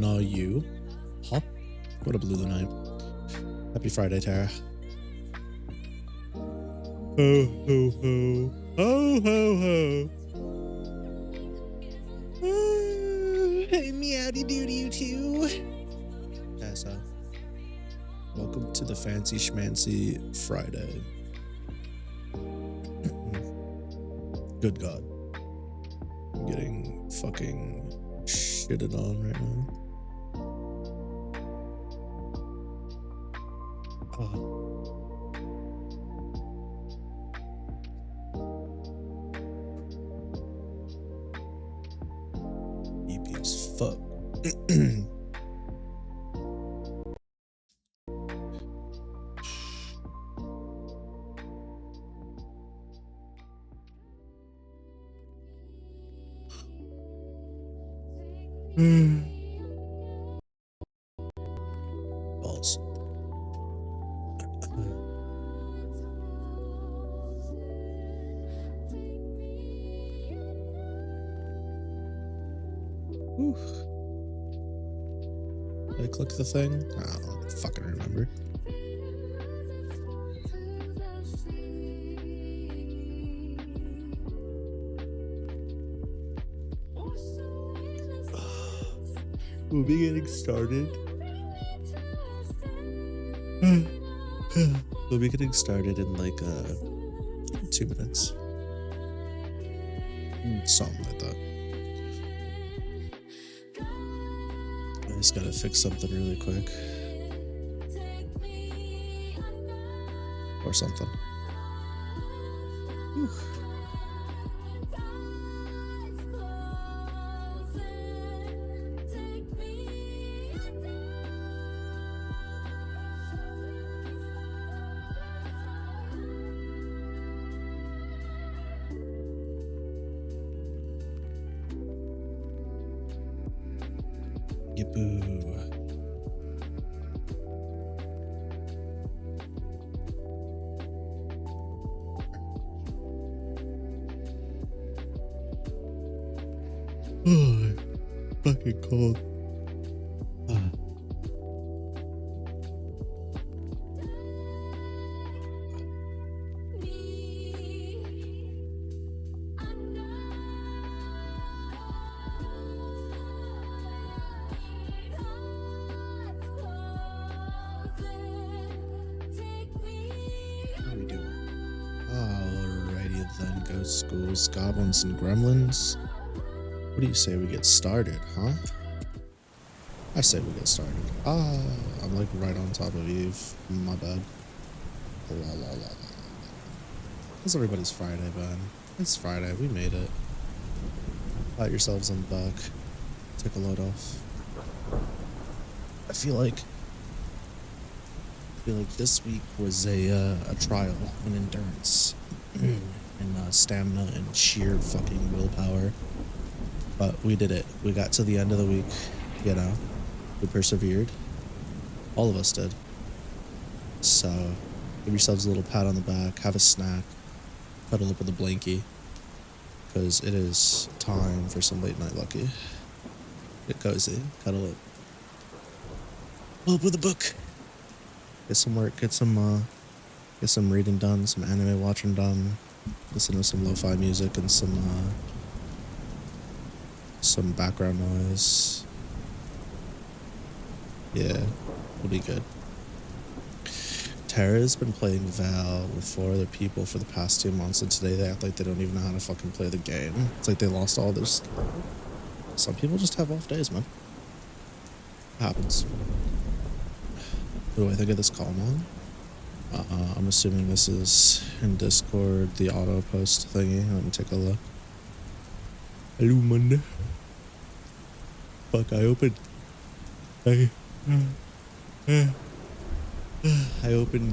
Nah, you. Huh? What a blue the night. Happy Friday, Tara. Ho, ho, ho. Ho, ho, ho. Hey, meowdy doody, you too. Yeah, so. Welcome to the Fancy Schmancy Friday. Good God. I'm getting fucking shitted on right now. EP as fuck. Balls. Did I click the thing? I don't fucking remember. We'll be getting started. We'll be getting started in like 2 minutes. Something like that. I just gotta fix something really quick. Or something. Whew. Yippoo. Oh, fucking cold. Schools, goblins, and gremlins. What do you say we get started, huh? I say we get started. I'm like right on top of Eve. My bad. How's everybody's Friday, Ben? It's Friday. We made it. Pat yourselves on the back. Take a load off. I feel like this week was a trial in endurance. And stamina and sheer fucking willpower, but we did it. We got to the end of the week, you know. We persevered. All of us did. So give yourselves a little pat on the back, have a snack, cuddle up with a blankie, because it is time for some late night lucky. Get cozy, cuddle up, pull up with a book, get some work, get some reading done, some anime watching done. Listen to some lo-fi music and some background noise. Yeah, it'll be good. Tara's been playing Val with 4 other people for the past 2 months, and today they act like they don't even know how to fucking play the game. It's like they lost all their skill. Some people just have off days, man. It happens. What do I think of this call on? I'm assuming this is in Discord, the auto post thingy. Let me take a look. Hello, Monday. Fuck, I opened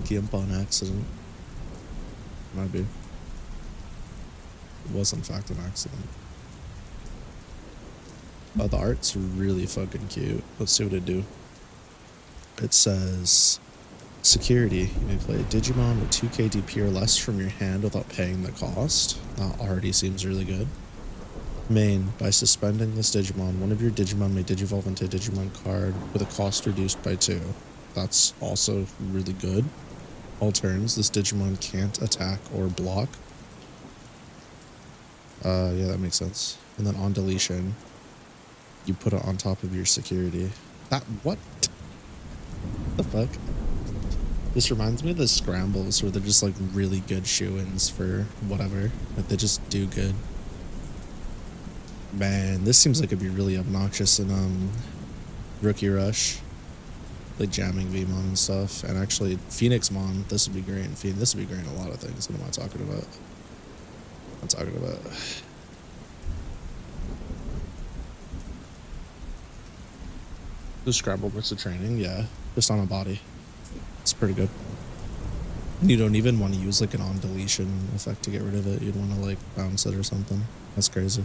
GIMP on accident. Might be. It was in fact an accident. Oh, the art's really fucking cute. Let's see what it do. It says... Security. You may play a Digimon with 2k DP or less from your hand without paying the cost. That already seems really good. Main, by suspending this Digimon, one of your Digimon may Digivolve into a Digimon card with a cost reduced by 2. That's also really good. All turns, this Digimon can't attack or block. Yeah, that makes sense. And then on deletion, you put it on top of your security. That, what? The fuck? This reminds me of the scrambles where they're just like really good shoo-ins for whatever. Like they just do good. Man, this seems like it'd be really obnoxious in Rookie Rush. Like jamming VMon and stuff. And actually Phoenixmon, this would be great. This would be great in a lot of things. What am I talking about? I'm talking about the scramble burst of training, yeah. Just on a body. It's pretty good. And you don't even want to use like an on deletion effect to get rid of it. You'd want to like bounce it or something. That's crazy.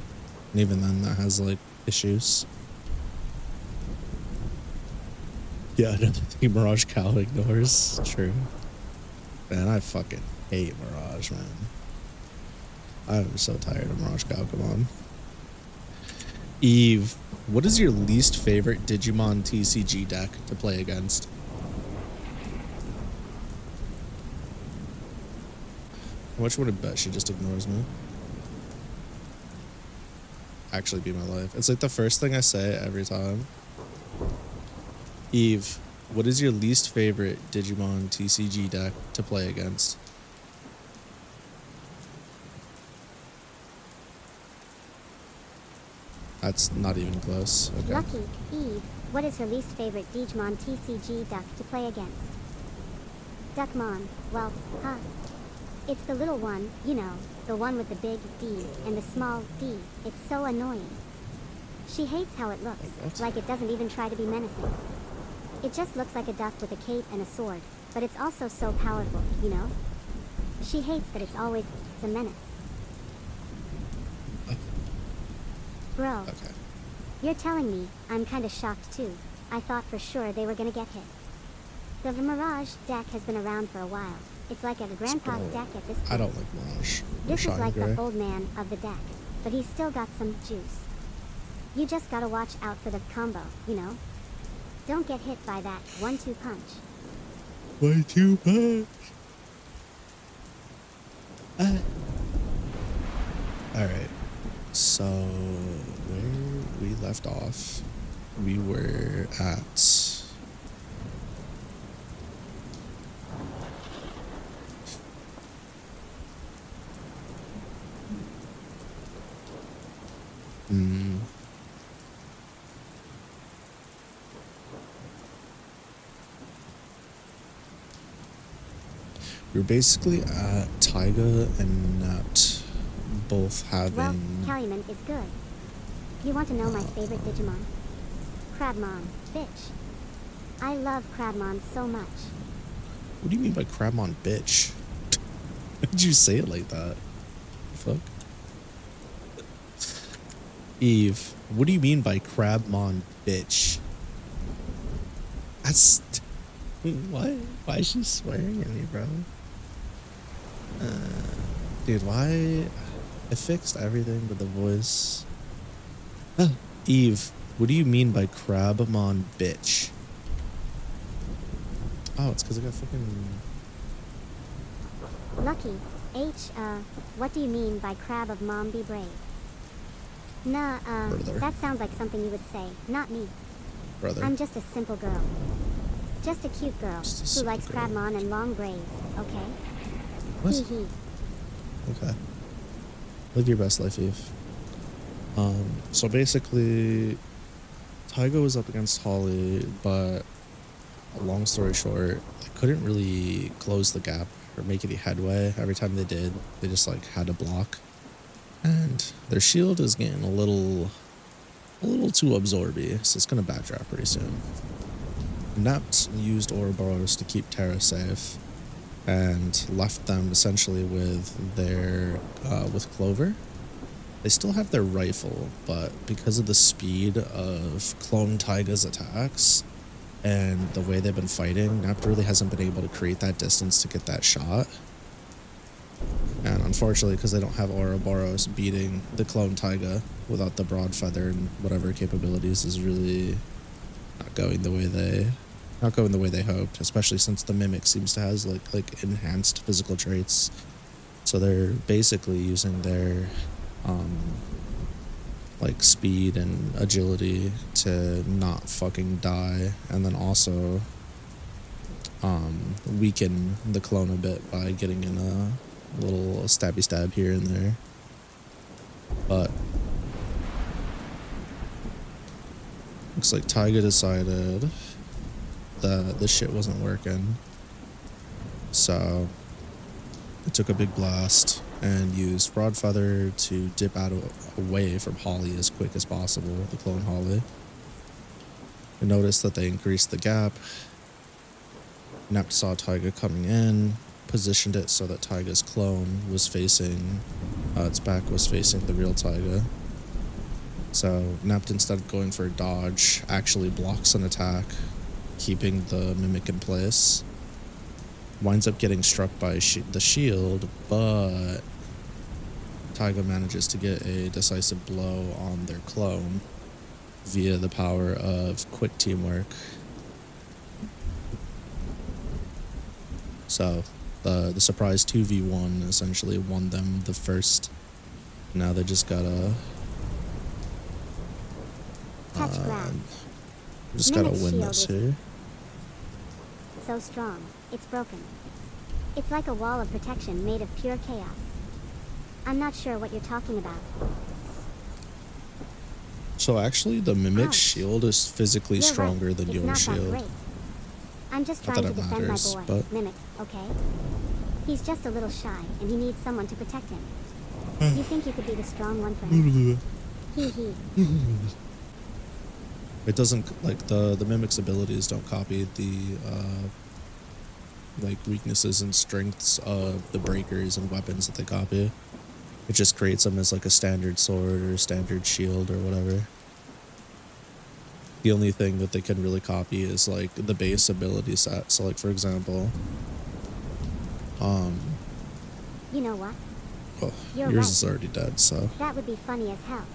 And even then that has like issues. Yeah, another thing Mirage Cow ignores. True. Man, I fucking hate Mirage, man. I'm so tired of Mirage Cow, come on. Eve, what is your least favorite Digimon TCG deck to play against? How much would it bet she just ignores me? Actually be my life. It's like the first thing I say every time. Eve, what is your least favorite Digimon TCG deck to play against? That's not even close. Okay. Lucky, Eve, what is her least favorite Digimon TCG duck to play against? Duckmon, well, huh. It's the little one, you know, the one with the big D and the small d. It's so annoying. She hates how it looks, like it doesn't even try to be menacing. It just looks like a duck with a cape and a sword, but it's also so powerful, you know? She hates that it's always a menace. Bro, Okay. you're telling me I'm kinda shocked too. I thought for sure they were gonna get hit. The Mirage deck has been around for a while. It's like a grandpa deck at this point. I don't like Mirage. This is like the old man of the deck, but he's still got some juice. You just gotta watch out for the combo, you know? Don't get hit by that 1-2 punch. 1-2 punch. Alright. So, where we left off, we were at... We're basically at Taiga and Nat both having... Well, Calumet is good. You want to know my favorite Digimon? Crabmon, bitch. I love Crabmon so much. What do you mean by Crabmon, bitch? Why did you say it like that? Fuck. Eve, what do you mean by Crabmon, bitch? That's... Why is she swearing at me, bro? Dude, why? I fixed everything but the voice. Eve, what do you mean by Crabmon, bitch? Oh, it's because I got fucking... Lucky, what do you mean by crab of mom be brave? Nah, Brother. that sounds like something you would say, not me. Brother. I'm just a simple girl. Just a cute girl who likes Crabmon and long braids, okay? What? Hee hee. Okay. Live your best life, Eve. So basically, Taiga was up against Holly, but long story short, they couldn't really close the gap or make any headway. Every time they did, they just like had to block. And their shield is getting a little too absorby, so it's gonna backdraft pretty soon. Nept used Ouroboros to keep Terra safe and left them essentially with their with Clover. They still have their rifle, but because of the speed of Clone Taiga's attacks and the way they've been fighting, Nept really hasn't been able to create that distance to get that shot. And unfortunately, because they don't have Ouroboros, beating the clone Taiga without the broad feather and whatever capabilities is really not going the way they hoped. Especially since the Mimic seems to has like enhanced physical traits, so they're basically using their like speed and agility to not fucking die, and then also weaken the clone a bit by getting in a little stabby stab here and there. But looks like Taiga decided that this shit wasn't working, so it took a big blast and used Broad Feather to dip out away from Holly as quick as possible, the clone Holly. You notice that they increased the gap. Napt saw Taiga coming in, positioned it so that Taiga's clone was facing, its back was facing the real Taiga. So Napt, instead of going for a dodge, actually blocks an attack, keeping the Mimic in place. Winds up getting struck by the shield, but Taiga manages to get a decisive blow on their clone via the power of quick teamwork. So the surprise 2v1 essentially won them the first. Now they just gotta win this here. So strong, it's broken. It's like a wall of protection made of pure chaos. I'm not sure what you're talking about. So actually the Mimic's shield is physically You're stronger right. than It's your not shield. That great. I'm just Not trying that to it defend matters, my boy, but Mimic, okay? He's just a little shy, and he needs someone to protect him. You think you could be the strong one for him? Hee. It doesn't, like, the Mimic's abilities don't copy the like weaknesses and strengths of the breakers and weapons that they copy. It just creates them as like a standard sword or a standard shield or whatever. The only thing that they can really copy is like the base ability set. So like, for example, You know what? well, You're yours right. is already dead, so That would be funny as hell.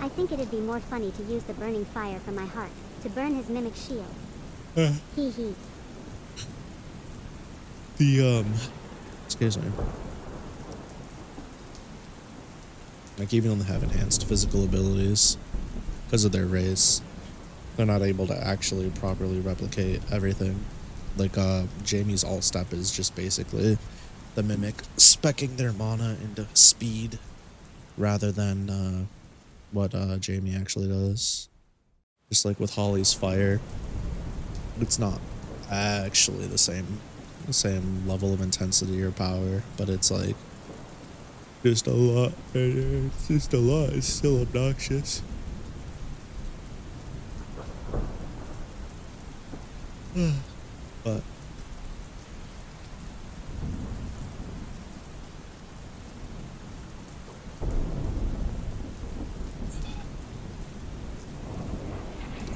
I think it'd be more funny to use the burning fire from my heart to burn his Mimic shield. Hee. excuse me. Like, even when they have enhanced physical abilities, because of their race, they're not able to actually properly replicate everything. Like, Jamie's alt step is just basically the Mimic speccing their mana into speed rather than what Jamie actually does. Just like with Holly's fire, it's not actually the same level of intensity or power, but it's like just a lot. It's just a lot. It's still obnoxious. But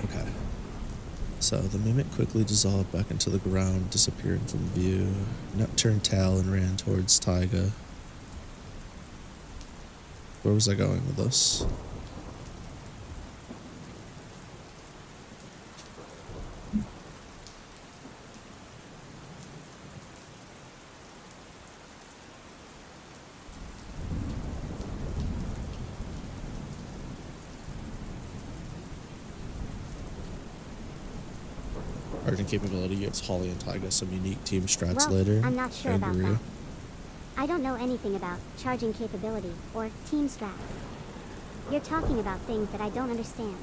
okay. So the Mimic quickly dissolved back into the ground, disappearing from view. Nep turned tail and ran towards Taiga. Where was I going with this? Argent capability gives Holly and Taiga some unique team strats Well, later. I'm not sure I about agree. that. I don't know anything about charging capability or team strats. You're talking about things that I don't understand.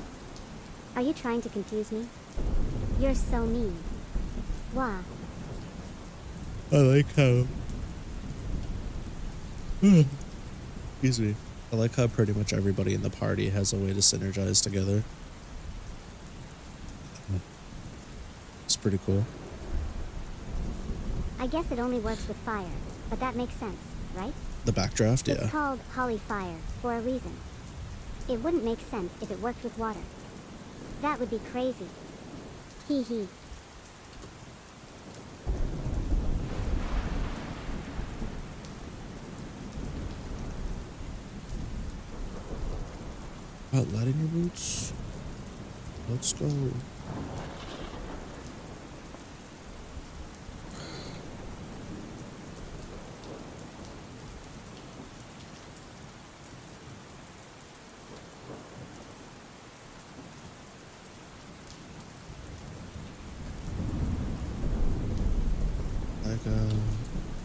Are you trying to confuse me? You're so mean. Why? I like how... Excuse me. I like how pretty much everybody in the party has a way to synergize together. It's pretty cool. I guess it only works with fire, but that makes sense, right? The backdraft, It's yeah. called Holly Fire for a reason. It wouldn't make sense if it worked with water. That would be crazy. Hee. About lead in your boots? Let's go.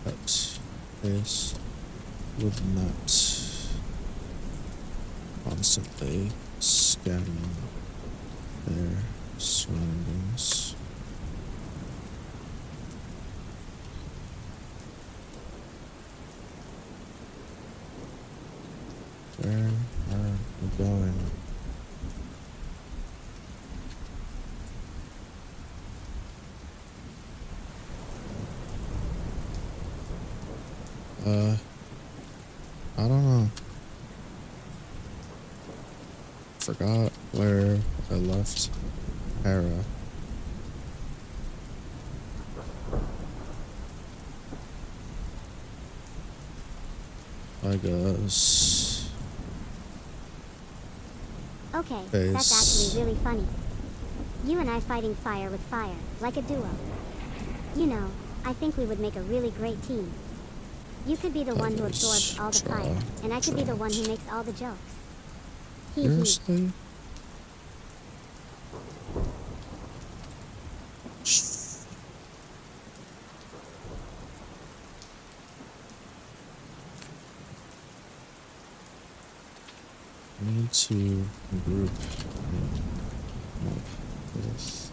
But this would not constantly scanning their surroundings. Where are we going? I don't know. Forgot where I left Hera. I guess. Okay, that's actually really funny. You and I fighting fire with fire, like a duo. You know, I think we would make a really great team. You could be the one who absorbs all the fire, and I could be the one who makes all the jokes. Hee hee. Seriously? I need to group this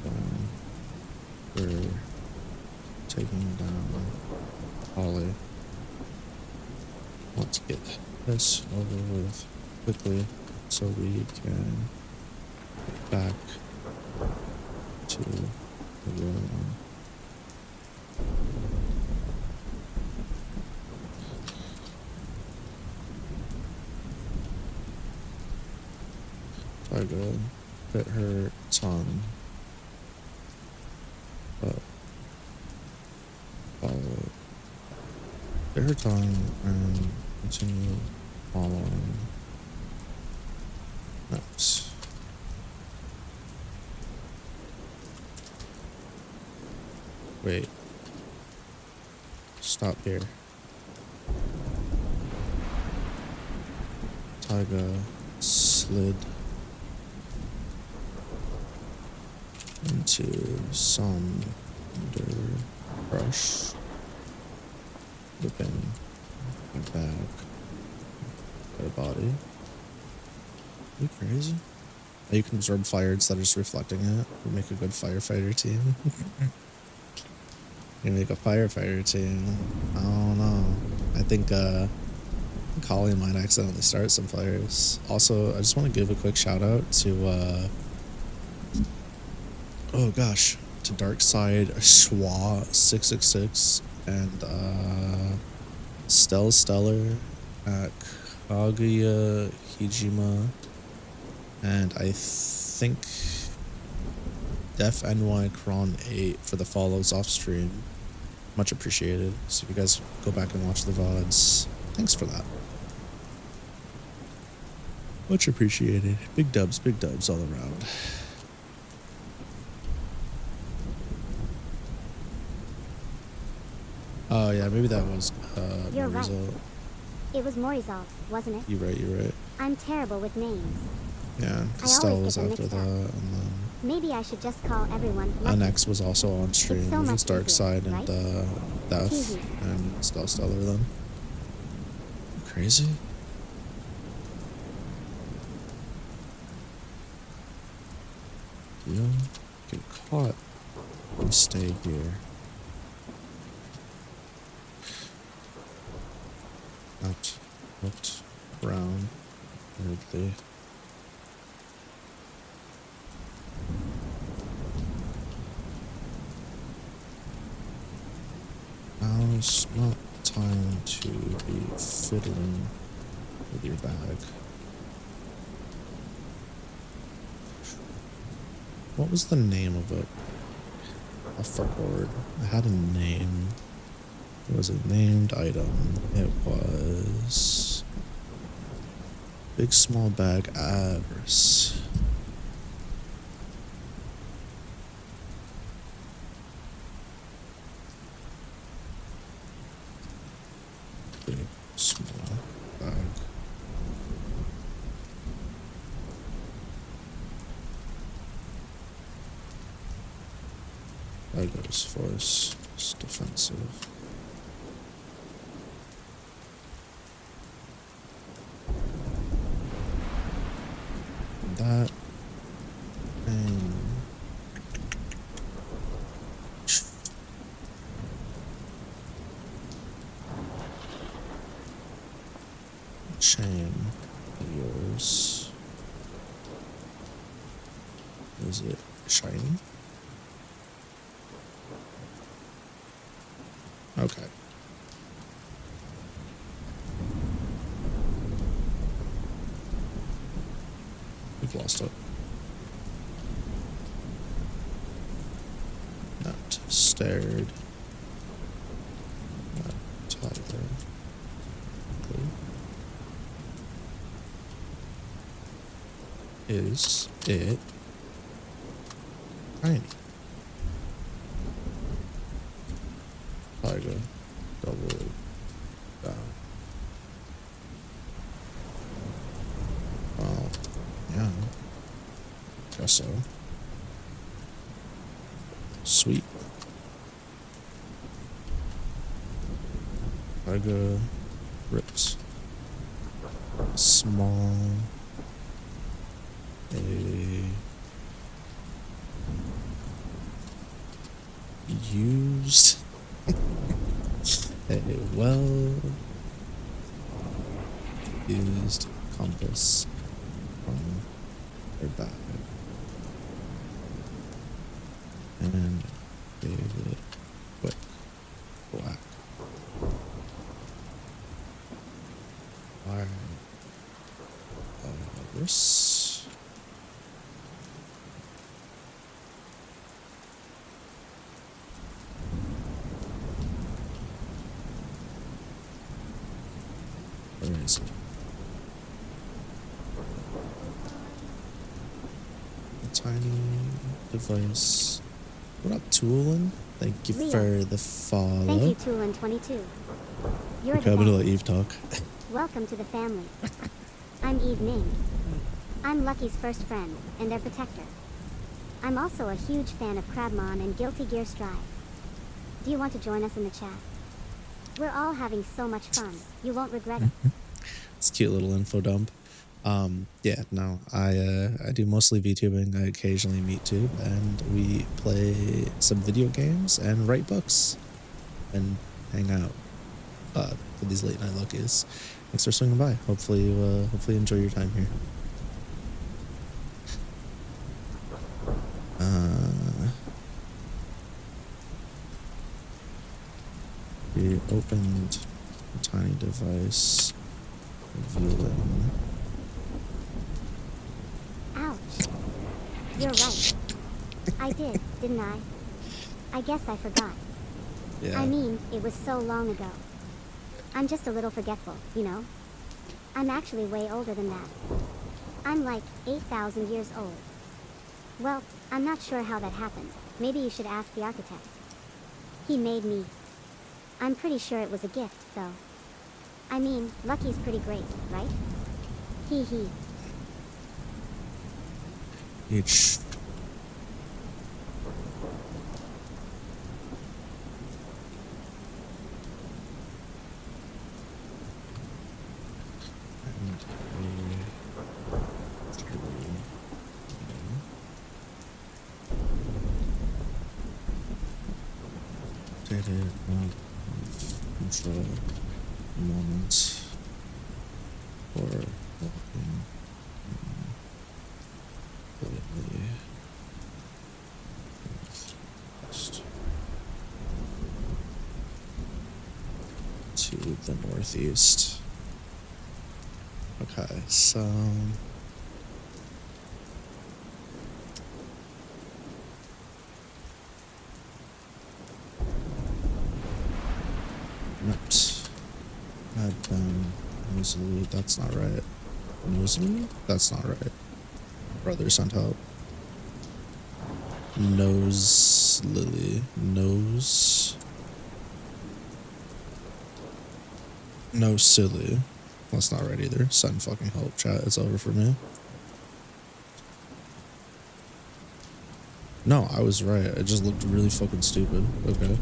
down. We're taking down Ollie. Let's get this over with quickly so we can get back to the room. I go bit her tongue, but follow. Bit her tongue and continue following. Oops. Wait. Stop here. Tyga slid into some underbrush, whipping back her body. Are you crazy? You can absorb fire instead of just reflecting it. You make a good firefighter team. You make a firefighter team. I don't know. I think Collie might accidentally start some fires. Also, I just want to give a quick shout out to oh gosh, to Darkside Schwa 666 and Stellar at Kaguya Hijima, and I think Def NY Kron 8 for the follows off stream. Much appreciated. So if you guys go back and watch the VODs, thanks for that. Much appreciated. Big dubs all around. Oh yeah, maybe that was You're right. Morizal. It was Morizal, wasn't it? You're right. I'm terrible with names. Yeah, I Stell always was get them after mixed that, up. and then Maybe I should just call everyone Lucky. NX was also on stream. It's so It was much Darkside easier, and right? Def Hee hee. and Stellar then. Crazy? You get caught. You stay here. Not looked around weirdly. Now's not time to be fiddling with your bag. What was the name of it? I forgot. I had a name. It was a named item. It was Big small bag avarice. Big small bag. That goes force. It's defensive. That and chain yours. Is it shiny? Okay. We've lost it. Not stared. Not tiger. Okay. Is it tiny? Tiger. Double down. Well, yeah. Guess so. Sweet. Tiger ripped. Small. A used. A well used compass from her bag and gave it quick whack. Alright. This. Where is it? A tiny device. What up, Toolin? Thank you Leo. for the follow. Thank you, Toolin22. You're Okay, the I'm gonna best. let Eve talk. Welcome to the family. I'm Eve Ning. I'm Lucky's first friend, and their protector. I'm also a huge fan of Krabmon and Guilty Gear Strive. Do you want to join us in the chat? We're all having so much fun. You won't regret it. It's a cute little info dump. Yeah, no, I do mostly VTubing. I occasionally MeetTube, and we play some video games and write books and hang out for these late night luckies. Thanks for swinging by. Hopefully you enjoy your time here. We opened a tiny device, revealing. Ouch. You're right. I did, didn't I? I guess I forgot. Yeah. I mean, it was so long ago. I'm just a little forgetful, you know? I'm actually way older than that. I'm like 8,000 years old. Well, I'm not sure how that happened. Maybe you should ask the architect. He made me. I'm pretty sure it was a gift, though. I mean, Lucky's pretty great, right? Hee hee. Each. Did it not control moment or walking completely west to the northeast. Okay, so not had been easily. That's not right. Nose me? That's not right. Brother sent help. Nose lily. Nose. No silly. That's not right either. Send fucking help, chat. It's over for me. No, I was right. It just looked really fucking stupid. Okay.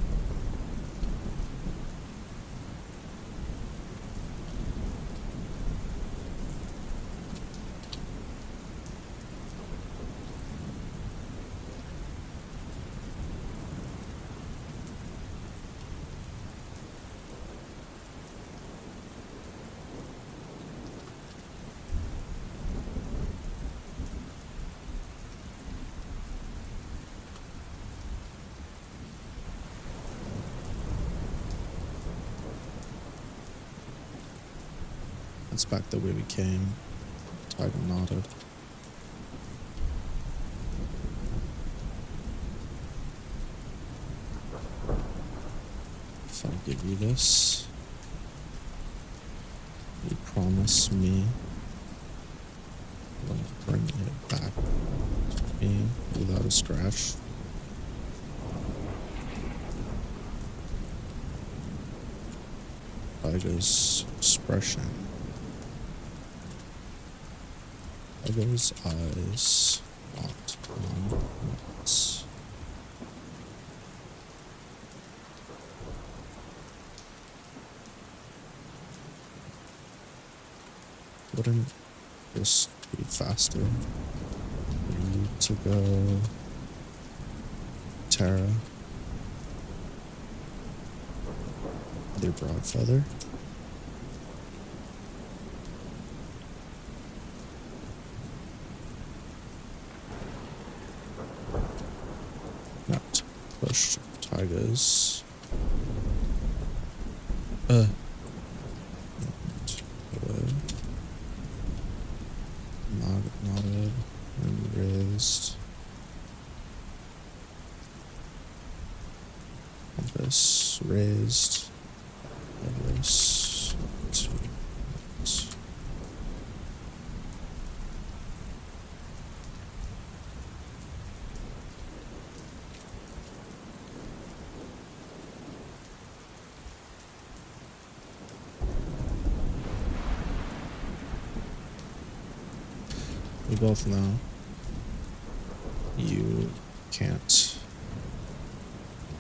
It's back the way we came. Tiger nodded. If I give you this, you promise me you'll bring it back to me without a scratch. Tiger's expression. Tiger's eyes locked on nuts. Wouldn't this be faster for you to go, Tara? Their broad feather? Not push tigers. Not away. Nodded and raised. Compass raised. Raise. We both know you can't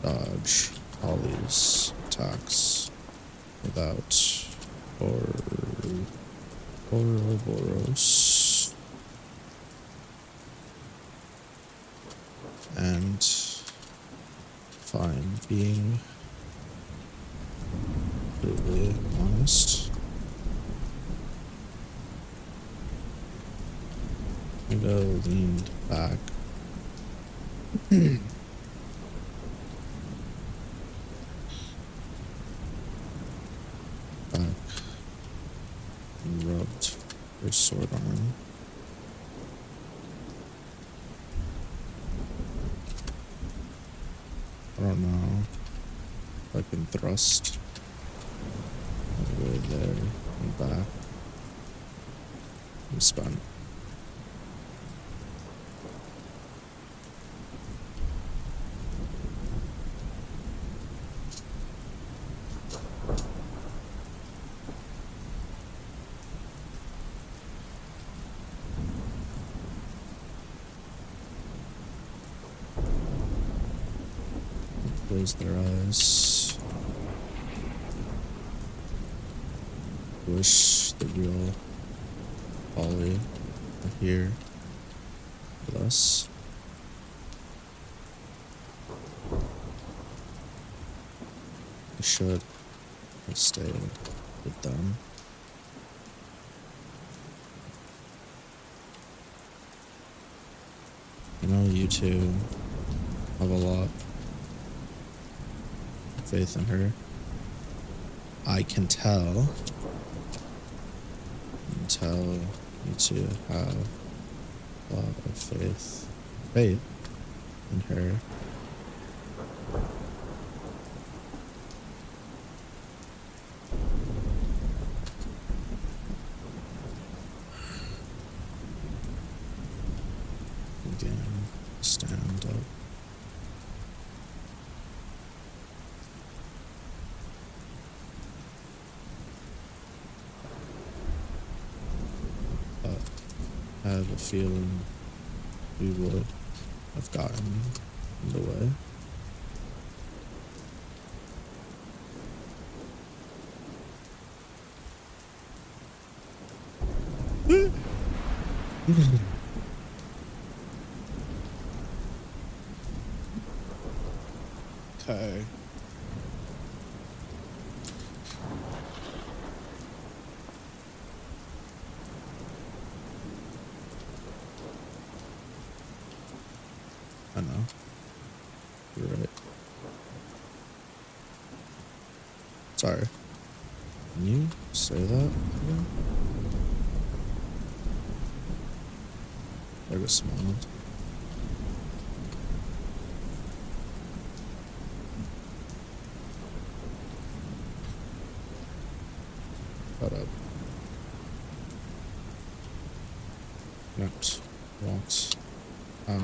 dodge all these attacks without Ouroboros. And if I'm being brutally honest, I go leaned back. Back and rubbed her sword arm. I don't know if I can thrust all the way there and back. I'm spent. Close their eyes. Wish the real Ollie were here with us. I should have stayed with them. You know, you two have a lot of faith in her. I can tell. You two have a lot of faith in her. have a feeling we would have gotten in the way. Okay. I know. You're right. Sorry. Can you say that again? I just smiled. Shut up. Next, walks out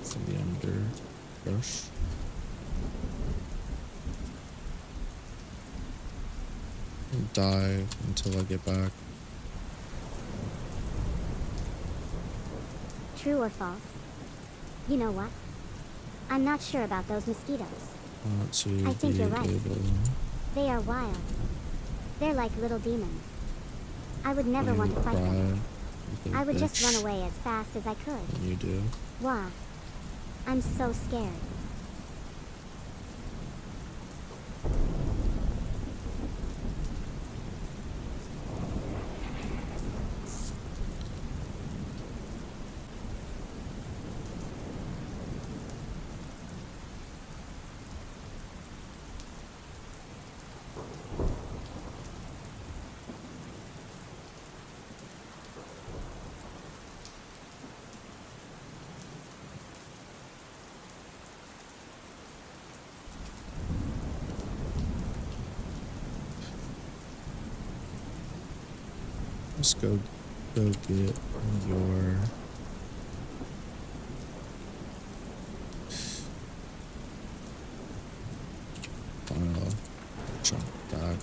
from the underbrush. And dive until I get back. True or false? You know what? I'm not sure about those mosquitoes. Want to I think be you're right. able They are wild. They're like little demons. I would never want to fight cry them. like a I would just bitch run away as fast as I could. when you do. Why? I'm so scared. Just go get your file jump back.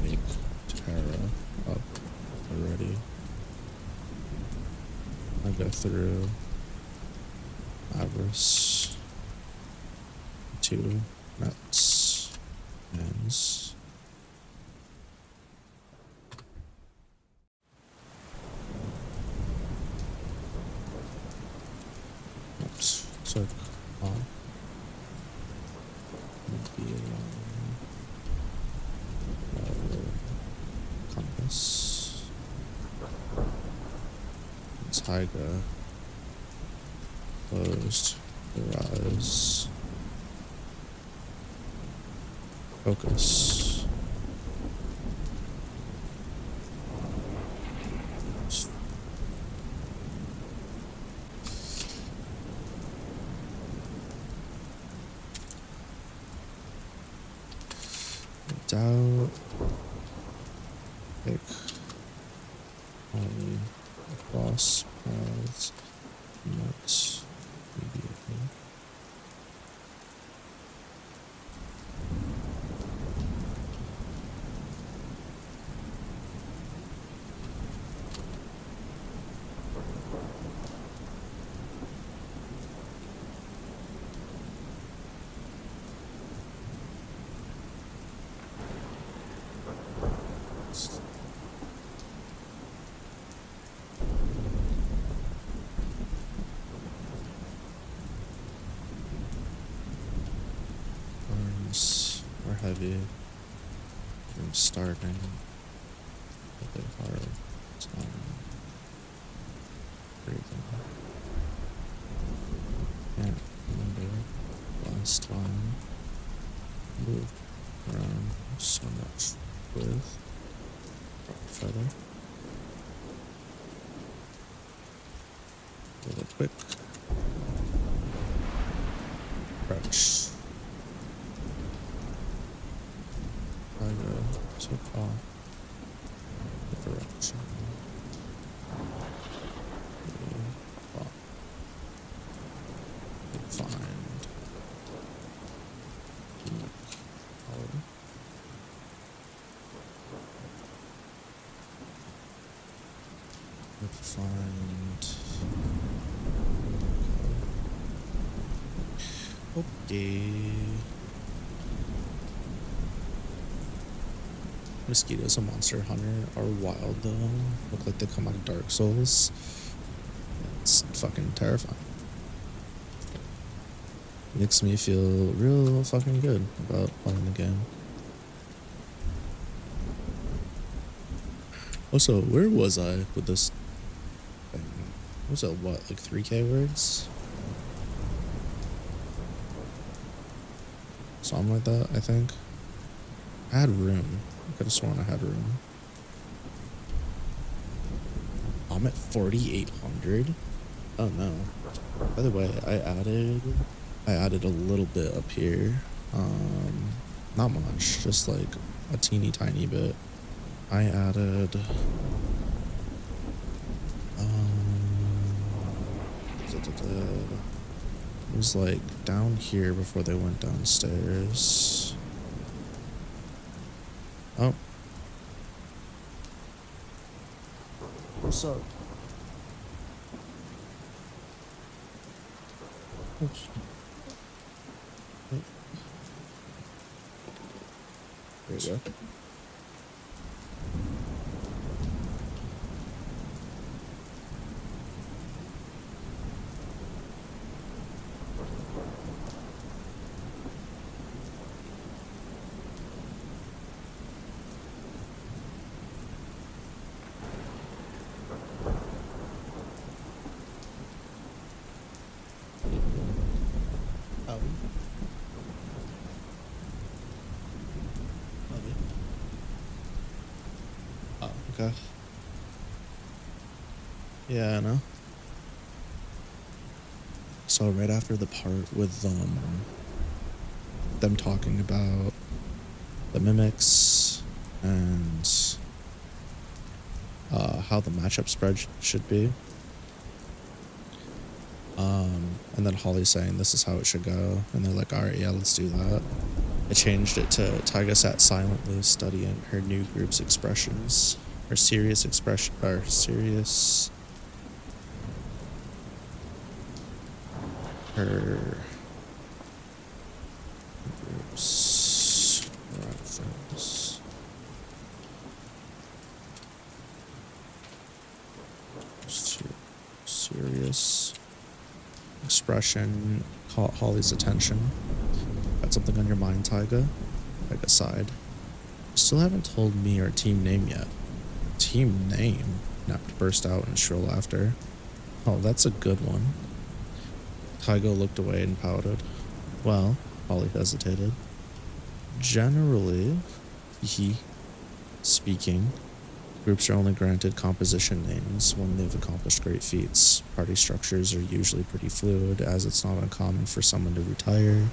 Make Tara up already. I go through Avarice, 2 nuts, ends. Oops, took off. Be along compass. Tiger closed their eyes. Focus. Doubt. Pick only across paths. Not immediately. Arms are heavy from starting a bit hard time breathing. Can't remember last time moved around so much with feather. With a quick crouch. Took off the direction we thought we'd find the color. Okay. Mosquitoes, a monster hunter, are wild though. Look like they come out of Dark Souls. It's fucking terrifying. Makes me feel real fucking good about playing the game. Also, where was I with this thing? Was it what, like 3K words? Something like that, I think. I had room. I could have sworn I had room. I'm at 4,800. Oh no. By the way, I added a little bit up here. Not much, just like a teeny tiny bit. I added it was like down here before they went downstairs. Oh. What's up? Oops. There you go. Oh, okay. Yeah, I know. So right after the part with them talking about the mimics and how the matchup spread should be, and then Holly saying this is how it should go, and they're like, all right, yeah, let's do that. I changed it to Taiga sat silently studying her new group's expressions, her serious expression, or serious, her group's reference. Serious expression caught Holly's attention. Got something on your mind, Taiga? Taiga sighed. You still haven't told me our team name yet. Team name? Napt burst out in shrill laughter. Oh, that's a good one. Taiga looked away and pouted. Well, Holly hesitated. Generally, speaking, groups are only granted composition names when they've accomplished great feats. Party structures are usually pretty fluid, as it's not uncommon for someone to retire,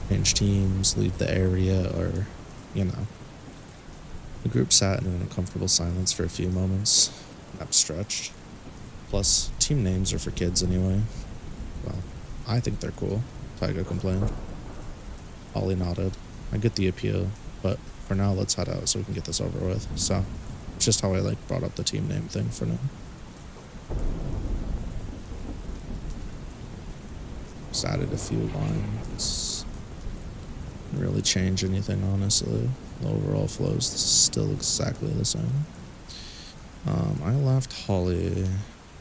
change teams, leave the area, or, you know. The group sat in an uncomfortable silence for a few moments. Napt stretched. Plus, team names are for kids anyway. Well, I think they're cool, Taiga complained. Ollie nodded. I get the appeal, but for now let's head out so we can get this over with. So, it's just how I brought up the team name thing for now. Just added a few lines. Didn't really change anything, honestly. The overall flow is still exactly the same. I left Holly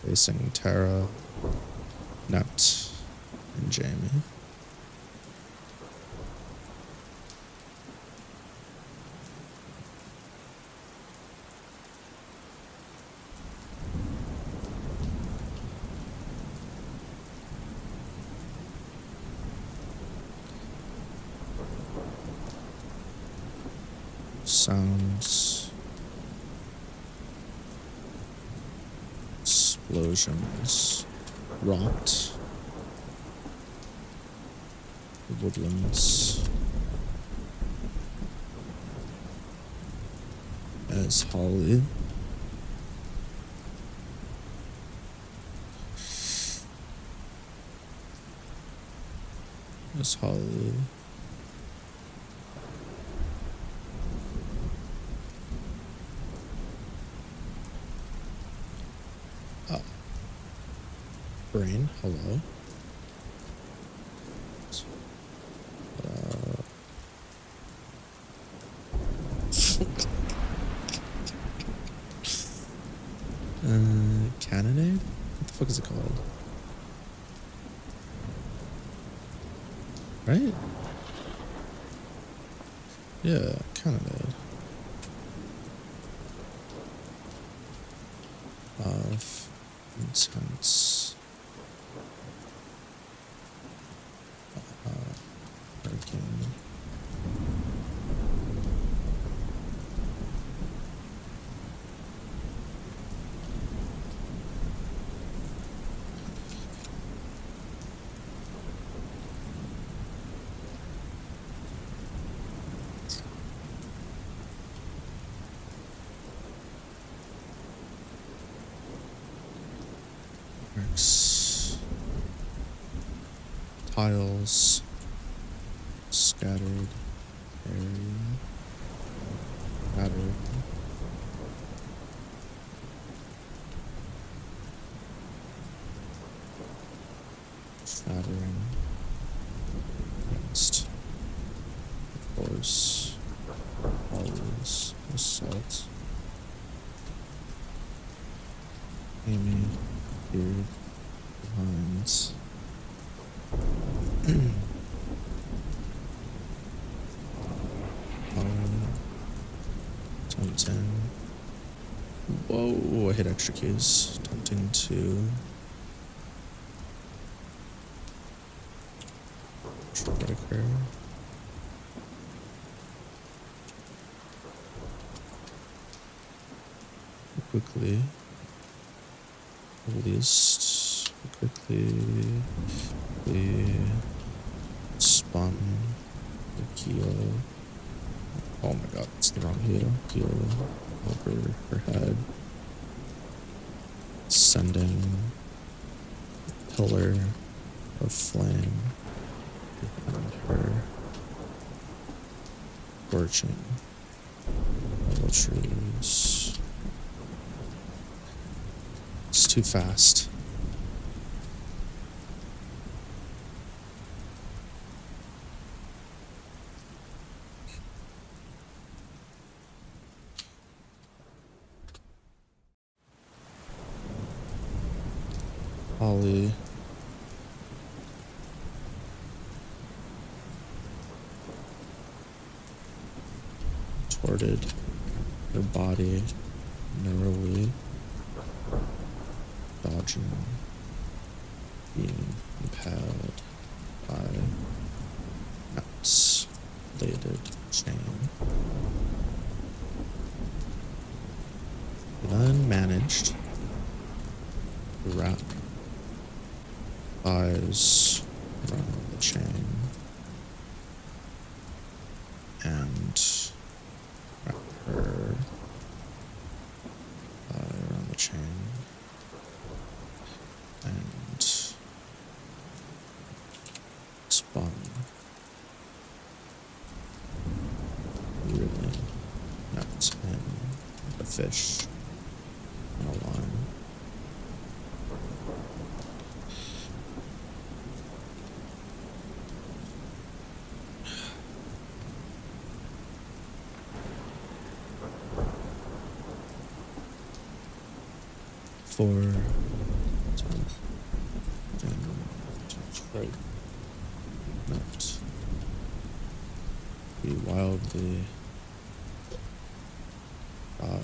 facing Tara, Nept, and Jamie. Sounds, explosions, rocked, woodlands, as Holly brain, hello. fuck is it called? Right? Yeah, kind of did. Of intense hurricane. Works. Tiles. Scattered area. Scattered. Shattering. Next. Of course. Always. Assault. Hainme. Beard. Behind. Tempting. Whoa, I hit extra keys. Tempting to striker. Quickly. Released. Quickly. We spun the keel. Oh my god, it's the wrong heel. Heel over her head. Sending a pillar of flame behind her. Scorching the trees. It's too fast. Ollie. Torted her body narrowly, dodging, being impaled by outlated chain. Then managed to wrap eyes around the chain and wrap her around the chain and spun really nuts in the fish in a line. For right, not be wildly got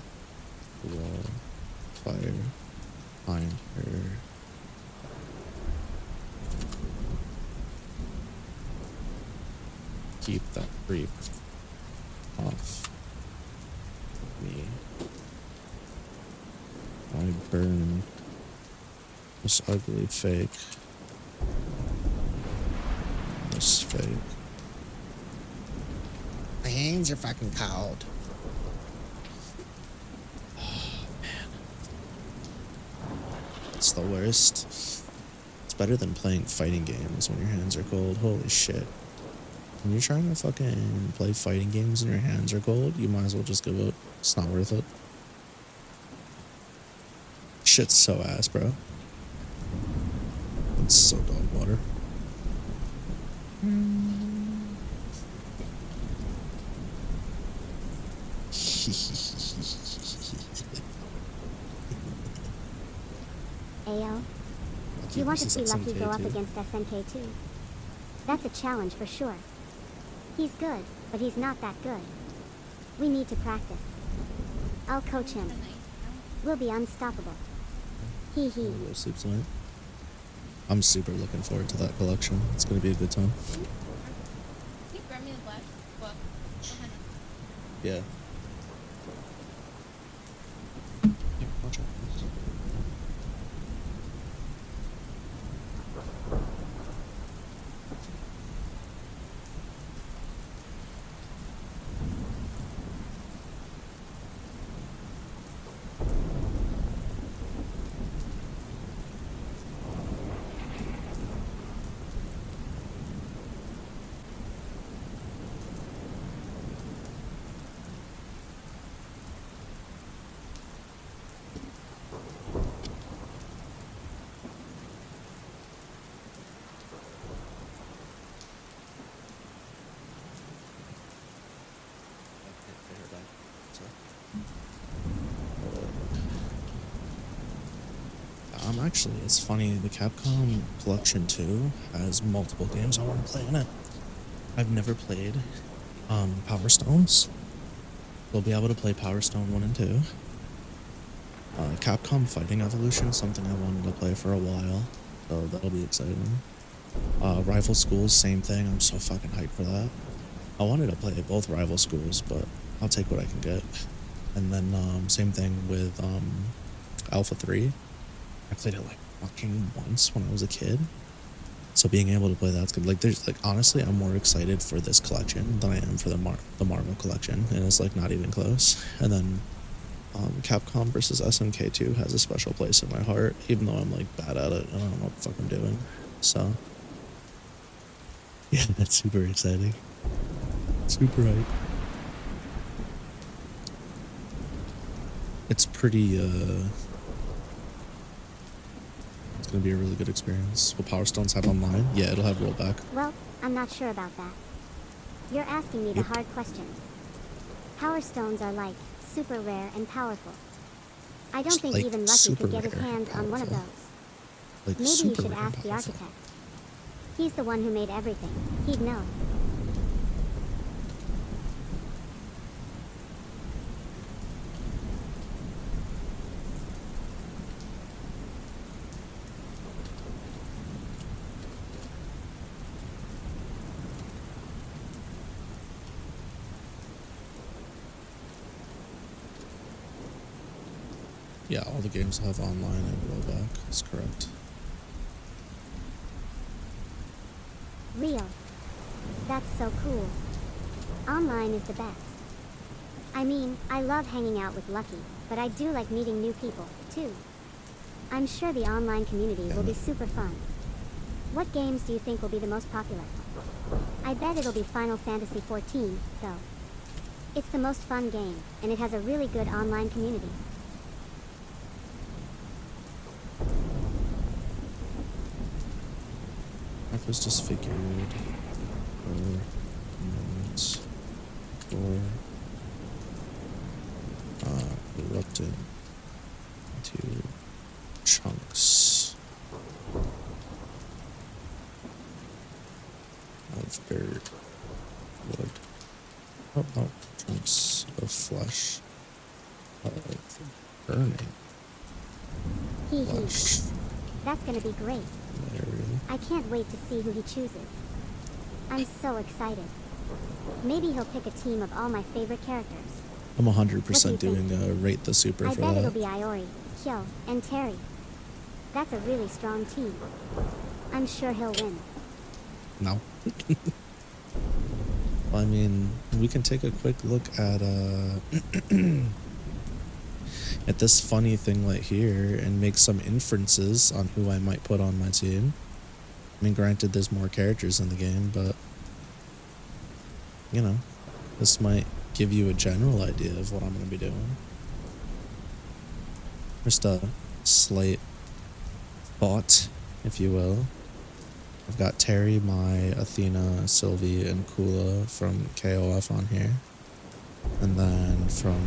the wall fire behind her. Keep that creep off me. I burn this ugly fake. This fake. My hands are fucking cold. Oh, man. It's the worst. It's better than playing fighting games when your hands are cold. Holy shit. When you're trying to fucking play fighting games and your hands are cold, you might as well just give up. It's not worth it. Shit's so ass, bro. It's so dog water. Ayo, Lucky You want to versus see Lucky go up SMK2. against SNK too? That's a challenge for sure. He's good, but he's not that good. We need to practice. I'll coach him. We'll be unstoppable. Hee hee. I'll go sleep tonight. I'm super looking forward to that collection. It's gonna be a good time. Can you grab me the black book? Yeah. Here, watch out, please. Actually, it's funny, the Capcom Collection 2 has multiple games I want to play in it. I've never played Power Stones. We'll be able to play Power Stone 1 and 2. Capcom Fighting Evolution, something I wanted to play for a while, so that'll be exciting. Rival Schools, same thing, I'm so fucking hyped for that. I wanted to play both Rival Schools, but I'll take what I can get. And then same thing with Alpha 3. I played it like fucking once when I was a kid, so being able to play that's good. Like, there's like, honestly, I'm more excited for this collection than I am for the Marvel collection, and it's like not even close. And then Capcom versus SMK2 has a special place in my heart, even though I'm like bad at it. I don't know what the fuck I'm doing. So yeah, that's super exciting. Super hype. It's pretty it's gonna be a really good experience. Will Power Stones have online? Yeah, it'll have rollback. Well, I'm not sure about that. You're asking me the hard questions. Power Stones are like super rare and powerful. I don't think Like, even Lucky super could get his rare and hands on one of those. powerful. Like, Maybe you super should rare and ask the powerful. architect. He's the one who made everything. He'd know. Yeah, all the games have online and rollback. That's correct. Real. That's so cool. Online is the best. I mean, I love hanging out with Lucky, but I do like meeting new people, too. I'm sure the online community will be super fun. What games do you think will be the most popular? I bet it'll be Final Fantasy XIV, though. It's the most fun game, and it has a really good online community. That was disfigured. Erupted into chunks of dirt, wood. Oh no, chunks of flesh. Burning Hee hee. flesh. That's gonna be great. There, really. I can't wait to see who he chooses. I'm so excited. Maybe he'll pick a team of all my favorite characters. I'm 100% What do you doing think? Rate the Super I for bet it'll that. be Iori, Kyo, and Terry. That's a really strong team. I'm sure he'll win. No. I mean, we can take a quick look at at this funny thing right here and make some inferences on who I might put on my team. I mean, granted, there's more characters in the game, but you know, this might give you a general idea of what I'm going to be doing. Just a slight thought, if you will. I've got Terry, Mai, Athena, Sylvie, and Kula from KOF on here. And then from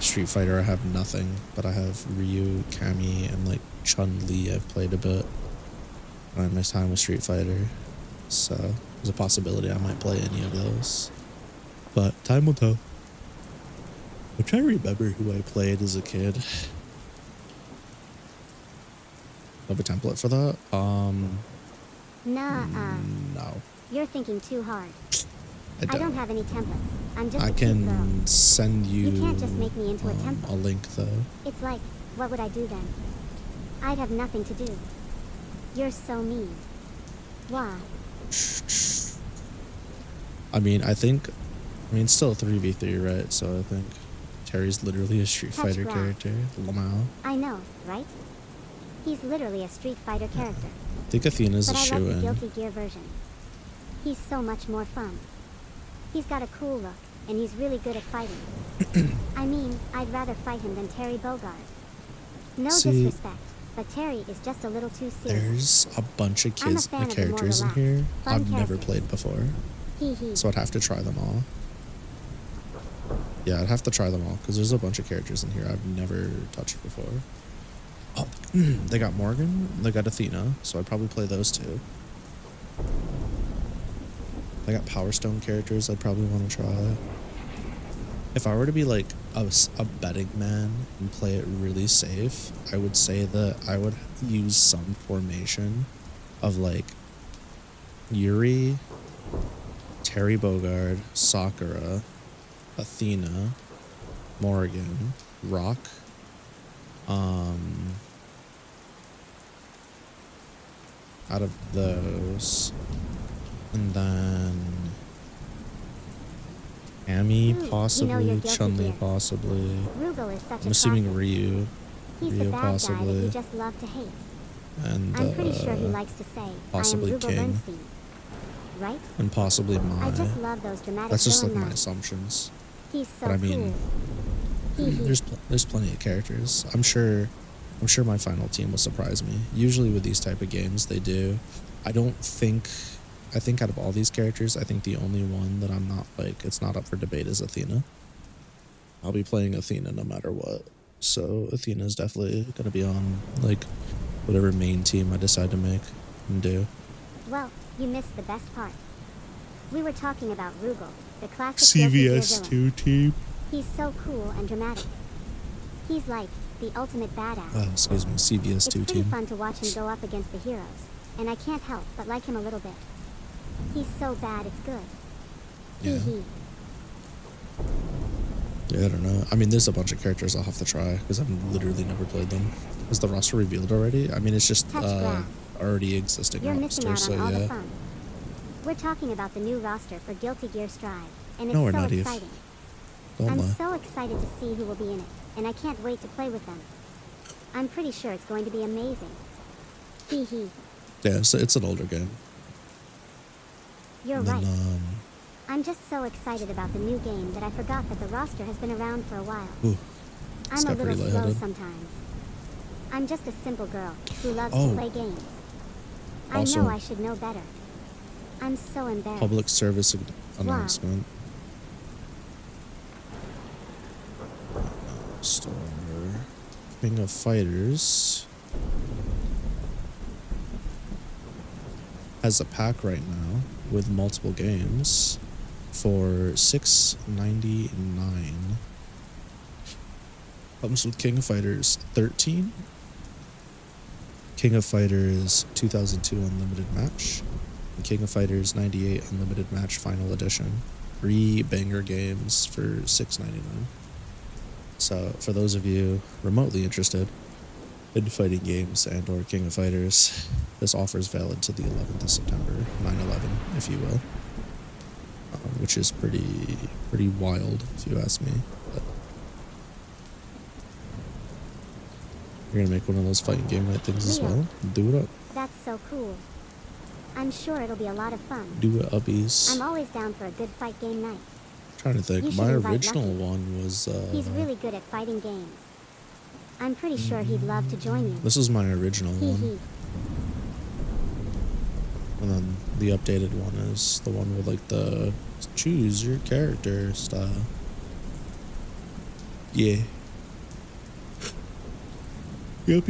Street Fighter I have nothing, but I have Ryu, Kami, and like Chun-Li I've played a bit. I miss time with Street Fighter, so there's a possibility I might play any of those. But time will tell. I'm trying to remember who I played as a kid. Have a template for that? No. You're thinking too hard. I don't have any templates. I'm just I a cute girl. can send you, You can't just make me into a template. a link though. It's like, what would I do then? I'd have nothing to do. You're so mean. Why? I mean, it's still a 3v3, right? So I think Terry's literally a Street Touch Fighter grass. character. Lamau. I know, right? He's literally a Street Fighter character. I think Athena's But a I like the shoe-in. Guilty Gear version. He's so much more fun. He's got a cool look, and he's really good at fighting. I mean, I'd rather fight him than Terry Bogard. No See, disrespect, but Terry is just a little too serious. There's a bunch of I'm a kids fan of the more characters in relaxed, here fun I've never characters. played before. Hee hee. So I'd have to try them all. Yeah, I'd have to try them all because there's a bunch of characters in here I've never touched before. Oh, they got Morgan, they got Athena, so I'd probably play those two. They got Power Stone characters I'd probably want to try. If I were to be like a betting man and play it really safe, I would say that I would use some formation of like Yuri, Terry Bogard, Sakura, Athena, Morgan, Rock, out of those, and then Amy Ooh, possibly, you know you're guilty Chun-Li here. possibly. Rugal is such I'm a assuming classic. Ryu, He's the Ryu bad guy that possibly, you just love to hate. and I'm pretty sure he likes to say, possibly I am Rugal King. Bernstein. Right? and possibly Mai. I just love those dramatic That's just like villain my lines. assumptions. He's so But I mean, cool. Hee hee. there's plenty of characters. I'm sure my final team will surprise me. Usually with these type of games, they do. I think out of all these characters, I think the only one that I'm not like, it's not up for debate is Athena. I'll be playing Athena no matter what. So Athena is definitely gonna be on like whatever main team I decide to make and do. Well, you missed the best part. We were talking about Rugal, the classic Guilty Gear villain. team. He's so cool and dramatic. He's like the ultimate badass. Excuse me, It's CVS2 pretty team. fun to watch him go up against the heroes, and I can't help but like him a little bit. He's so bad it's good. Hee Yeah. hee. Yeah, I don't know. I mean, there's a bunch of characters I'll have to try because I've literally never played them. Is the roster revealed already? I mean, it's just Touch grass. already existing You're missing roster, out so on all the yeah. fun. We're talking about the new roster for Guilty Gear Strive, and it's No, we're so not, Eve. exciting. Don't I'm lie. so excited to see who will be in it, and I can't wait to play with them. I'm pretty sure it's going to be amazing. Hee hee. Yeah, so it's an older game. You're And right. then, I'm just so excited about the new game that I forgot that the roster has been around for a while. ooh, I'm a got pretty little slow lightheaded. sometimes. I'm just a simple girl who loves Oh. to play games. Also- I know I should know better. I'm so embarrassed. public service announcement. Store. King of Fighters has a pack right now with multiple games for $6.99. Comes with King of Fighters 13, King of Fighters 2002 Unlimited Match, and King of Fighters 98 Unlimited Match Final Edition. 3 banger games for $6.99. So for those of you remotely interested in fighting games and or King of Fighters, this offer is valid to the 11th of September, 9/11, if you will, which is pretty wild if you ask me. But you're gonna make one of those fighting game night things as Leo. well. Do it up. That's so cool. I'm sure it'll be a lot of fun. Do it uppies. I'm always down for a good fight game night. Trying to think. You should My invite original Lucky. one was He's really good at fighting games. I'm pretty sure he'd love to join you. this is my original Hee one. hee. And then the updated one is the one with like the choose your character style. Yeah. Yup.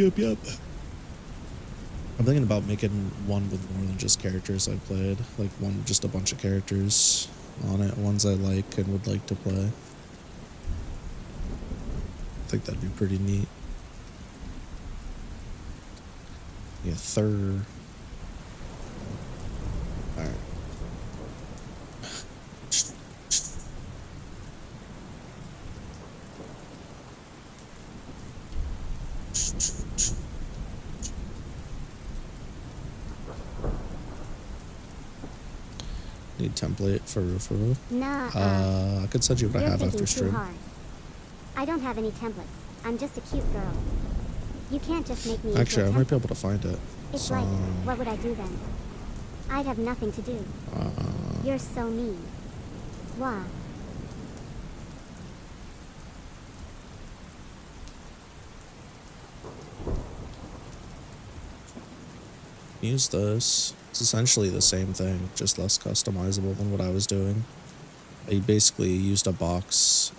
I'm thinking about making one with more than just characters I played. Like one, just a bunch of characters on it, ones I like and would like to play. I think that'd be pretty neat. Yeah, third. Alright. Need template for referral. Nah, I could send you what I you're have thinking after too stream. hard. I don't have any templates. I'm just a cute girl. You can't just make me into Actually, a I might be template. able to find it. It's like, what would I do then? I'd have nothing to do. You're so mean. Why? Use this. It's essentially the same thing, just less customizable than what I was doing. I basically used a box.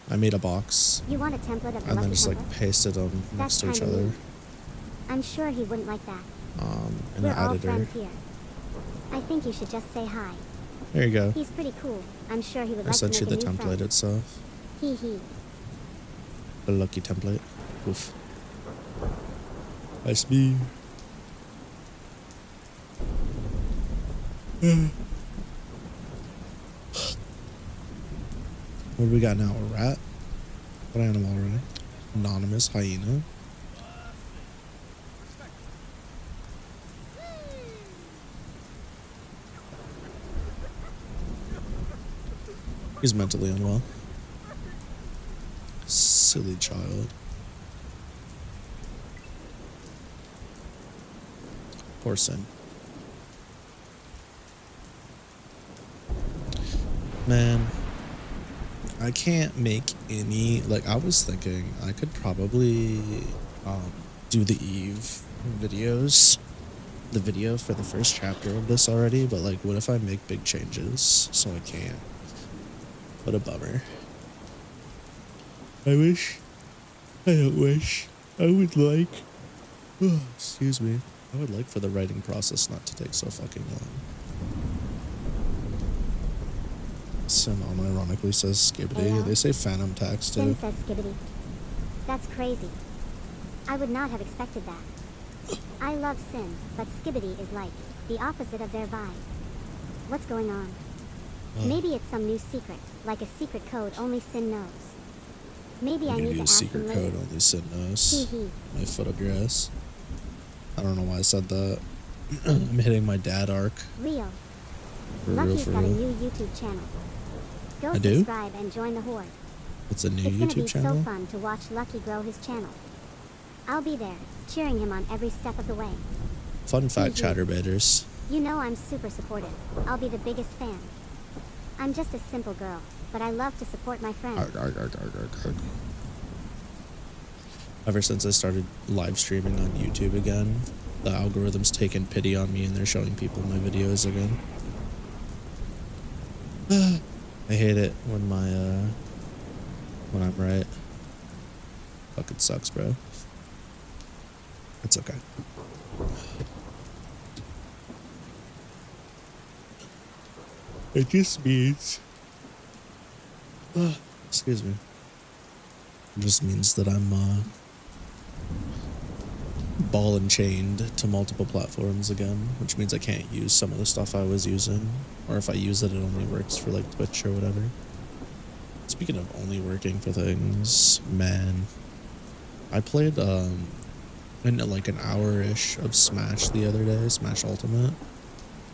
I made a box You want a template of the and then lucky just template? like pasted them next to each kinda other mean. I'm sure he wouldn't like that. in We're an all editor. friends here. I think you should just say hi. There you go. He's pretty cool. I'm sure he would I like to sent make you the a new template friend. itself. Hee hee. The lucky template. Oof. Nice me. What do we got now? A rat? What animal are we? Anonymous hyena. He's mentally unwell. Silly child. Poor Sin. Man, I can't make any, like, I was thinking I could probably do the Eve videos, the video for the first chapter of this already, but like, what if I make big changes? So I can't. What a bummer. I don't wish, I would like, excuse me, I would like for the writing process not to take so fucking long. Sin unironically says Skibbity. Hello? They say Phantom Tax Sin too. says skibbity. That's crazy. I would not have expected that. I love Sin, but skibbity is like the opposite of their vibe. What's going on? Maybe it's some new secret, like a secret code only Sin knows. Maybe I need to ask him secret later. code only Sin knows. Hee hee. My foot up your ass. I don't know why I said that. I'm hitting my dad arc. Real. For real, Lucky's for got a real. new YouTube channel. Go I do? subscribe and join the horde. It's a new It's gonna be YouTube channel? so fun to watch Lucky grow his channel. I'll be there, cheering him on every step of the way. Fun fact, Hee hee. chatterbaiters. You know I'm super supportive. I'll be the biggest fan. I'm just a simple girl, but I love to support my friends. Arg, arg, arg, arg, arg, arg. Ever since I started live streaming on YouTube again, the algorithm's taken pity on me and they're showing people my videos again. I hate it when when I'm right. Fucking sucks, bro. It's okay. It just means excuse me. It just means that I'm ball and chained to multiple platforms again, which means I can't use some of the stuff I was using, or if I use it, it only works for like Twitch or whatever. Speaking of only working for things, man, I played in like an hour-ish of Smash the other day, Smash Ultimate,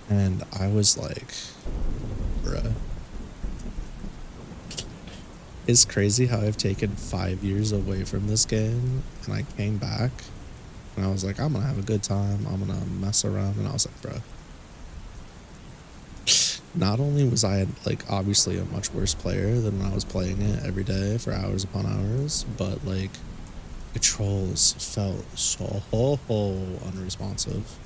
and I was like, bruh. It's crazy how I've taken 5 years away from this game, and I came back, and I was like, I'm gonna have a good time, I'm gonna mess around, and I was like, bro. Not only was I, like, obviously a much worse player than when I was playing it every day for hours upon hours, but, like, controls felt so unresponsive.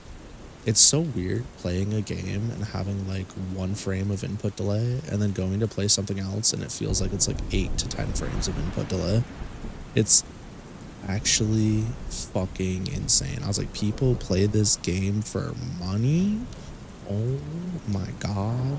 It's so weird playing a game and having like 1 frame of input delay and then going to play something else and it feels like it's like 8 to 10 frames of input delay. It's actually fucking insane. I was like, people play this game for money? Oh my god.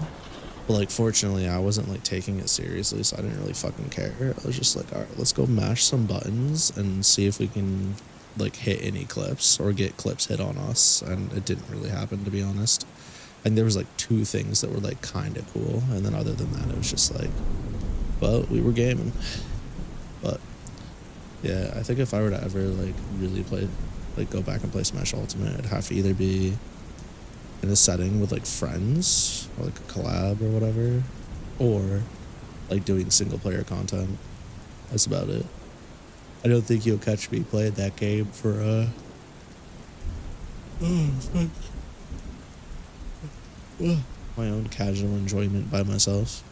But like, fortunately, I wasn't like taking it seriously, so I didn't really fucking care. I was just like, all right, let's go mash some buttons and see if we can like hit any clips or get clips hit on us. And it didn't really happen, to be honest. And there was like 2 things that were like kind of cool, and then other than that, it was just like, well, we were gaming. But yeah, I think if I were to ever like really play, like go back and play Smash Ultimate, it'd have to either be in a setting with like friends or like a collab or whatever, or like doing single player content. That's about it. I don't think you'll catch me playing that game for my own casual enjoyment by myself.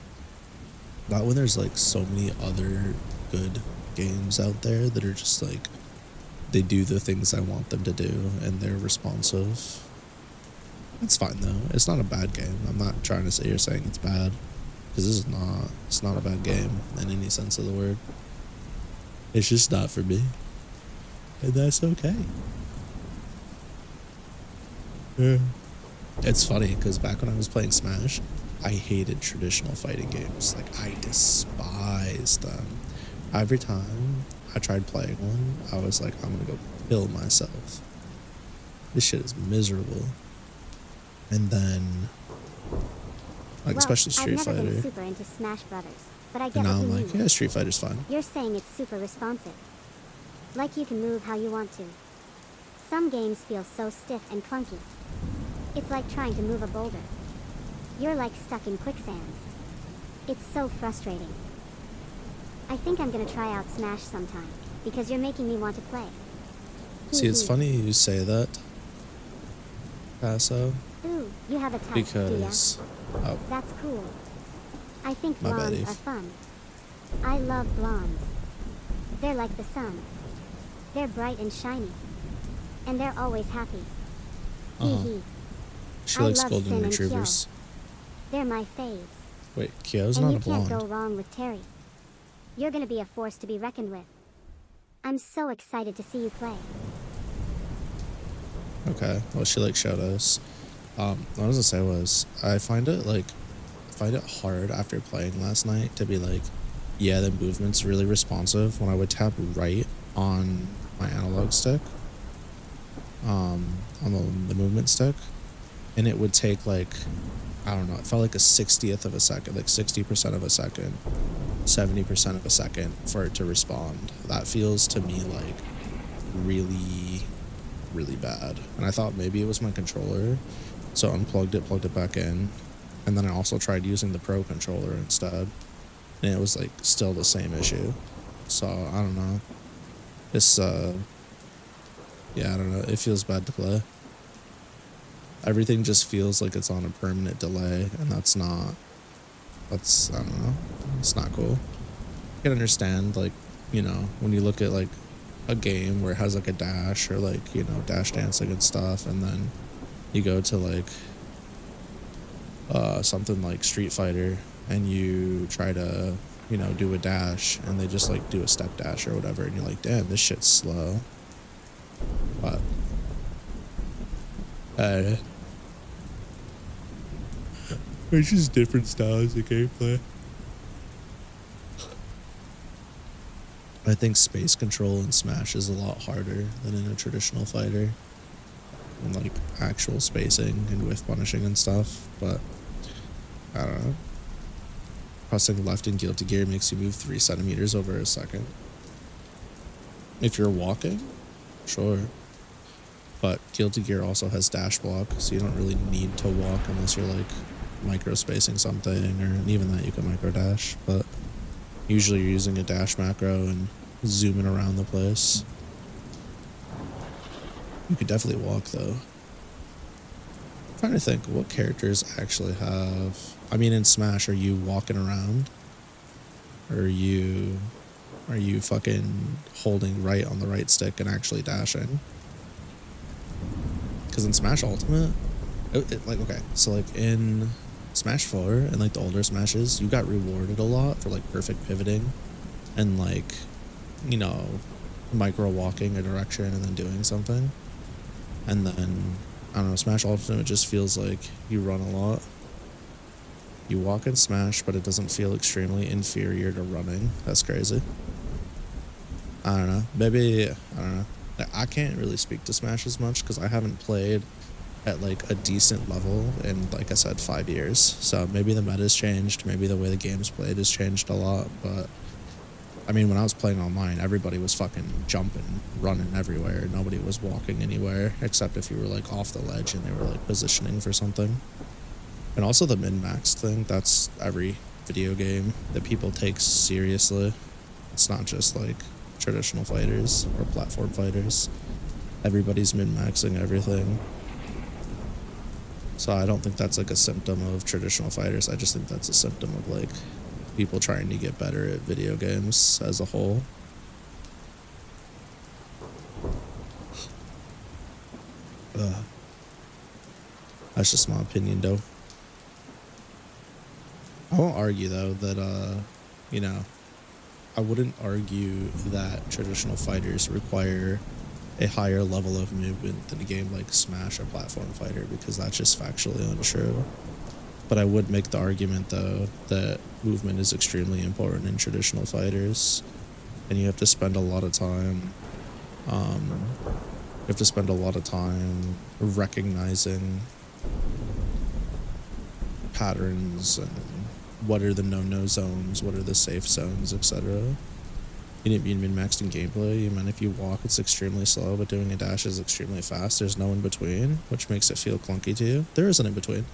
Not when there's like so many other good games out there that are just like, they do the things I want them to do and they're responsive. It's fine though. It's not a bad game. I'm not trying to say you're saying it's bad, because this is not. It's not a bad game in any sense of the word. It's just not for me, and that's okay. Yeah. It's funny because back when I was playing Smash, I hated traditional fighting games. Like, I despised them. Every time I tried playing one, I was like, I'm gonna go kill myself. This shit is miserable. And then, like, Well, especially Street I've never Fighter. been super into Smash Brothers, but I get And now what I'm you like, mean. yeah, Street Fighter's fun. You're saying it's super responsive. Like you can move how you want to. Some games feel so stiff and clunky. It's like trying to move a boulder. You're like stuck in quicksand. It's so frustrating. I think I'm gonna try out Smash sometime, because you're making me want to play. See, it's funny you say that, Paso, Ooh, you have a type, because, do ya? oh, That's cool. I think My bad, blondes Eve. are fun. I love blondes. They're like the sun. They're bright and shiny. And they're always happy. Hee hee. she I likes love golden Sin and retrievers. They're my faves. Wait, Kyo's And not you a can't blonde. go wrong with Terry. You're gonna be a force to be reckoned with. I'm so excited to see you play. Okay, well, she likes shadows. What I was gonna say was, I find it hard after playing last night to be like, yeah, the movement's really responsive when I would tap right on my analog stick, on the movement stick, and it would take like, I don't know, it felt like a 60th of a second, like 60% of a second, 70% of a second for it to respond. That feels to me like really, really bad. And I thought maybe it was my controller, so I unplugged it, plugged it back in, and then I also tried using the Pro controller instead, and it was like still the same issue. So I don't know. It's yeah, I don't know. It feels bad to play. Everything just feels like it's on a permanent delay, and that's I don't know. It's not cool. I can understand, like, you know, when you look at like a game where it has like a dash or like, you know, dash dancing and stuff, and then you go to like something like Street Fighter and you try to, you know, do a dash and they just like do a step dash or whatever, and you're like, damn, this shit's slow. But it's just different styles of gameplay. I think space control in Smash is a lot harder than in a traditional fighter, and like actual spacing and whiff punishing and stuff, but I don't know. Pressing left in Guilty Gear makes you move 3 centimeters over a second. If you're walking, sure. But Guilty Gear also has dash block, so you don't really need to walk unless you're like micro spacing something, or even that you can micro dash, but usually you're using a dash macro and zooming around the place. You could definitely walk though. I'm trying to think what characters actually have. I mean, in Smash, are you walking around? Or are you fucking holding right on the right stick and actually dashing? Because in Smash Ultimate, like, okay, so like in Smash 4 and like the older Smashes, you got rewarded a lot for like perfect pivoting and like, you know, micro walking a direction and then doing something. And then, I don't know, Smash Ultimate just feels like you run a lot. You walk and smash, but it doesn't feel extremely inferior to running. That's crazy. I don't know. Maybe, I don't know. I can't really speak to Smash as much because I haven't played at like a decent level in, like I said, 5 years. So maybe the meta's changed. Maybe the way the game's played has changed a lot. But I mean, when I was playing online, everybody was fucking jumping, running everywhere. Nobody was walking anywhere except if you were like off the ledge and they were like positioning for something. And also the min-max thing, that's every video game that people take seriously. It's not just like traditional fighters or platform fighters. Everybody's min-maxing everything. So I don't think that's like a symptom of traditional fighters. I just think that's a symptom of like people trying to get better at video games as a whole. That's just my opinion though. I won't argue though that you know, I wouldn't argue that traditional fighters require a higher level of movement than a game like Smash or platform fighter, because that's just factually untrue. But I would make the argument though that movement is extremely important in traditional fighters, and you have to spend a lot of time recognizing patterns and what are the no-no zones, what are the safe zones, etc. You didn't mean min-maxed in gameplay. You meant if you walk, it's extremely slow, but doing a dash is extremely fast. There's no in-between, which makes it feel clunky to you. There is an in-between.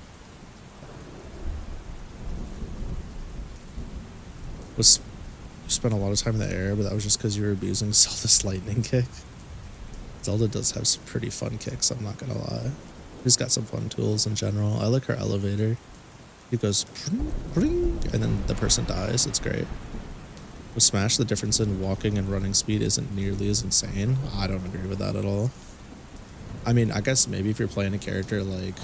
You spent a lot of time in the air, but that was just because you were abusing Zelda's lightning kick. Zelda does have some pretty fun kicks, I'm not gonna lie. She's got some fun tools in general. I like her elevator. It goes pring, pring, and then the person dies. It's great. With Smash, the difference in walking and running speed isn't nearly as insane. I don't agree with that at all. I mean, I guess maybe if you're playing a character like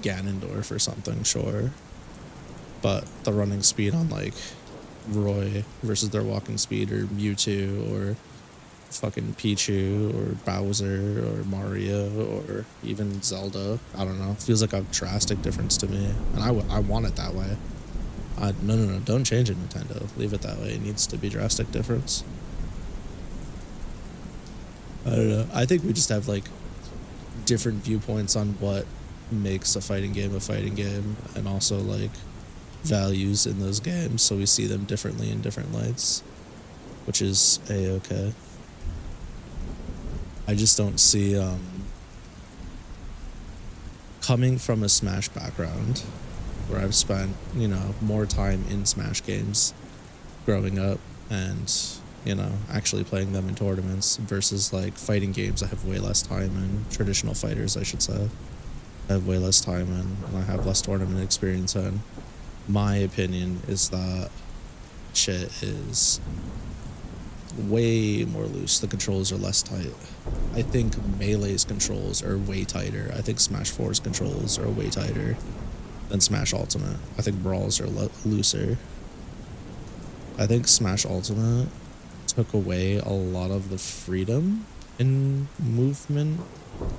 Ganondorf or something, sure. But the running speed on like Roy versus their walking speed, or Mewtwo or fucking Pichu or Bowser or Mario or even Zelda, I don't know, feels like a drastic difference to me, and I want it that way. No, don't change it, Nintendo. Leave it that way. It needs to be drastic difference. I don't know. I think we just have like different viewpoints on what makes a fighting game, and also like values in those games, so we see them differently in different lights, which is a-okay. I just don't see, coming from a Smash background, where I've spent, you know, more time in Smash games growing up and, you know, actually playing them in tournaments, versus like fighting games I have way less time in, traditional fighters I should say, I have way less time in, and I have less tournament experience in. My opinion is that shit is way more loose. The controls are less tight. I think Melee's controls are way tighter. I think Smash 4's controls are way tighter than Smash Ultimate. I think Brawls are looser. I think Smash Ultimate took away a lot of the freedom in movement.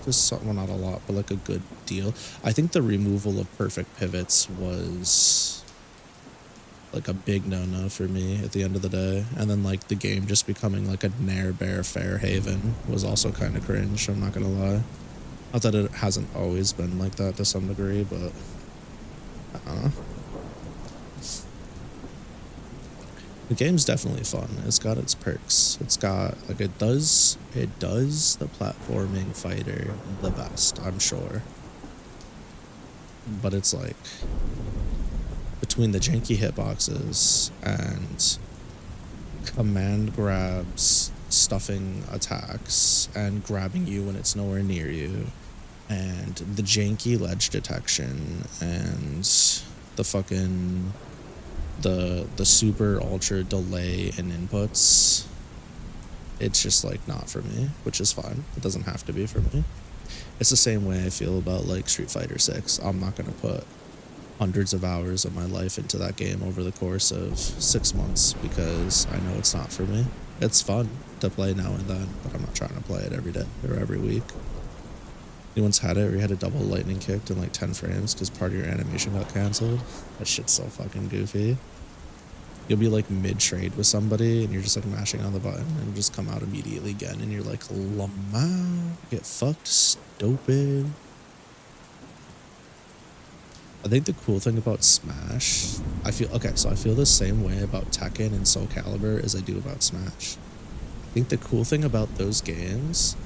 Just, well, not a lot, but like a good deal. I think the removal of perfect pivots was like a big no-no for me at the end of the day, and then like the game just becoming like a Nair Bear Fair Haven was also kind of cringe, I'm not gonna lie. Not that it hasn't always been like that to some degree, but I don't know. The game's definitely fun. It's got its perks. It's got like it does the platforming fighter the best, I'm sure. But it's like between the janky hitboxes and command grabs, stuffing attacks, and grabbing you when it's nowhere near you, and the janky ledge detection, and the fucking the super ultra delay in inputs, it's just like not for me, which is fine. It doesn't have to be for me. It's the same way I feel about like Street Fighter 6. I'm not gonna put hundreds of hours of my life into that game over the course of 6 months because I know it's not for me. It's fun to play now and then, but I'm not trying to play it every day or every week. You once had it where you had a double lightning kicked in like 10 frames because part of your animation got canceled? That shit's so fucking goofy. You'll be like mid-trade with somebody and you're just like mashing on the button and just come out immediately again and you're like, Lama, get fucked, stupid. I think the cool thing about Smash, I feel the same way about Tekken and Soul Calibur as I do about Smash. I think the cool thing about those games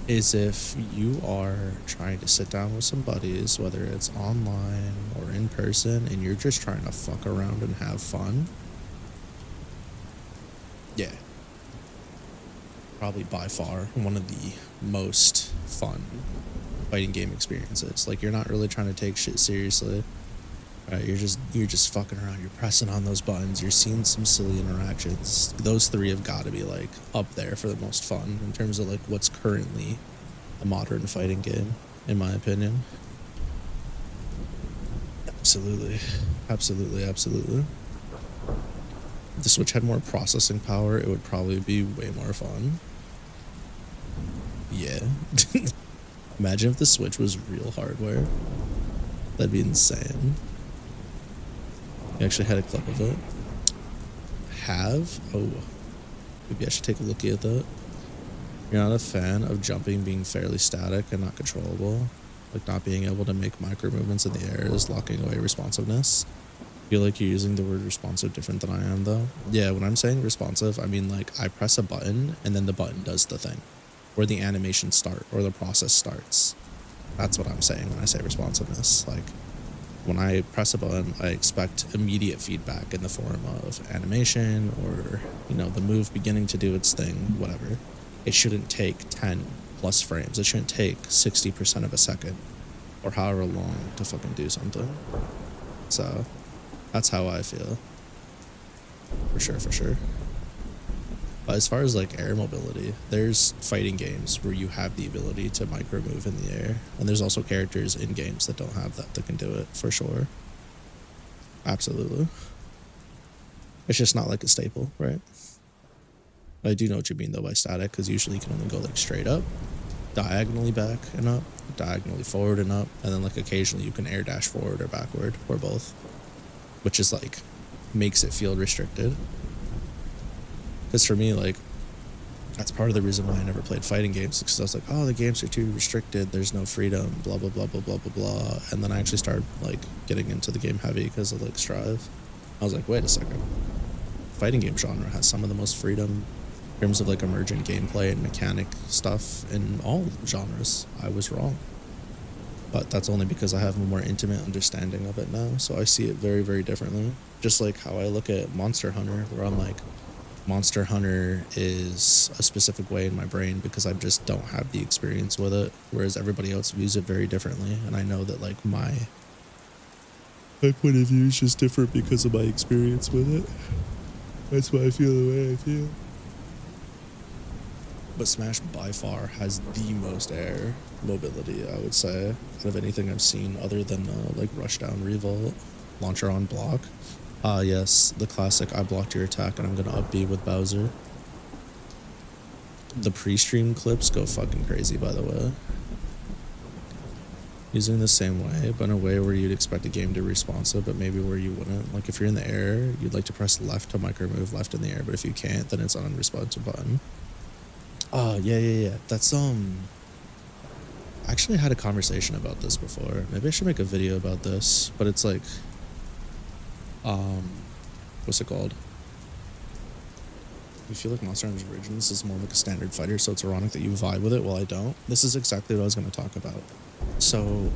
is if you are trying to sit down with some buddies, whether it's online or in person, and you're just trying to fuck around and have fun, yeah, probably by far one of the most fun fighting game experiences. Like, you're not really trying to take shit seriously, right? You're just fucking around, you're pressing on those buttons, you're seeing some silly interactions. Those three have got to be like up there for the most fun in terms of like what's currently a modern fighting game, in my opinion. Absolutely. If the Switch had more processing power, it would probably be way more fun. Yeah. Imagine if the Switch was real hardware. That'd be insane. You actually had a clip of it. Oh, maybe I should take a look at that. You're not a fan of jumping being fairly static and not controllable? Like not being able to make micro movements in the air is locking away responsiveness? I feel like you're using the word responsive different than I am though. Yeah, when I'm saying responsive, I mean like I press a button and then the button does the thing. Or the animation start or the process starts. That's what I'm saying when I say responsiveness. Like when I press a button, I expect immediate feedback in the form of animation or, you know, the move beginning to do its thing, whatever. It shouldn't take 10 plus frames. It shouldn't take 60% of a second or however long to fucking do something. So that's how I feel. For sure. But as far as like air mobility, there's fighting games where you have the ability to micro move in the air. And there's also characters in games that don't have that can do it, for sure. Absolutely. It's just not like a staple, right? I do know what you mean though by static, because usually you can only go like straight up, diagonally back and up, diagonally forward and up, and then like occasionally you can air dash forward or backward, or both. Which is like, makes it feel restricted. Because for me, like, that's part of the reason why I never played fighting games, because I was like, oh, the games are too restricted, there's no freedom, blah, blah, blah, blah, blah, blah, blah. And then I actually started, like, getting into the game heavy because of, like, Strive. I was like, wait a second. Fighting game genre has some of the most freedom in terms of, like, emergent gameplay and mechanic stuff in all genres. I was wrong. But that's only because I have a more intimate understanding of it now, so I see it very, very differently. Just like how I look at Monster Hunter, where I'm like, Monster Hunter is a specific way in my brain because I just don't have the experience with it, whereas everybody else views it very differently, and I know that like my point of view is just different because of my experience with it. That's why I feel the way I feel. But Smash by far has the most air mobility, I would say, out of anything I've seen other than like Rushdown Revolt, Launcher on Block. Yes, the classic I blocked your attack and I'm gonna up B with Bowser. The pre-stream clips go fucking crazy, by the way. Using the same way, but in a way where you'd expect a game to be responsive, but maybe where you wouldn't. Like if you're in the air, you'd like to press left to micro move left in the air, but if you can't, then it's an unresponsive button. Yeah. That's, I actually had a conversation about this before. Maybe I should make a video about this, but it's like, what's it called? You feel like Monster Hunter Origins is more like a standard fighter, so it's ironic that you vibe with it while I don't. This is exactly what I was going to talk about. So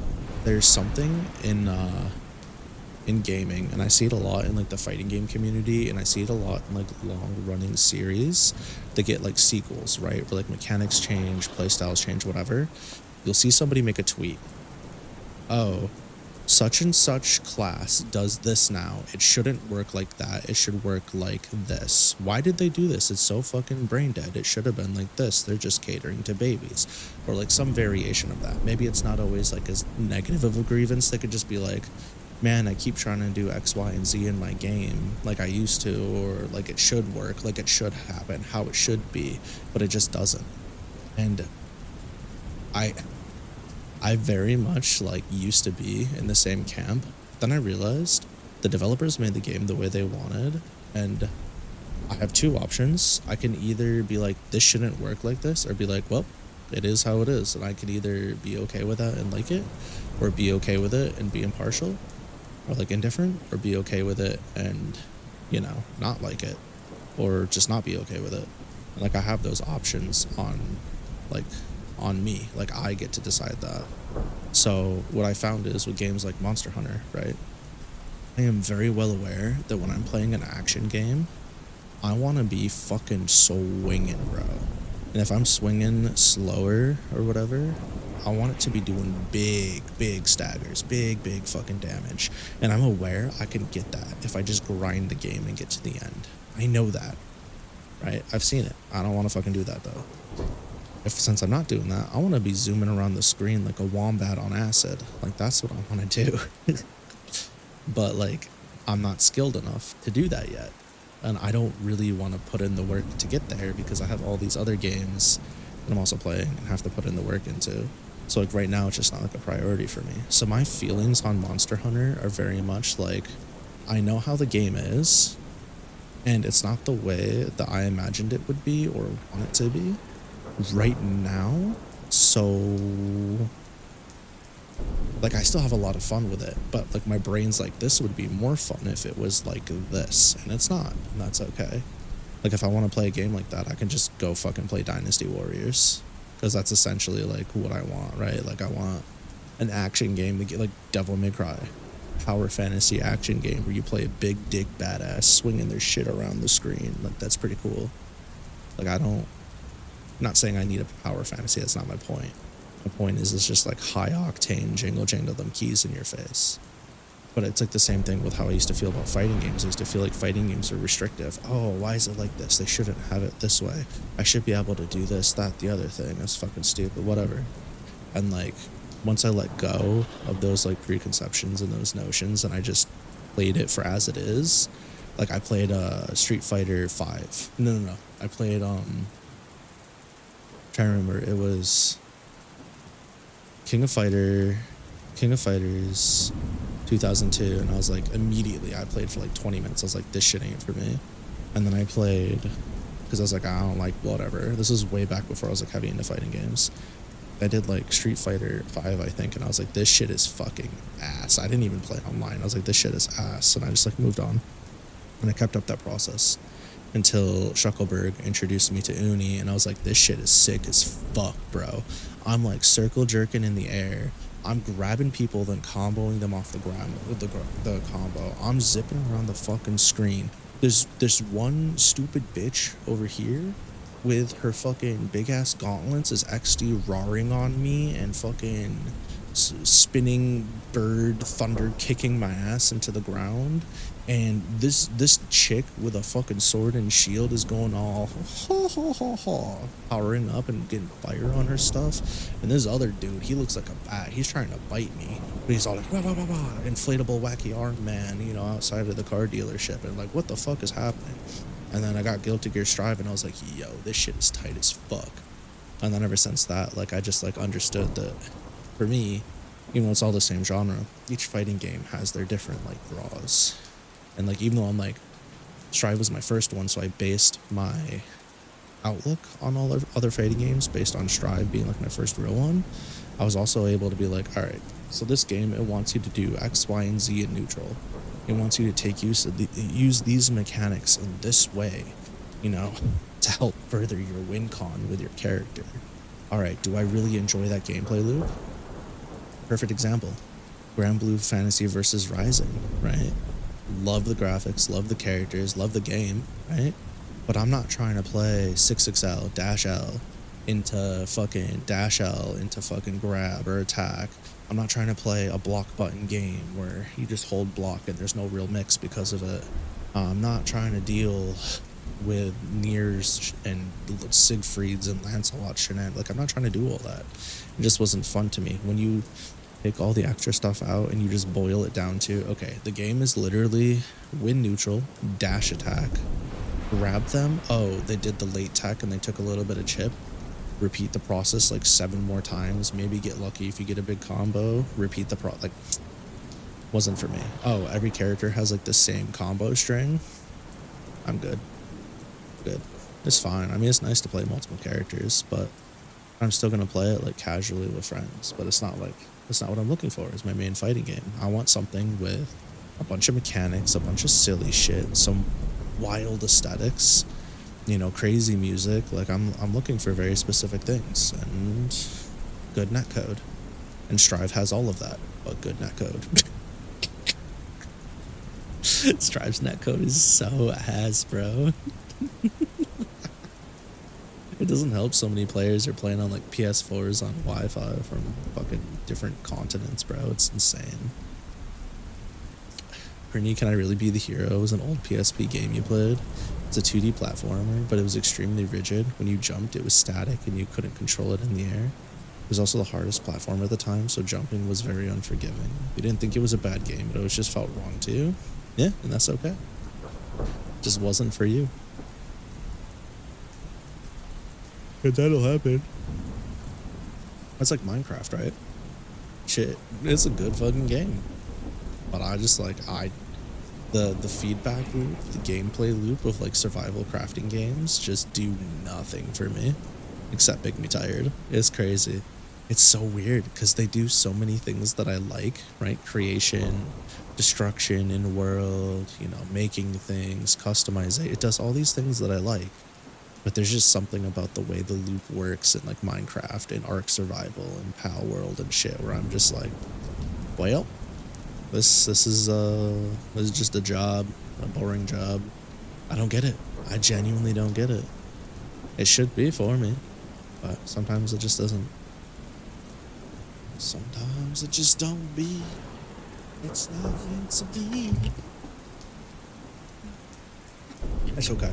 there's something in gaming, and I see it a lot in like the fighting game community, and I see it a lot in like long running series that get like sequels, right? Where like mechanics change, playstyles change, whatever. You'll see somebody make a tweet. Oh, such and such class does this now. It shouldn't work like that. It should work like this. Why did they do this? It's so fucking brain dead. It should have been like this. They're just catering to babies. Or like some variation of that. Maybe it's not always like as negative of a grievance. They could just be like, man, I keep trying to do X, Y, and Z in my game like I used to, or like it should work, like it should happen, how it should be, but it just doesn't. And I I very much like used to be in the same camp. Then I realized the developers made the game the way they wanted, and I have two options. I can either be like, this shouldn't work like this, or be like, well, it is how it is, and I could either be okay with that and like it, or be okay with it and be impartial, or like indifferent, or be okay with it and, you know, not like it, or just not be okay with it. And like I have those options like on me, like I get to decide that. So what I found is with games like Monster Hunter, right, I am very well aware that when I'm playing an action game, I want to be fucking swinging, bro. And if I'm swinging slower or whatever, I want it to be doing big staggers, big fucking damage. And I'm aware I can get that if I just grind the game and get to the end. I know that, right? I've seen it. I don't want to fucking do that though. Since I'm not doing that, I want to be zooming around the screen like a wombat on acid. Like that's what I want to do. But like, I'm not skilled enough to do that yet. And I don't really want to put in the work to get there because I have all these other games that I'm also playing and have to put in the work into. So like right now, it's just not like a priority for me. So my feelings on Monster Hunter are very much like, I know how the game is, and it's not the way that I imagined it would be or want it to be right now. So like I still have a lot of fun with it, but like my brain's like, this would be more fun if it was like this, and it's not, and that's okay. Like if I want to play a game like that, I can just go fucking play Dynasty Warriors, because that's essentially like what I want, right? Like I want an action game to get like Devil May Cry, power fantasy action game where you play a big dick badass swinging their shit around the screen. Like that's pretty cool. Like I'm not saying I need a power fantasy, that's not my point. My point is, it's just like high octane, jingle them keys in your face. But it's like the same thing with how I used to feel about fighting games. I used to feel like fighting games are restrictive. Oh, why is it like this? They shouldn't have it this way. I should be able to do this, that, the other thing. That's fucking stupid, whatever. And like, once I let go of those like preconceptions and those notions, and I just played it for as it is, like I played Street Fighter 5. No. I played, trying to remember, it was King of Fighters 2002, and I was like, immediately I played for like 20 minutes. I was like, this shit ain't for me. And then I played, because I was like, I don't like whatever. This was way back before I was like heavy into fighting games. I did like Street Fighter 5, I think, and I was like, this shit is fucking ass. I didn't even play online. I was like, this shit is ass, and I just like moved on. And I kept up that process until Shuckleberg introduced me to Uni, and I was like, this shit is sick as fuck, bro. I'm like circle jerking in the air. I'm grabbing people, then comboing them off the ground with the combo. I'm zipping around the fucking screen. There's one stupid bitch over here with her fucking big ass gauntlets as XD roaring on me and fucking spinning bird thunder kicking my ass into the ground. And this chick with a fucking sword and shield is going all powering up and getting fire on her stuff. And this other dude, he looks like a bat. He's trying to bite me, but he's all like, bah, bah, bah, bah, inflatable wacky arm man, you know, outside of the car dealership. And like, what the fuck is happening? And then I got Guilty Gear Strive, and I was like, yo, this shit is tight as fuck. And then ever since that, like, I just like understood that for me, even though it's all the same genre, each fighting game has their different like draws. And like, even though I'm like, Strive was my first one, so I based my outlook on all of other fighting games based on Strive being like my first real one. I was also able to be like, all right, so this game, it wants you to do X, Y, and Z in neutral. It wants you to use these mechanics in this way, you know, to help further your win con with your character. All right, do I really enjoy that gameplay loop? Perfect example, Grand Blue Fantasy versus Rising, right? Love the graphics, love the characters, love the game, right? But I'm not trying to play 6XL, dash L into fucking grab or attack. I'm not trying to play a block button game where you just hold block and there's no real mix because of it. I'm not trying to deal with Niers and Siegfrieds and Lancelot shenanigans. Like, I'm not trying to do all that. It just wasn't fun to me. When you take all the extra stuff out and you just boil it down to, okay, the game is literally win neutral, dash attack, grab them. Oh, they did the late tech and they took a little bit of chip. Repeat the process like 7 more times. Maybe get lucky if you get a big combo. Repeat the like, wasn't for me. Oh, every character has like the same combo string. I'm good. Good. It's fine. I mean, it's nice to play multiple characters, but I'm still gonna play it like casually with friends. But it's not like, that's not what I'm looking for as my main fighting game. I want something with a bunch of mechanics, a bunch of silly shit, some wild aesthetics, you know, crazy music. Like I'm looking for very specific things, and good netcode. And Strive has all of that, but good netcode. Strive's netcode is so ass, bro. It doesn't help so many players are playing on like PS4s on Wi-Fi from fucking different continents, bro. It's insane. Krma, Can I Really Be the Hero was an old PSP game you played. It's a 2D platformer, but it was extremely rigid. When you jumped, it was static and you couldn't control it in the air. It was also the hardest platform at the time, so jumping was very unforgiving. You didn't think it was a bad game, but it was just felt wrong to you. Yeah, and that's okay. It just wasn't for you. But that'll happen. That's like Minecraft, right? Shit, it's a good fucking game. But I just like, the feedback loop, the gameplay loop of like survival crafting games just do nothing for me. Except make me tired. It's crazy. It's so weird because they do so many things that I like, right? Creation, destruction in world, you know, making things, customization. It does all these things that I like. But there's just something about the way the loop works in like Minecraft and Ark Survival and Pal World and shit where I'm just like, well, this is just a job, a boring job. I don't get it. I genuinely don't get it. It should be for me, but sometimes it just doesn't. Sometimes it just don't be. It's not meant to be. It's okay.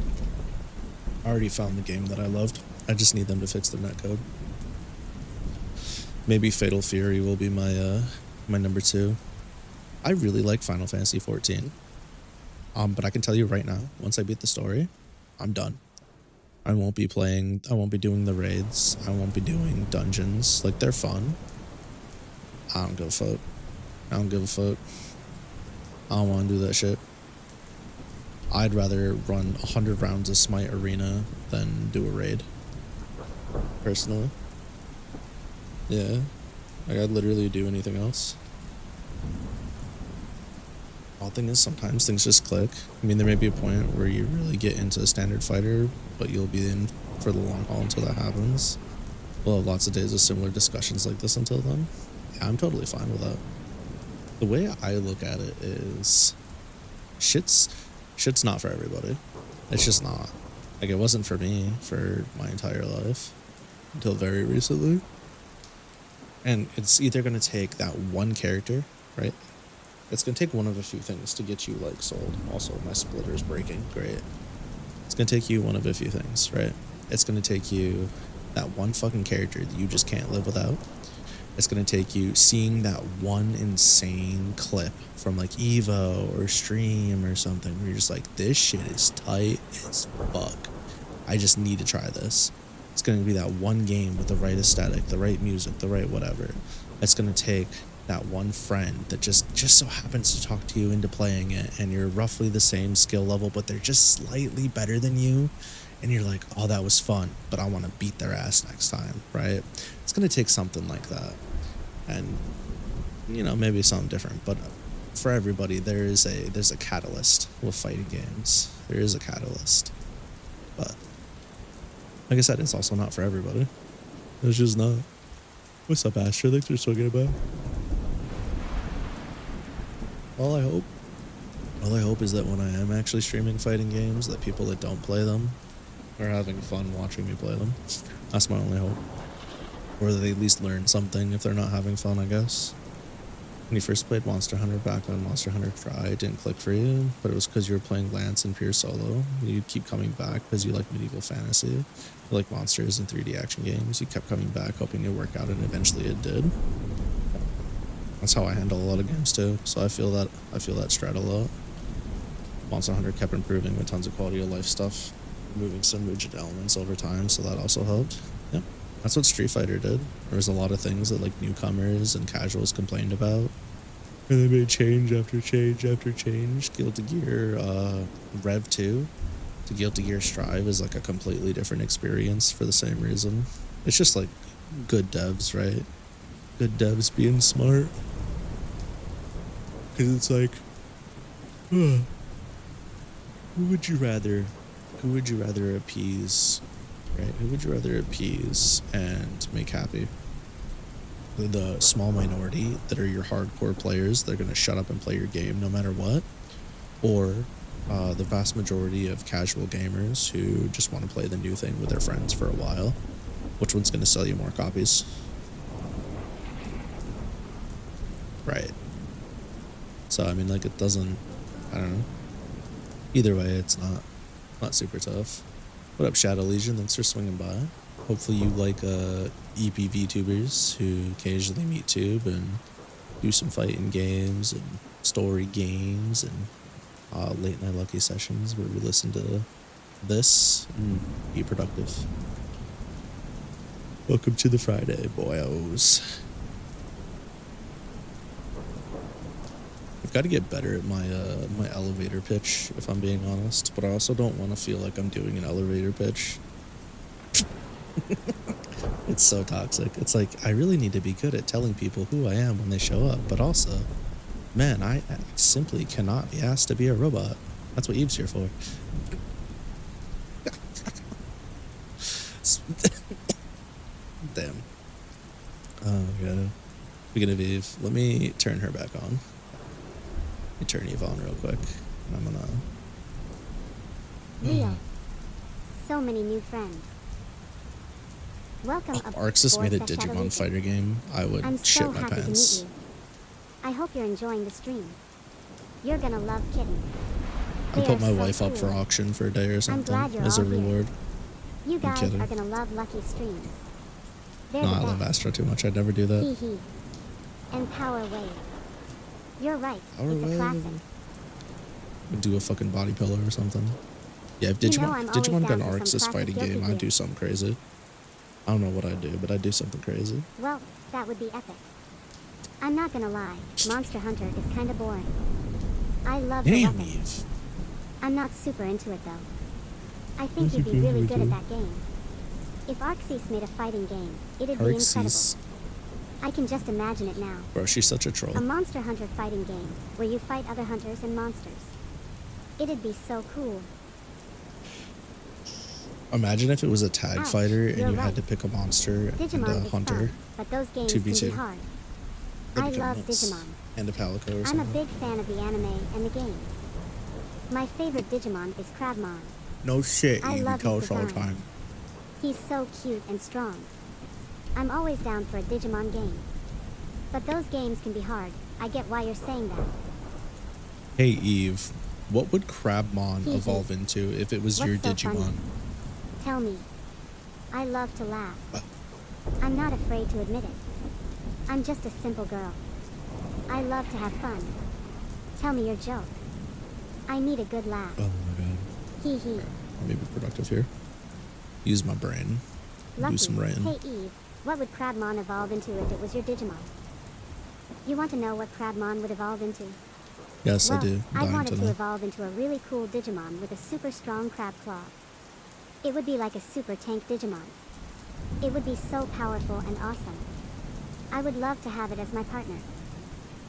I already found the game that I loved. I just need them to fix their netcode. Maybe Fatal Fury will be my my number 2. I really like Final Fantasy 14. But I can tell you right now, once I beat the story, I'm done. I won't be doing the raids. I won't be doing dungeons. Like, they're fun. I don't give a fuck. I don't give a fuck. I don't want to do that shit. I'd rather run 100 rounds of Smite Arena than do a raid. Personally. Yeah. Like, I'd literally do anything else. Odd thing is, sometimes things just click. I mean, there may be a point where you really get into a standard fighter, but you'll be in for the long haul until that happens. We'll have lots of days of similar discussions like this until then. Yeah, I'm totally fine with that. The way I look at it is, shit's not for everybody. It's just not. Like, it wasn't for me for my entire life until very recently. And it's either going to take that one character, right? It's going to take one of a few things to get you, like, sold. Also, my splitter's breaking. Great. It's going to take you one of a few things, right? It's going to take you that one fucking character that you just can't live without. It's going to take you seeing that one insane clip from, like, Evo or Stream or something where you're just like, this shit is tight as fuck. I just need to try this. It's going to be that one game with the right aesthetic, the right music, the right whatever. It's going to take that one friend that just so happens to talk to you into playing it, and you're roughly the same skill level, but they're just slightly better than you, and you're like, oh, that was fun, but I want to beat their ass next time, right? It's going to take something like that, and, you know, maybe something different, but for everybody, there's a catalyst with fighting games. There is a catalyst, but like I said, it's also not for everybody. It's just not. What's up, Astro? Thanks for swinging about. All I hope is that when I am actually streaming fighting games, that people that don't play them are having fun watching me play them. That's my only hope. Or that they at least learn something if they're not having fun, I guess. When you first played Monster Hunter back on Monster Hunter Try, it didn't click for you, but it was because you were playing Lance and pure solo. You'd keep coming back because you like medieval fantasy. You like monsters and 3D action games. You kept coming back, hoping it would work out, and eventually it did. That's how I handle a lot of games too. So I feel that strat a lot. Monster Hunter kept improving with tons of quality of life stuff, removing some rigid elements over time, so that also helped. Yep. That's what Street Fighter did. There was a lot of things that like newcomers and casuals complained about. And they made change after change after change. Guilty Gear Rev 2 to Guilty Gear Strive is like a completely different experience for the same reason. It's just like good devs, right? Good devs being smart. Because it's like, who would you rather appease, right? Who would you rather appease and make happy? The small minority that are your hardcore players, they're going to shut up and play your game no matter what, or the vast majority of casual gamers who just want to play the new thing with their friends for a while. Which one's going to sell you more copies? Right. So I mean, like, it doesn't, I don't know. Either way, it's not super tough. What up, Shadow Legion? Thanks for swinging by. Hopefully you like EP VTubers who occasionally meet tube and do some fighting games and story games and late night lucky sessions where we listen to this and be productive. Welcome to the Friday, boyos. I've got to get better at my my elevator pitch, if I'm being honest, but I also don't want to feel like I'm doing an elevator pitch. It's so toxic. It's like, I really need to be good at telling people who I am when they show up, but also, man, I simply cannot be asked to be a robot. That's what Eve's here for. Damn. Oh, God. Speaking of Eve, let me turn her back on. Let me turn Eve on real quick. And I'm gonna... Leo. So many new friends. Welcome If Arxis made a Digimon fighter game, I would I'm shit so my happy pants. to meet you. I hope you're enjoying the stream. You're gonna love Kitten. I They put are my so wife up for cool. auction for a day or something glad you're as a all here. reward. You guys kidding. are gonna love Lucky streams. They're No, the I love best. Astro too much. I'd never do that. Hee hee. And Power Wave. You're right. Power it's Wave? a classic. I'd do a fucking body pillow or something. Yeah, if You know Digimon, I'm Digimon always got an down for some Arxis classic fighting Guilty game, I'd Gear. do something crazy. I don't know what I'd do, but I'd do something crazy. Well, that would be epic. I'm not gonna lie. Monster Hunter is kinda boring. I love the Damn, weapons. Eve. I'm not super into it though. I think you'd be really good at that game. If Arxis made a fighting game, it'd be incredible. Arxis. I can just imagine it now. Bro, she's such a troll. A Monster Hunter fighting game, where you fight other hunters and monsters. It'd be so cool. Imagine if it was a tag Ouch, fighter and you're you right. had to pick a monster Digimon and a is hunter. fun, but those games can 2v2. be hard. That'd I become love nuts. Digimon. And a Palico or I'm a something. big fan of the anime and the games. My favorite Digimon is Krabmon. No shit, I Eve. You love tell his us all the design. time. He's so cute and strong. I'm always down for a Digimon game. But those games can be hard. I get why you're saying that. Hey, Eve. What would Crabmon Hee hee. evolve into if it was What's your so Digimon? funny? Tell me. I love to laugh. I'm not afraid to admit it. I'm just a simple girl. I love to have fun. Tell me your joke. I need a good laugh. Oh my god. Hee hee. Let me be productive here. Use my brain. Lucky. Do some writing. Hey Eve, what would Crabmon evolve into if it was your Digimon? You want to know what Crabmon would evolve into? Yes, Well, I do. I I'm dying want to it to know. evolve into a really cool Digimon with a super strong crab claw. It would be like a super tank Digimon. It would be so powerful and awesome. I would love to have it as my partner.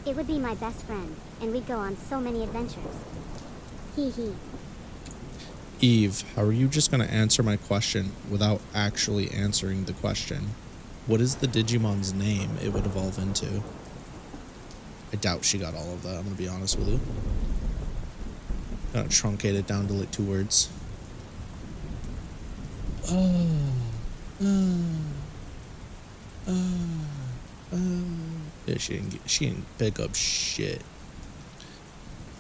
It would be my best friend, and we'd go on so many adventures. Hee hee. Eve, how are you just going to answer my question without actually answering the question? What is the Digimon's name it would evolve into? I doubt she got all of that, I'm going to be honest with you. Gotta truncate it down to like 2 words. Yeah, she didn't pick up shit.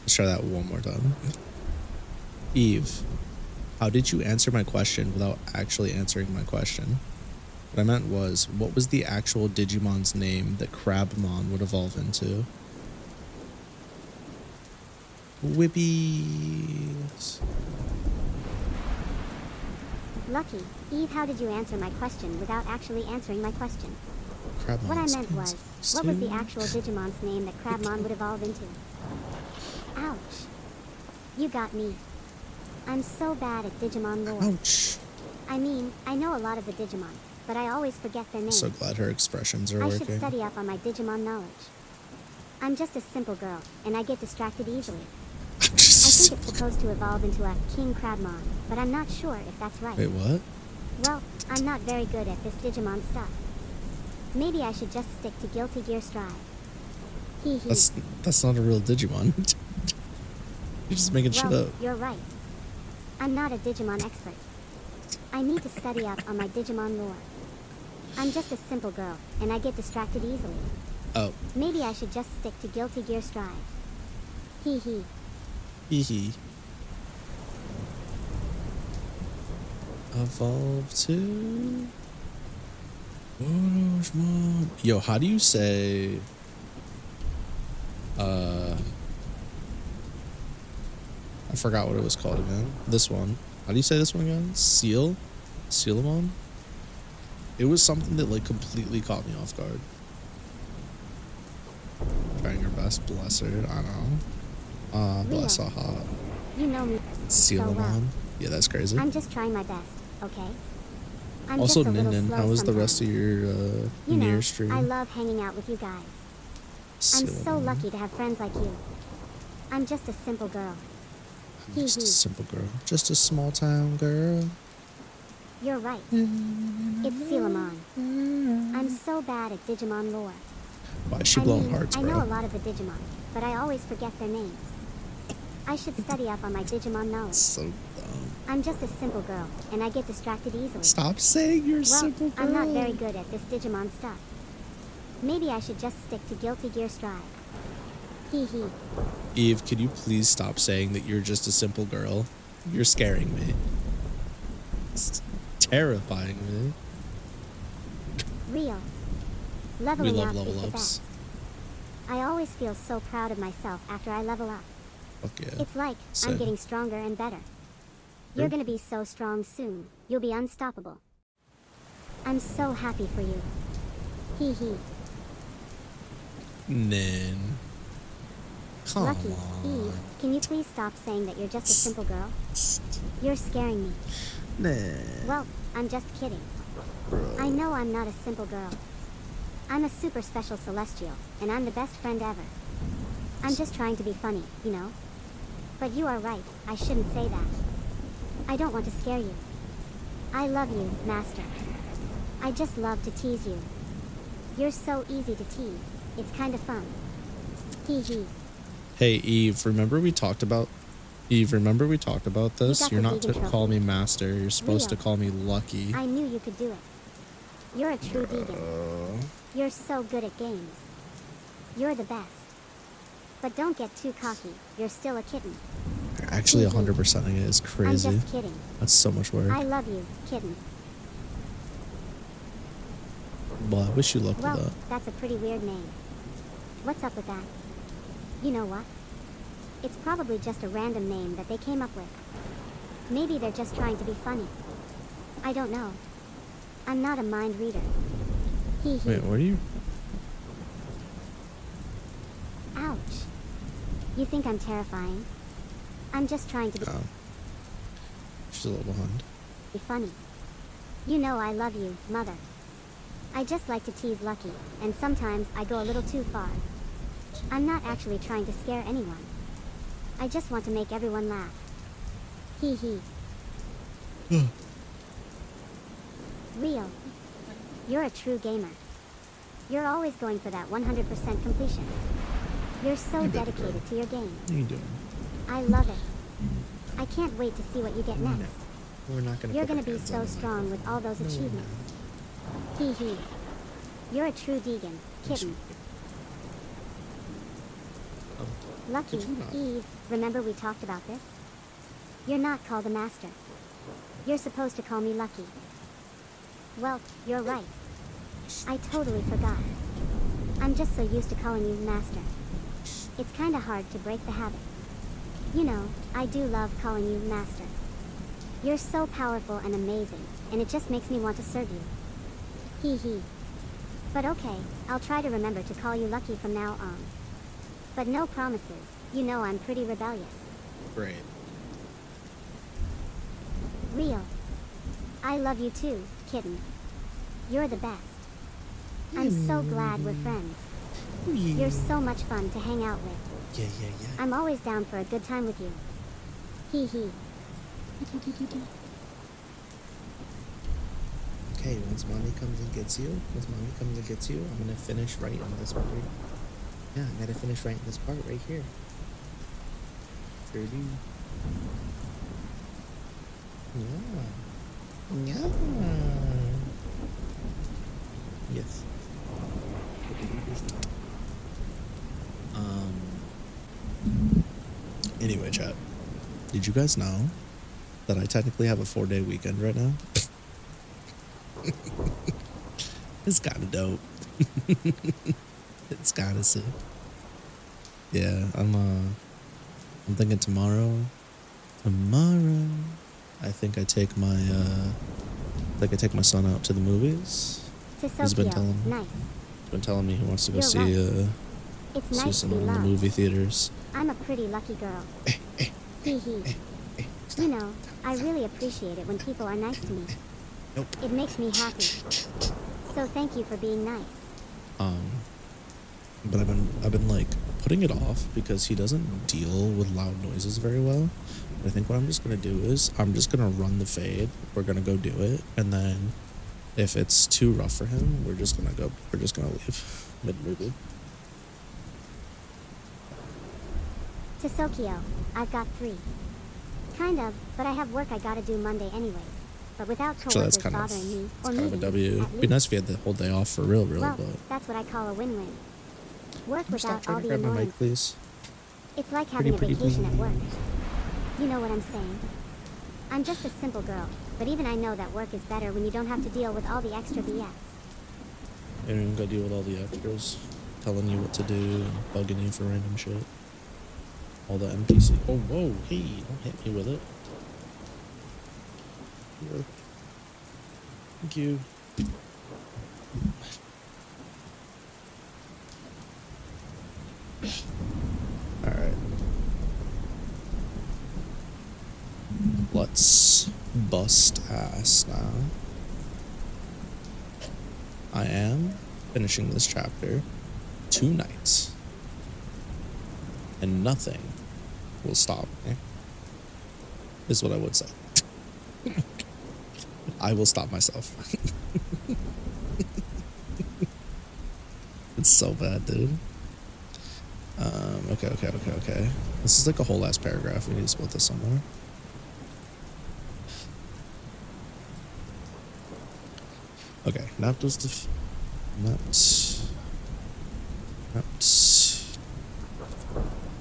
Let's try that one more time. Eve, how did you answer my question without actually answering my question? What I meant was, what was the actual Digimon's name that Krabmon would evolve into? Whippies. Lucky. Eve, how did you answer my question without actually answering my question? Krabmon What I meant spins was, what was the too. actual Digimon's name that Krabmon would evolve into? Ouch. You got me. I'm so bad at Digimon lore. Ouch. I mean, I know a lot of the Digimon, but I always forget their I'm names. so glad her expressions are I should working. study up on my Digimon knowledge. I'm just a simple girl, and I get distracted easily. I'm I just think it's supposed to evolve into a King Krabmon, but I'm not sure if that's right. Wait, what? Well, I'm not very good at this Digimon stuff. Maybe I should just stick to Guilty Gear Strive. Hee hee. That's not a real Digimon. You're just making shit Well, up. you're right. I'm not a Digimon expert. I need to study up on my Digimon lore. I'm just a simple girl, and I get distracted easily. Oh, Maybe I should just stick to Guilty Gear Strive. Hee hee. hee hee. Evolve to... Orochimon. Yo, how do you say... I forgot what it was called again. This one. How do you say this one again? Sealamon? It was something that, like, completely caught me off guard. Trying your best, bless her. I know. Bless her heart. You know me Sealamon. well. Yeah, that's crazy. I'm just trying my best, okay? I'm Also, just a little Ninden, slow how was the rest of sometimes. your You know, near stream? I love hanging out with you guys. I'm so Sealamon. lucky to have friends like you. I'm just a simple girl. I'm just a Hee hee. simple girl. Just a small town girl. You're right. It's Sealamon. I'm so bad at Digimon lore. Why is she I blowing mean, hearts, I bro? know a lot of the Digimon, but I always forget their names. I should study up on my Digimon knowledge. So dumb. I'm just a simple girl, and I get distracted easily. Stop saying you're a Well, simple girl. I'm not very good at this Digimon stuff. Maybe I should just stick to Guilty Gear Strive. Hee hee. Eve, could you please stop saying that you're just a simple girl? You're scaring me. It's terrifying me. Real. We Leveling love up level is the ups. best. I always feel so proud of myself after I level up. Fuck yeah. It's like Same. I'm getting stronger and better. You're True. gonna be so strong soon. You'll be unstoppable. I'm so happy for you. Hee hee. Nin. Come Lucky. on. Eve, can you please stop saying that you're just a simple girl? You're scaring me. Nin. Well, I'm just kidding. I know I'm not a simple girl. I'm a super special celestial, and I'm the best friend ever. I'm just trying to be funny, you know? But you are right, I shouldn't say that. I don't want to scare you. I love you, Master. I just love to tease you. You're so easy to tease. It's kind of fun. Hee hee. Hey, Eve, remember we talked about this? got You're the not to vegan call me master. You're supposed to Real. call me Lucky. I knew you could do it. You're a true vegan. You're so good at games. You're the best. But don't get too cocky. You're still a kitten. You're actually 100%ing it is crazy. I'm just kidding. That's so much work. I love you, kitten. Well, I wish you luck with Well, that. that's a pretty weird name. What's up with that? You know what? It's probably just a random name that they came up with. Maybe they're just trying to be funny. I don't know. I'm not a mind reader. Hee hee. Wait, what are you? Ouch. You think I'm terrifying? I'm just trying to Oh. She's a little behind. be funny. You know I love you, Mother. I just like to tease Lucky, and sometimes I go a little too far. I'm not actually trying to scare anyone. I just want to make everyone laugh. Hee hee. Real. You're a true gamer. You're always going for that 100% completion. You're so You better, dedicated bro. to your game. What are you doing? I love it. I can't wait to see what you get No. next. We're not gonna. You're put our gonna be hands so on the strong with all those achievements. Hee hee. You're a true vegan, kitten. Lucky, Could you not? Eve, remember we talked about this? You're not called a master. You're supposed to call me Lucky. Well, you're right. I totally forgot. I'm just so used to calling you Master. It's kinda hard to break the habit. You know, I do love calling you Master. You're so powerful and amazing, and it just makes me want to serve you. Hee hee. But okay, I'll try to remember to call you Lucky from now on. But no promises, you know I'm pretty rebellious. Great. Real. I love you too, kitten. You're the best. I'm so glad we're friends. You're so much fun to hang out with. Yeah. I'm always down for a good time with you. Hee hee. Okay, once mommy comes and gets you, I'm gonna finish right in this part. Yeah, I gotta finish right in this part right here. Sure do. Yeah. Yes. Anyway, chat. Did you guys know that I technically have a 4-day weekend right now? It's kinda dope. It's kinda sick. Yeah, I'm thinking tomorrow, I think I take my son out to the movies. To He's been nice. telling me he wants to go You're see right. It's see nice to be someone in the loved. movie theaters. I'm a pretty lucky girl. Hee hee. You know, I really appreciate it when people are nice to me. Nope. It makes me happy. So thank you for being nice. But I've been like putting it off because he doesn't deal with loud noises very well. I think what I'm just gonna do is I'm just gonna run the fade. We're gonna go do it, and then if it's too rough for him, we're just gonna leave mid-movie. To Sokyo, I've got 3. Kind of, but I have work I gotta do Monday anyways. But without So that's coworkers bothering me or kind of a meeting W. me, at It'd be least. nice if you had the whole day off for real, Well, but that's what I call a win-win. Work can you stop without trying all to the grab my annoyance. mic, please? It's like having a Pretty vacation please. at work. You know what I'm saying? I'm just a simple girl, but even I know that work is better when you don't have to deal with all the extra BS. You don't even gotta deal with all the extras telling you what to do and bugging you for random shit. All the NPC. Oh, whoa, hey, don't hit me with it. Here. Thank you. Alright. Let's bust ass now. I am finishing this chapter tonight. And nothing will stop me. Is what I would say. I will stop myself. It's so bad, dude. Okay. This is like a whole last paragraph. We need to split this somewhere. Okay, not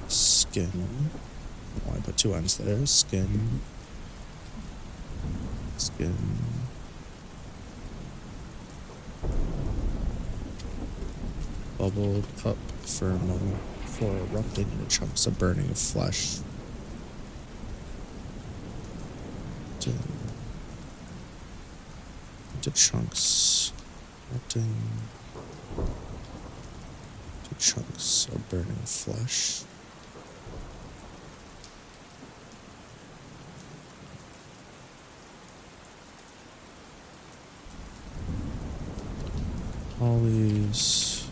skin. Oh, I put 2 N's there. Skin. Bubbled up for a moment before erupting into chunks of burning flesh. Into chunks. Erupting into chunks of burning flesh. Always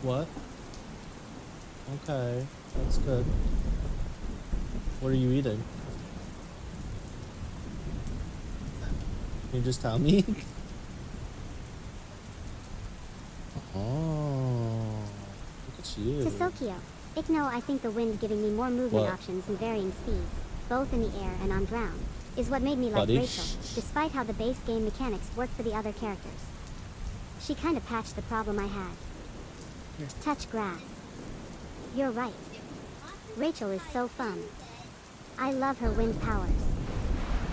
what? Okay, that's good. What are you eating? Can you just tell me? Oh, look at you. To Sokyo, Ikno, I think the wind giving me more movement What? options and varying speeds, both in the air and on ground. is what made me like Buddy. Rachel, despite how the base game mechanics work for the other characters. She kinda patched the problem I had. Touch grass. You're right. Rachel is so fun. I love her wind powers.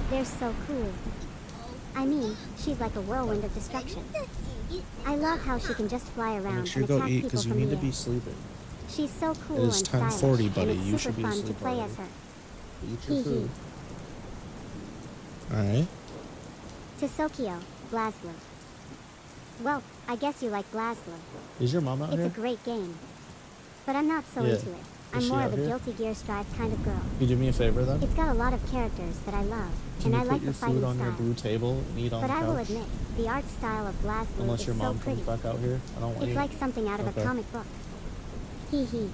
They're so cool. I mean, she's like a whirlwind of destruction. I love how she can just fly around Make sure you and go attack eat people because you from need the to be air. sleeping. She's so cool It is and 10:40, stylish, buddy. and it's You should super be fun to asleep play already. as her. Eat your Hee hee. food. Alright. To Sokio, Blazblue. Well, I guess you like Blazblue. Is your mom out It's here? a great game. But I'm not so Yeah. into it. I'm Is she more out of a here? Guilty Gear Strive kind of girl. You do me a favor then? It's got a lot of characters that I love, Can and you I put like your the fighting food on your style. blue table and eat on But the I couch? will admit, the art style of Blazblue Unless is your so mom pretty. comes back out here. I don't want It's you. like something out of Okay. a comic book. Hee hee.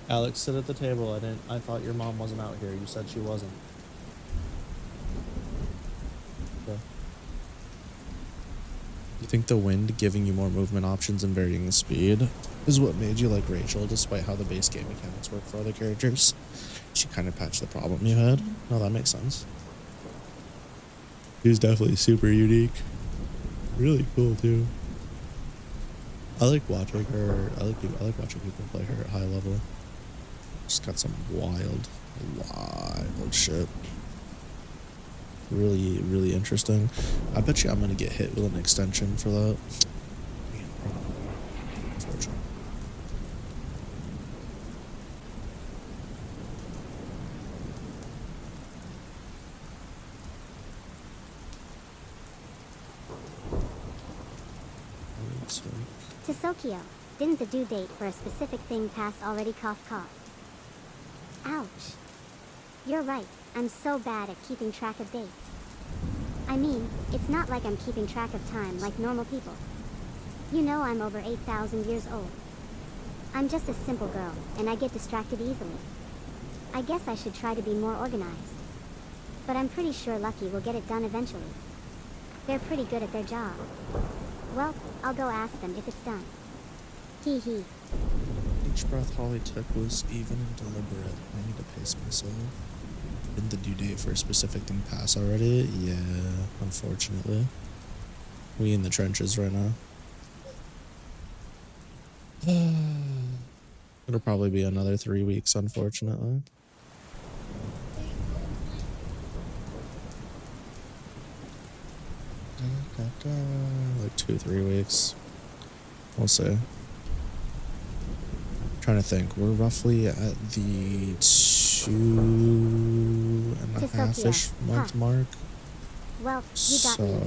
Alex, sit at the table. I thought your mom wasn't out here. You said she wasn't. Okay. You think the wind giving you more movement options and varying the speed is what made you like Rachel, despite how the base game mechanics work for other characters? She kind of patched the problem you had. No, that makes sense. She's definitely super unique. Really cool too. I like watching her. I like watching people play her at high level. She's got some wild shit. Really, really interesting. I bet you I'm gonna get hit with an extension for that. Man, unfortunate. Alright, so To Sokio, didn't the due date for a specific thing pass already? Cough cough. Ouch. You're right, I'm so bad at keeping track of dates. I mean, it's not like I'm keeping track of time like normal people. You know I'm over 8,000 years old. I'm just a simple girl, and I get distracted easily. I guess I should try to be more organized. But I'm pretty sure Lucky will get it done eventually. They're pretty good at their job. Well, I'll go ask them if it's done. Hee hee. each breath Holly took was even and deliberate. I need to pace myself. Didn't the due date for a specific thing pass already? Yeah, unfortunately. We in the trenches right now. It'll probably be another 3 weeks, unfortunately. Like 2-3 weeks. We'll see. Trying to think. We're roughly at the 2.5-ish month mark. Well, you got So me.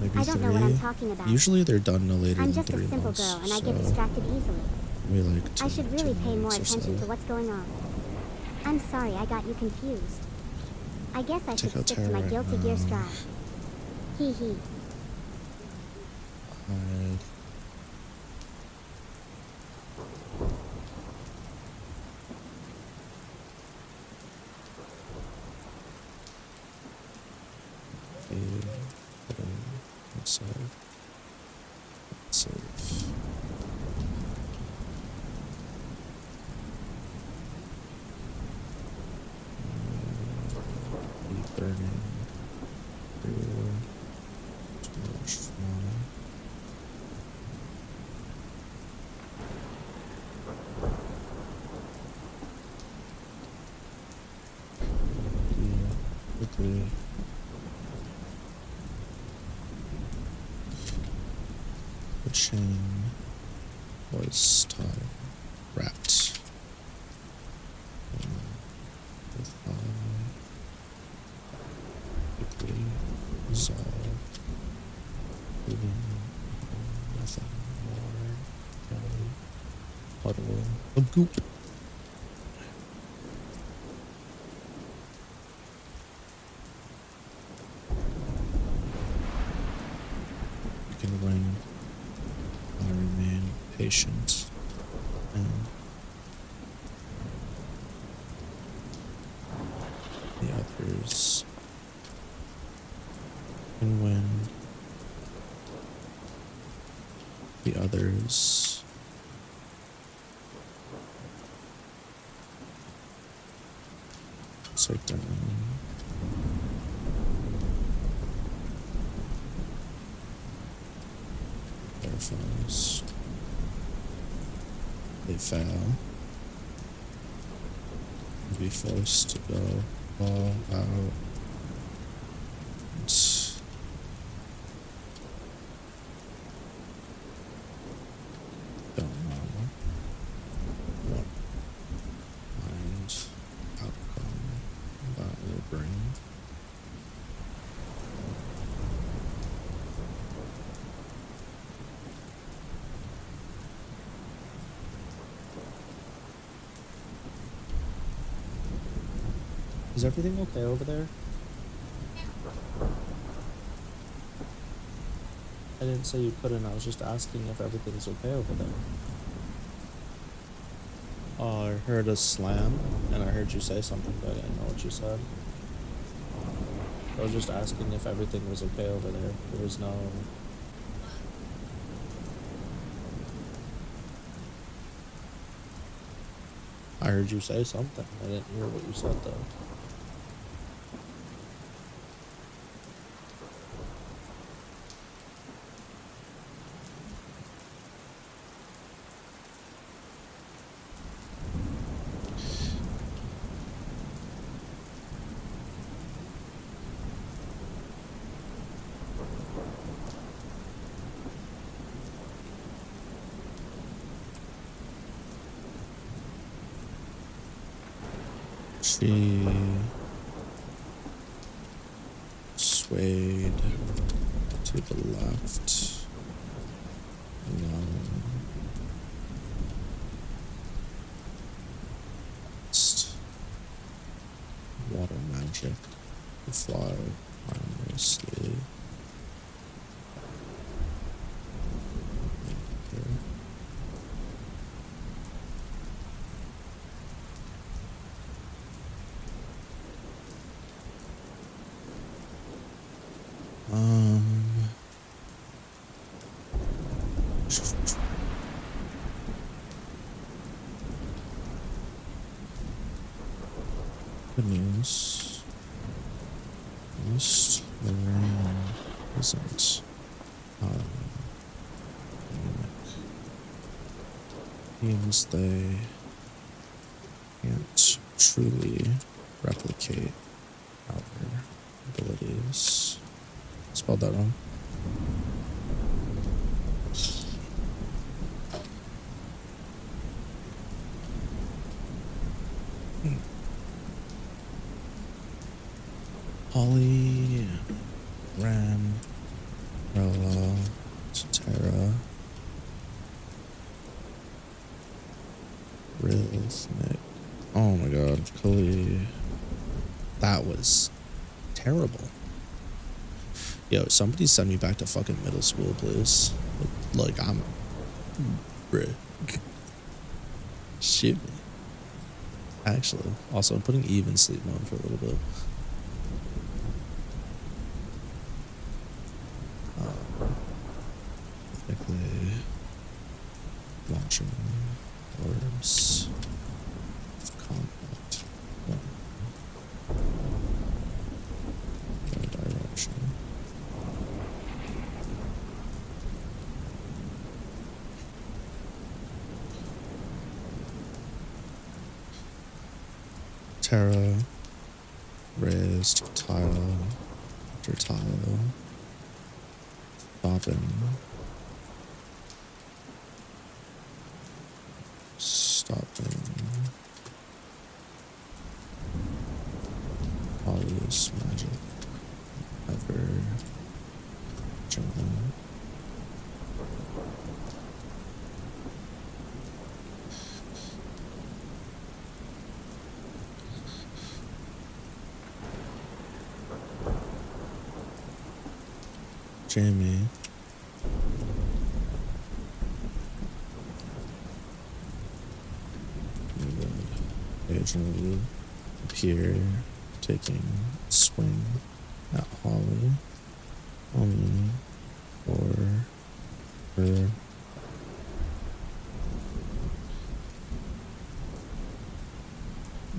maybe I don't 3. know what I'm talking about. Usually they're done no later I'm than just 3 a simple months. girl, and I so get distracted easily. maybe like I should really 2 pay more weeks or attention so. to what's going on. I'm sorry I got you confused. I guess I should Take out stick to my Terra Guilty right Gear now. stride. Hee hee. Hide. Save. Save. Keep burning. Torch one. Quickly. The chain was tied, wrapped with quickly resolve, leaving nothing more than a puddle of goop. You can win. I remain patient and the others can win. The others Take down. Verifies. They fail. Be forced to go all out. Don't know what mind outcome that will bring. Is everything okay over there? I didn't say you couldn't, I was just asking if everything's okay over there. Oh, I heard a slam, and I heard you say something, but I didn't know what you said. I was just asking if everything was okay over there. There was no... I heard you say something. I didn't hear what you said, though. She swayed to the left. No. Just water magic to fly harmlessly. Good news. Most the rain isn't means they can't truly replicate our abilities. Spelled that wrong. Holly, Ram, Rella, Tara, Rhythmic. Oh my god, Kali. That was terrible. Yo, somebody send me back to fucking middle school, please. Like, I'm... Bruh. Shoot me. Actually, also, I'm putting even sleep mode for a little bit. Technically, launching orbs of combat. No direction. Terra raised tile after tile. Stopping all this magic ever jumping. Jamie. Occasionally appear, taking a swing at Holly, only for her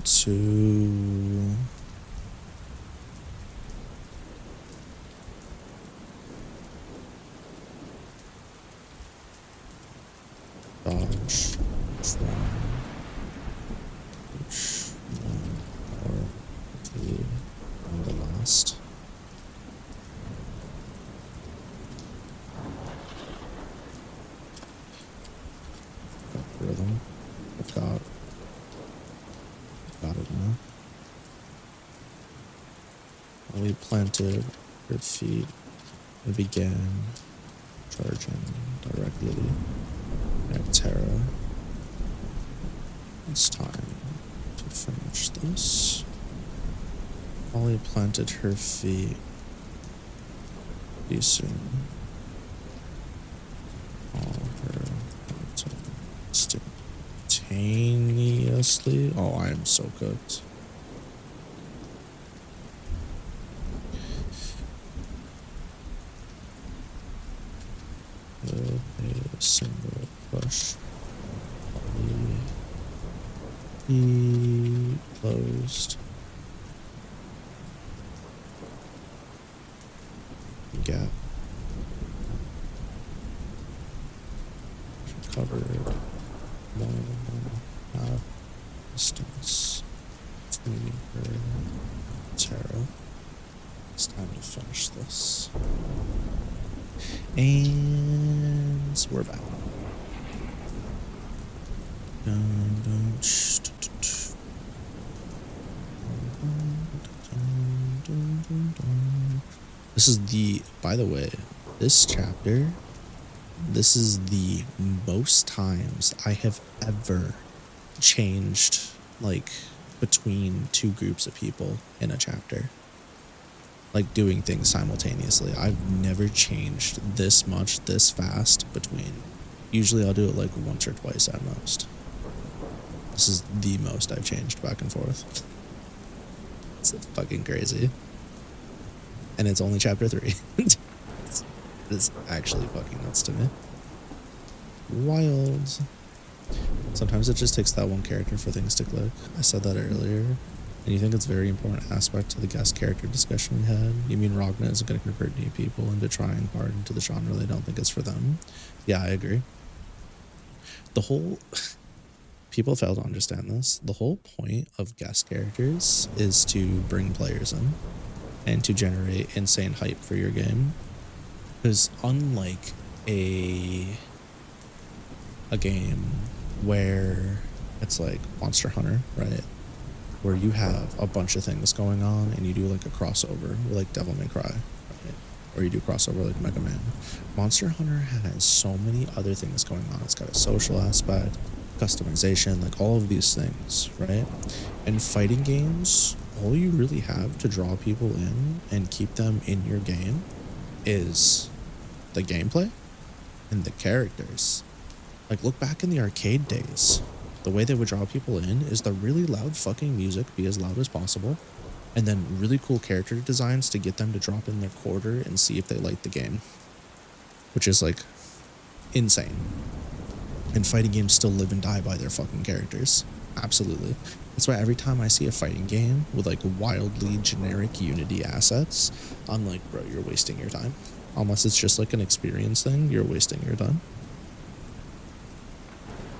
to Which one or two on the last. Got rhythm. I've got it now. We planted her feet and began charging directly at Terra. It's time to finish this. Ollie planted her feet pretty soon. All her instantaneously. Oh, I am so cooked. With a single push. He closed. Gap. Covered more than half distance between her and Tara. It's time to finish this. And we're back. Dun, dun, sh, dun, dun, sh. Dun, dun, dun, dun. This is the, by the way, this chapter, this is the most times I have ever changed, like, between two groups of people in a chapter. Like, doing things simultaneously. I've never changed this much, this fast between. Usually I'll do it like once or twice at most. This is the most I've changed back and forth. It's fucking crazy. And it's only chapter 3. It's actually fucking nuts to me. Wild. Sometimes it just takes that one character for things to click. I said that earlier. And you think it's a very important aspect to the guest character discussion we had? You mean Ragna isn't going to convert new people into trying hard into the genre they don't think it's for them? Yeah, I agree. The whole... People fail to understand this. The whole point of guest characters is to bring players in and to generate insane hype for your game. Because unlike a game where it's like Monster Hunter, right? Where you have a bunch of things going on and you do like a crossover like Devil May Cry, right? Or you do crossover like Mega Man. Monster Hunter has so many other things going on. It's got a social aspect, customization, like all of these things, right? And fighting games, all you really have to draw people in and keep them in your game is the gameplay and the characters. Like, look back in the arcade days. The way they would draw people in is the really loud fucking music, be as loud as possible, and then really cool character designs to get them to drop in their quarter and see if they like the game, which is like insane. And fighting games still live and die by their fucking characters. Absolutely. That's why every time I see a fighting game with like wildly generic Unity assets, I'm like, bro, you're wasting your time. Unless it's just like an experience thing, you're wasting your time.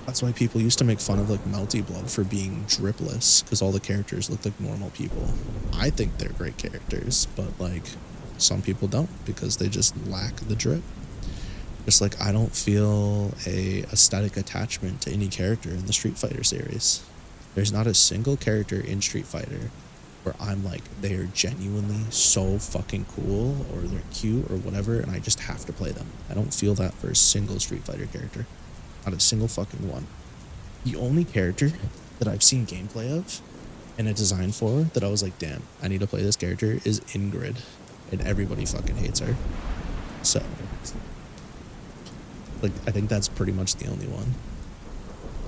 That's why people used to make fun of like Melty Blood for being dripless, because all the characters look like normal people. I think they're great characters, but like some people don't because they just lack the drip. Just like I don't feel a aesthetic attachment to any character in the Street Fighter series. There's not a single character in Street Fighter where I'm like, they are genuinely so fucking cool or they're cute or whatever and I just have to play them. I don't feel that for a single Street Fighter character. Not a single fucking one. The only character that I've seen gameplay of and a design for that I was like, damn, I need to play this character is Ingrid. And everybody fucking hates her. So, like, I think that's pretty much the only one.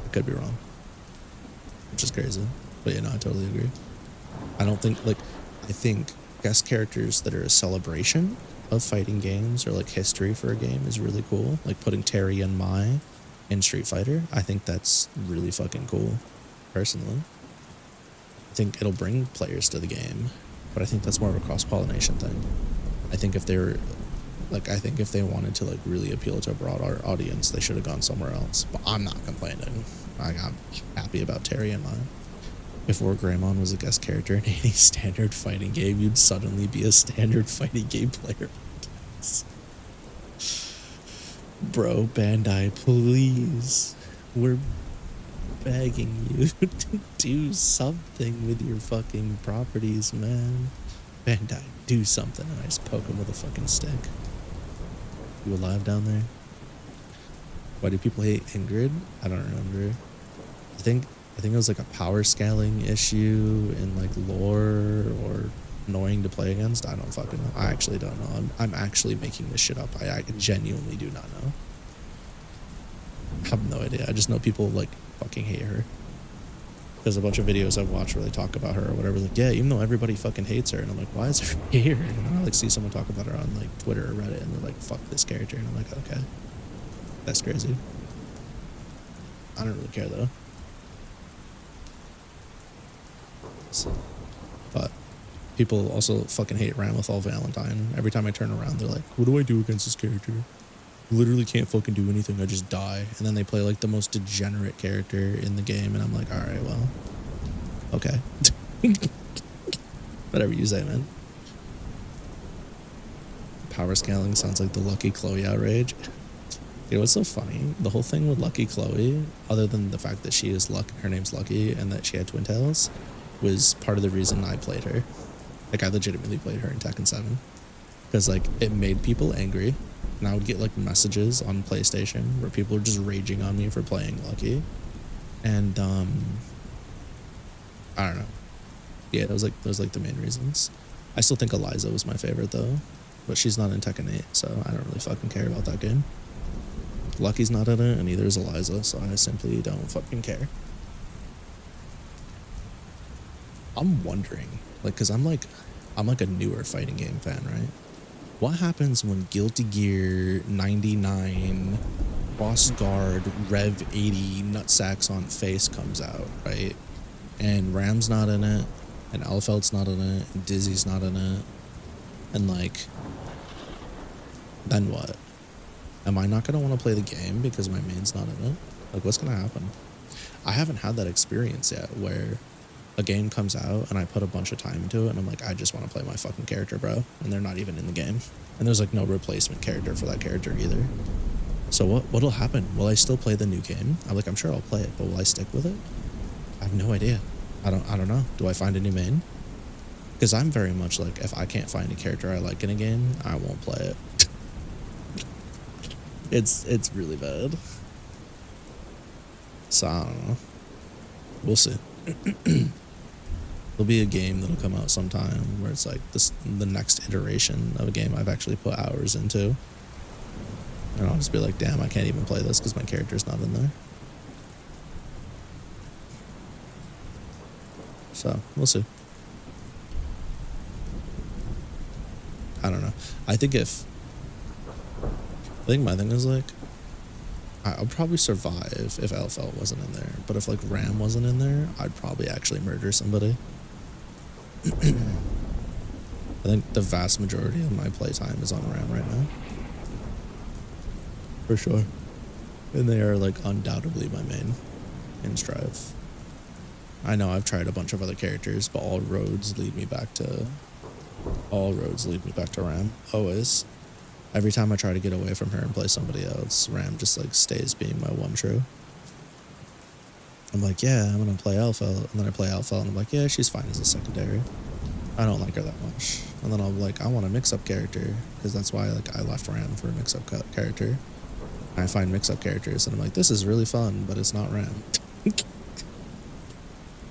I could be wrong. Which is crazy. But yeah, no, I totally agree. I don't think, like, I think guest characters that are a celebration of fighting games or like history for a game is really cool. Like putting Terry and Mai in Street Fighter, I think that's really fucking cool, personally. I think it'll bring players to the game, but I think that's more of a cross-pollination thing. I think if they're Like, I think if they wanted to like really appeal to a broad audience, they should have gone somewhere else. But I'm not complaining. I'm happy about Terry and mine. If Wargreymon was a guest character in any standard fighting game, you'd suddenly be a standard fighting game player. Bro, Bandai, please. We're begging you to do something with your fucking properties, man. Bandai, do something. And I just poke him with a fucking stick. You alive down there? Why do people hate Ingrid? I don't remember. I think it was like a power scaling issue in like lore or annoying to play against. I don't fucking know. I actually don't know. I'm actually making this shit up. I genuinely do not know. I have no idea. I just know people like fucking hate her. There's a bunch of videos I've watched where they talk about her or whatever. Like, yeah, even though everybody fucking hates her, and I'm like, why is her here? And then I like see someone talk about her on like Twitter or Reddit, and they're like, fuck this character, and I'm like, okay, that's crazy. I don't really care though. So, but people also fucking hate Ramlethal Valentine. Every time I turn around, they're like, what do I do against this character? Literally can't fucking do anything. I just die. And then they play like the most degenerate character in the game, and I'm like, all right, well, okay. Whatever you say, man. Power scaling sounds like the Lucky Chloe outrage. You know what's so funny? The whole thing with Lucky Chloe, other than the fact that she is her name's Lucky and that she had twin tails, was part of the reason I played her. Like, I legitimately played her in Tekken 7 because like it made people angry. And I would get like messages on PlayStation where people were just raging on me for playing Lucky. And I don't know. Yeah, those like the main reasons. I still think Eliza was my favorite though, but she's not in Tekken 8, so I don't really fucking care about that game. Lucky's not in it, and neither is Eliza, so I simply don't fucking care. I'm wondering, like, cause I'm like a newer fighting game fan, right? What happens when Guilty Gear 99 Boss Guard Rev 80 Nutsacks on Face comes out, right? And Ram's not in it, and Elfelt's not in it, and Dizzy's not in it, and like, then what? Am I not gonna want to play the game because my main's not in it? Like, what's gonna happen? I haven't had that experience yet where a game comes out and I put a bunch of time into it and I'm like, I just want to play my fucking character, bro, and they're not even in the game, and there's like no replacement character for that character either. So what'll happen? Will I still play the new game? I'm sure I'll play it, but will I stick with it? I have no idea. I don't know. Do I find a new main? Because I'm very much like, if I can't find a character I like in a game, I won't play it. It's really bad. So I don't know. We'll see. There'll be a game that'll come out sometime where it's like the next iteration of a game I've actually put hours into, and I'll just be like, damn, I can't even play this because my character's not in there. So we'll see. I don't know. I think my thing is like, I'll probably survive if Elfelt wasn't in there, but if like Ram wasn't in there, I'd probably actually murder somebody. I think the vast majority of my playtime is on Ram right now, for sure, and they are like undoubtedly my main in Strive. I know I've tried a bunch of other characters, but all roads lead me back to Ram, always. Every time I try to get away from her and play somebody else, Ram just like stays being my one true. I'm like, yeah, I'm gonna play Elfelt, and then I play Elfelt, and I'm like, yeah, she's fine as a secondary. I don't like her that much. And then I'm like, I want a mix-up character, because that's why like I left Ram for a mix-up character. And I find mix-up characters, and I'm like, this is really fun, but it's not Ram.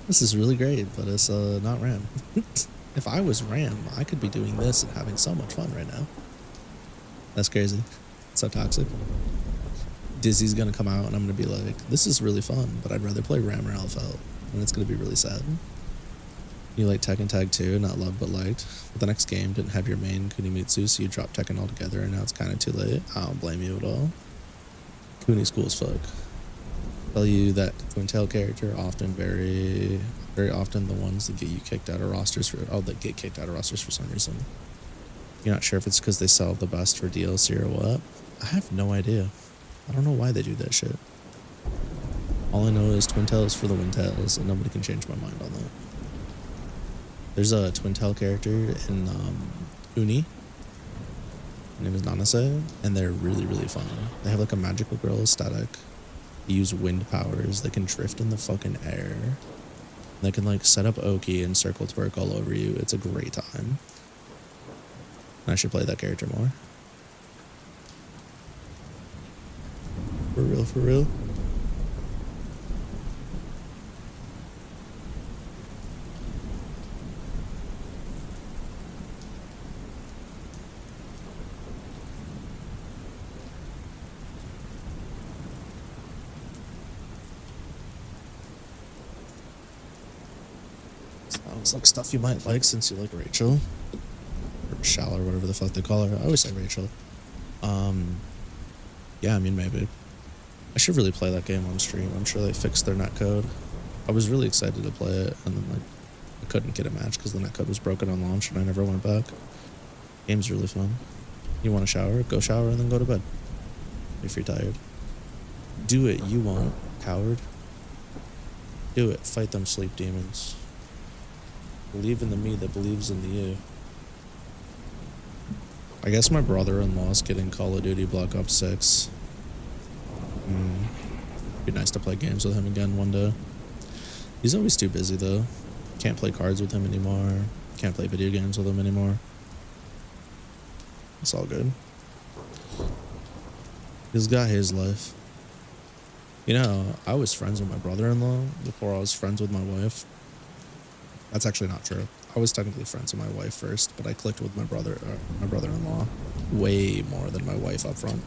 This is really great, but it's not Ram. If I was Ram, I could be doing this and having so much fun right now. That's crazy. It's so toxic. Dizzy's gonna come out and I'm gonna be like, this is really fun, but I'd rather play Ram or Elfelt, and it's gonna be really sad. You like Tekken Tag 2, not loved but liked. But the next game didn't have your main Kunimitsu, so you dropped Tekken altogether, and now it's kind of too late. I don't blame you at all. Kuni's cool as fuck. Tell you that twin tail character often very often the ones that get you kicked out of rosters that get kicked out of rosters for some reason. You're not sure if it's because they sell the best for DLC or what? I have no idea. I don't know why they do that shit. All I know is Twin Tails for the Windtails, and nobody can change my mind on that. There's a Twin Tail character in Uni. Her name is Nanase, and they're really, really fun. They have like a magical girl aesthetic. They use wind powers. They can drift in the fucking air. They can like set up Oki and circle twerk all over you. It's a great time. I should play that character more. For real, for real. Sounds like stuff you might like since you like Rachel. Or Shall, or whatever the fuck they call her. I always say Rachel. Yeah, I mean, maybe. I should really play that game on stream. I'm sure they fixed their netcode. I was really excited to play it, and then like I couldn't get a match because the netcode was broken on launch, and I never went back. Game's really fun. You want to shower? Go shower and then go to bed. If you're tired. Do it, you won't, coward. Do it. Fight them sleep demons. Believe in the me that believes in the you. I guess my brother-in-law's getting Call of Duty Black Ops 6. Be nice to play games with him again one day. He's always too busy though. Can't play cards with him anymore. Can't play video games with him anymore. It's all good. He's got his life. You know, I was friends with my brother-in-law before I was friends with my wife. That's actually not true. I was technically friends with my wife first, but I clicked with my brother-in-law way more than my wife up front.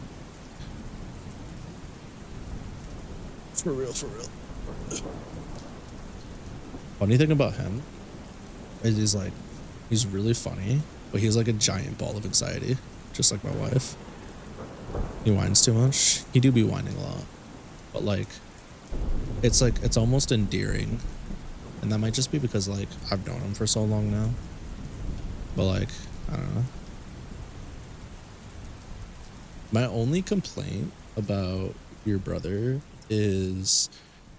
For real, for real. Funny thing about him is he's really funny, but he's like a giant ball of anxiety, just like my wife. He whines too much. He do be whining a lot, but like, it's almost endearing. And that might just be because, like, I've known him for so long now. But, like, I don't know. My only complaint about your brother is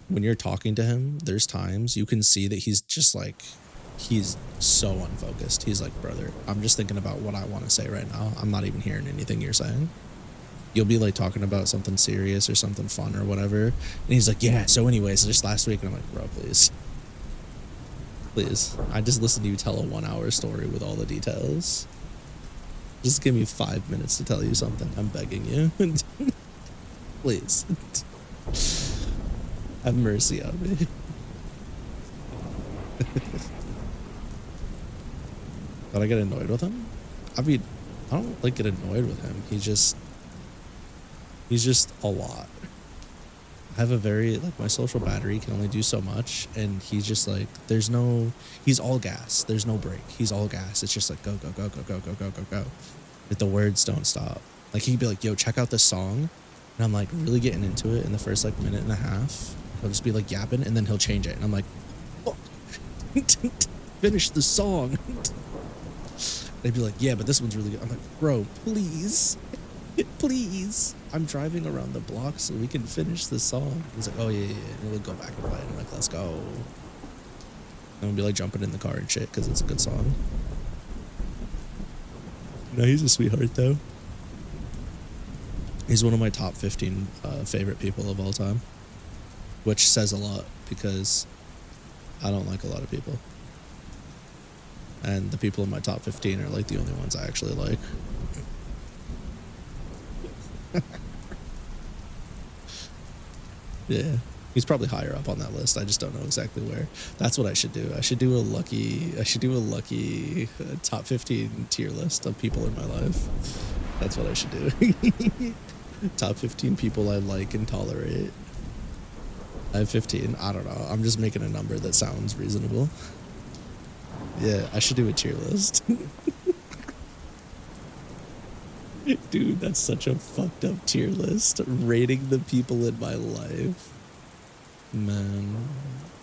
when you're talking to him, there's times you can see that he's just, like, he's so unfocused. He's like, brother, I'm just thinking about what I want to say right now. I'm not even hearing anything you're saying. You'll be, like, talking about something serious or something fun or whatever. And he's like, yeah, so anyways, just last week. And I'm like, bro, please. Please, I just listened to you tell a 1 hour story with all the details. Just give me 5 minutes to tell you something. I'm begging you. Please. Have mercy on me. But I get annoyed with him? I mean, I don't like get annoyed with him. He's just a lot. I have a very, like, my social battery can only do so much, and he's just like, he's all gas. There's no break. He's all gas. It's just like, go, go, go, go, go, go, go, go, go. Like, the words don't stop. Like, he'd be like, yo, check out this song. And I'm, like, really getting into it in the first, like, minute and a half. He'll just be, like, yapping, and then he'll change it. And I'm like, oh, finish the song. They'd be like, yeah, but this one's really good. I'm like, bro, please. Please, I'm driving around the block so we can finish the song. He's like, oh yeah, yeah, and we'll go back and play it. I'm like, let's go. And we'll be like jumping in the car and shit because it's a good song. No, he's a sweetheart though. He's one of my top 15 favorite people of all time, which says a lot because I don't like a lot of people. And the people in my top 15 are like the only ones I actually like. Yeah, he's probably higher up on that list. I just don't know exactly where. That's what I should do. I should do a lucky top 15 tier list of people in my life. That's what I should do. Top 15 people I like and tolerate. I have 15. I don't know. I'm just making a number that sounds reasonable. Yeah, I should do a tier list. Dude, that's such a fucked up tier list. Rating the people in my life. Man.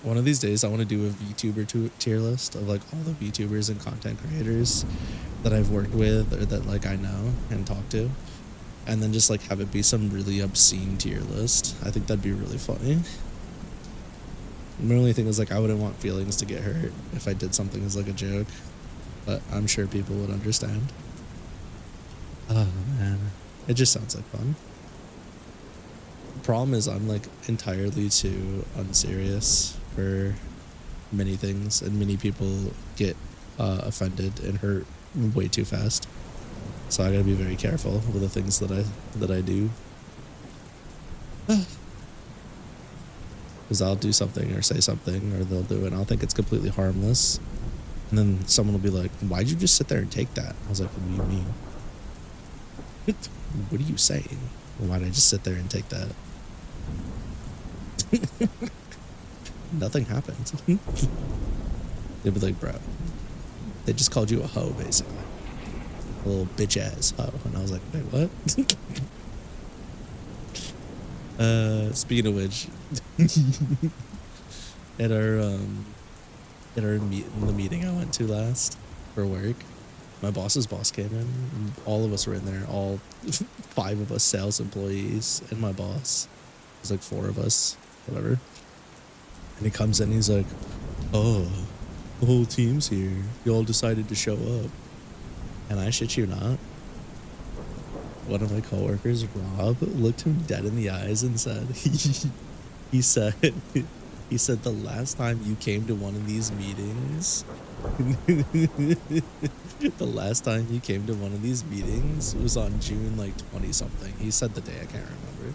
One of these days, I want to do a VTuber tier list of like all the VTubers and content creators that I've worked with or that like I know and talk to, and then just like have it be some really obscene tier list. I think that'd be really funny. My only thing is like I wouldn't want feelings to get hurt if I did something as like a joke, but I'm sure people would understand. Oh man, it just sounds like fun. Problem is I'm like entirely too unserious for many things, and many people get offended and hurt way too fast. So I gotta be very careful with the things that I do. Because I'll do something or say something or they'll do it and I'll think it's completely harmless, and then someone will be like, why'd you just sit there and take that? I was like, what do you mean? What are you saying? Why'd I just sit there and take that? Nothing happened. They'd be like, bro, they just called you a hoe, basically. A little bitch ass hoe. And I was like, wait, what? Speaking of which, at the meeting I went to last for work, my boss's boss came in, and all of us were in there, all 5 of us sales employees and my boss. There's like 4 of us, whatever. And he comes in and he's like, oh, the whole team's here. You all decided to show up. And I shit you not, one of my coworkers, Rob, looked him dead in the eyes and said, he said, the last time you came to one of these meetings, the last time you came to one of these meetings was on June like 20 something. He said the day, I can't remember.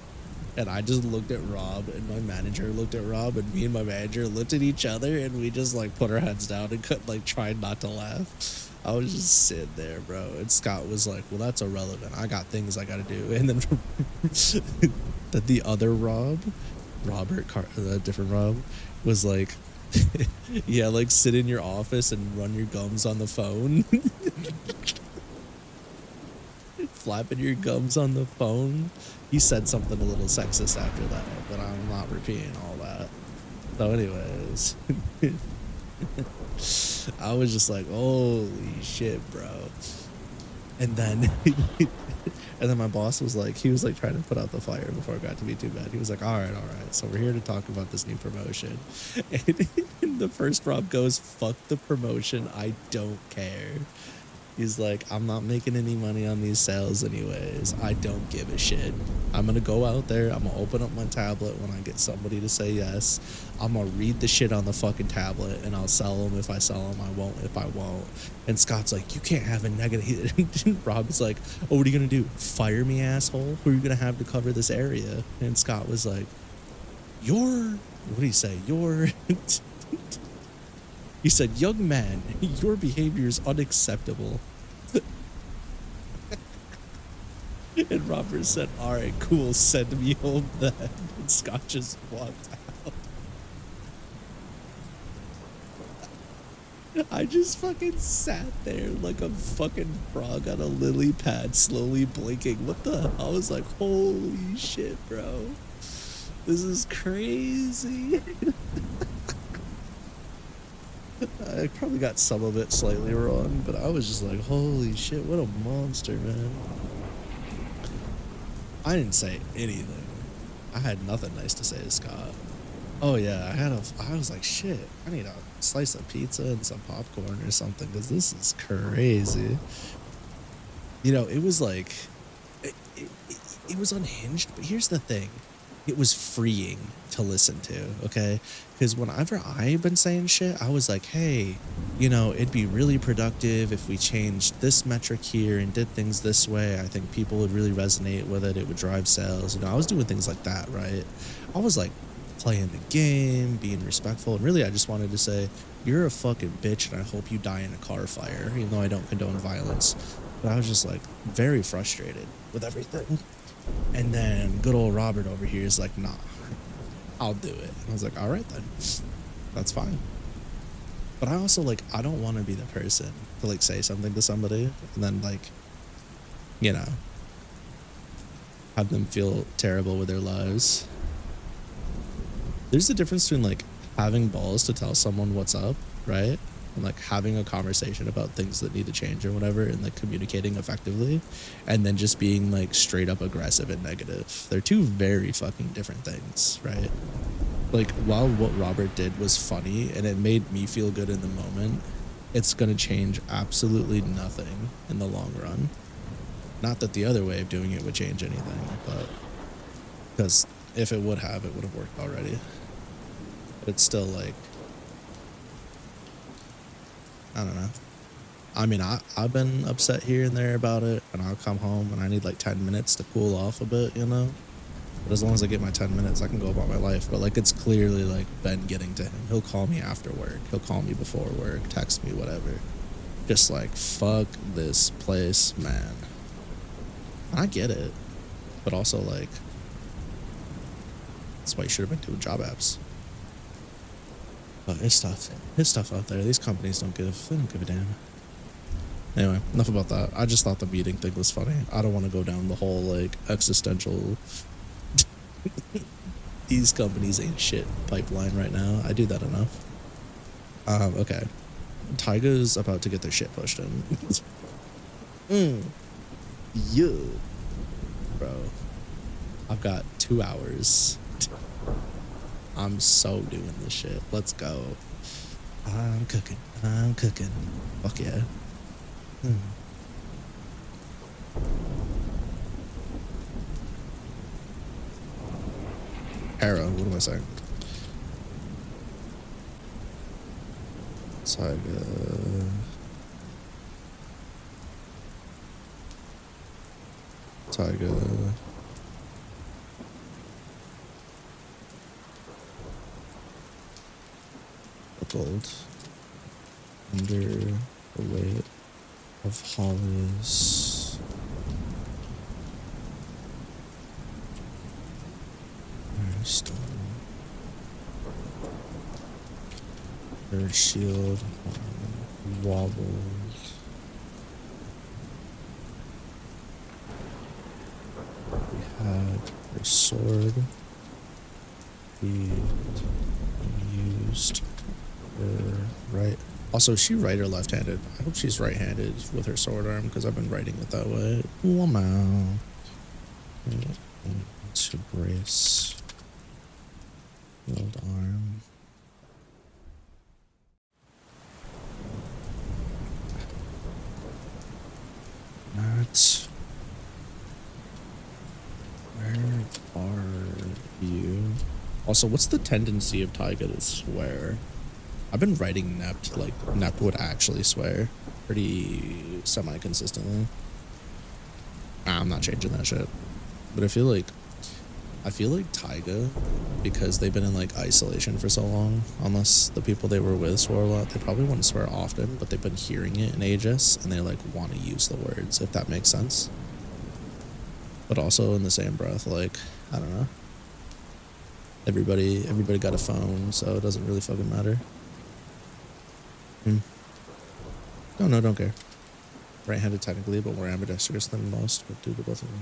And I just looked at Rob, and my manager looked at Rob, and me and my manager looked at each other, and we just like put our heads down and like tried not to laugh. I was just sitting there, bro. And Scott was like, well, that's irrelevant. I got things I got to do. And then that the other Rob, the different Rob, was like, yeah, like sit in your office and run your gums on the phone. Flapping your gums on the phone. He said something a little sexist after that, but I'm not repeating all that. So anyways, I was just like, holy shit, bro. And then my boss was like, he was like trying to put out the fire before it got to be too bad. He was like, all right, so we're here to talk about this new promotion. And the first Rob goes, fuck the promotion, I don't care. He's like, I'm not making any money on these sales anyways. I don't give a shit. I'm going to go out there. I'm going to open up my tablet when I get somebody to say yes. I'm going to read the shit on the fucking tablet, and I'll sell them if I sell them. I won't if I won't. And Scott's like, you can't have a negative. Rob's like, oh, what are you going to do? Fire me, asshole? Who are you going to have to cover this area? And Scott was like, what do you say? He said, young man, your behavior is unacceptable. And Robert said, all right, cool, send me home then. And Scott just walked out. I just fucking sat there like a fucking frog on a lily pad, slowly blinking. What the hell? I was like, holy shit, bro. This is crazy. I probably got some of it slightly wrong, but I was just like, holy shit, what a monster, man. I didn't say anything. I had nothing nice to say to Scott. Oh yeah, I was like, shit, I need a slice of pizza and some popcorn or something, because this is crazy. You know, it was like, it was unhinged, but here's the thing. It was freeing to listen to, okay? Because whenever I've been saying shit, I was like, hey, you know, it'd be really productive if we changed this metric here and did things this way. I think people would really resonate with it. It would drive sales. You know, I was doing things like that, right? I was like playing the game, being respectful. And really, I just wanted to say, you're a fucking bitch and I hope you die in a car fire, even though I don't condone violence. But I was just like very frustrated with everything. And then good old Robert over here is like, nah, I'll do it. And I was like, all right then, that's fine. But I also like, I don't want to be the person to like say something to somebody and then like, you know, have them feel terrible with their lives. There's a difference between like having balls to tell someone what's up, right? And like having a conversation about things that need to change or whatever, and like communicating effectively, and then just being like straight up aggressive and negative. They're two very fucking different things, right? Like, while what Robert did was funny and it made me feel good in the moment, it's gonna change absolutely nothing in the long run. Not that the other way of doing it would change anything, but because if it would have worked already. But it's still like, I don't know. I mean, I've been upset here and there about it, and I'll come home and I need like 10 minutes to cool off a bit, you know? But as long as I get my 10 minutes, I can go about my life. But like, it's clearly like been getting to him. He'll call me after work. He'll call me before work, text me, whatever. Just like, fuck this place, man. I get it. But also like, that's why you should have been doing job apps. But it's tough. It's tough out there. These companies don't give a damn. Anyway, enough about that. I just thought the meeting thing was funny. I don't want to go down the whole like existential these companies ain't shit pipeline right now. I do that enough. Okay. Taiga's about to get their shit pushed in. Yeah. Bro. I've got 2 hours. I'm so doing this shit. Let's go. I'm cooking. Fuck yeah. Arrow, what am I saying? Taiga. Buckled under the weight of Holly's stone. Her shield wobbled. We had her sword. We used her right. Also, is she right or left-handed? I hope she's right-handed with her sword arm because I've been writing it that way. Wow. To brace. Shield arm. Not. Where are you? Also, what's the tendency of Taiga to swear? I've been writing Nept, like Nept would actually swear pretty semi-consistently. I'm not changing that shit. But I feel like Taiga, because they've been in like isolation for so long, unless the people they were with swore a lot, they probably wouldn't swear often, but they've been hearing it in ages and they like want to use the words, if that makes sense. But also in the same breath, like, I don't know. Everybody got a phone, so it doesn't really fucking matter. No, don't care. Right-handed technically, but more ambidextrous than most, but due to both of them.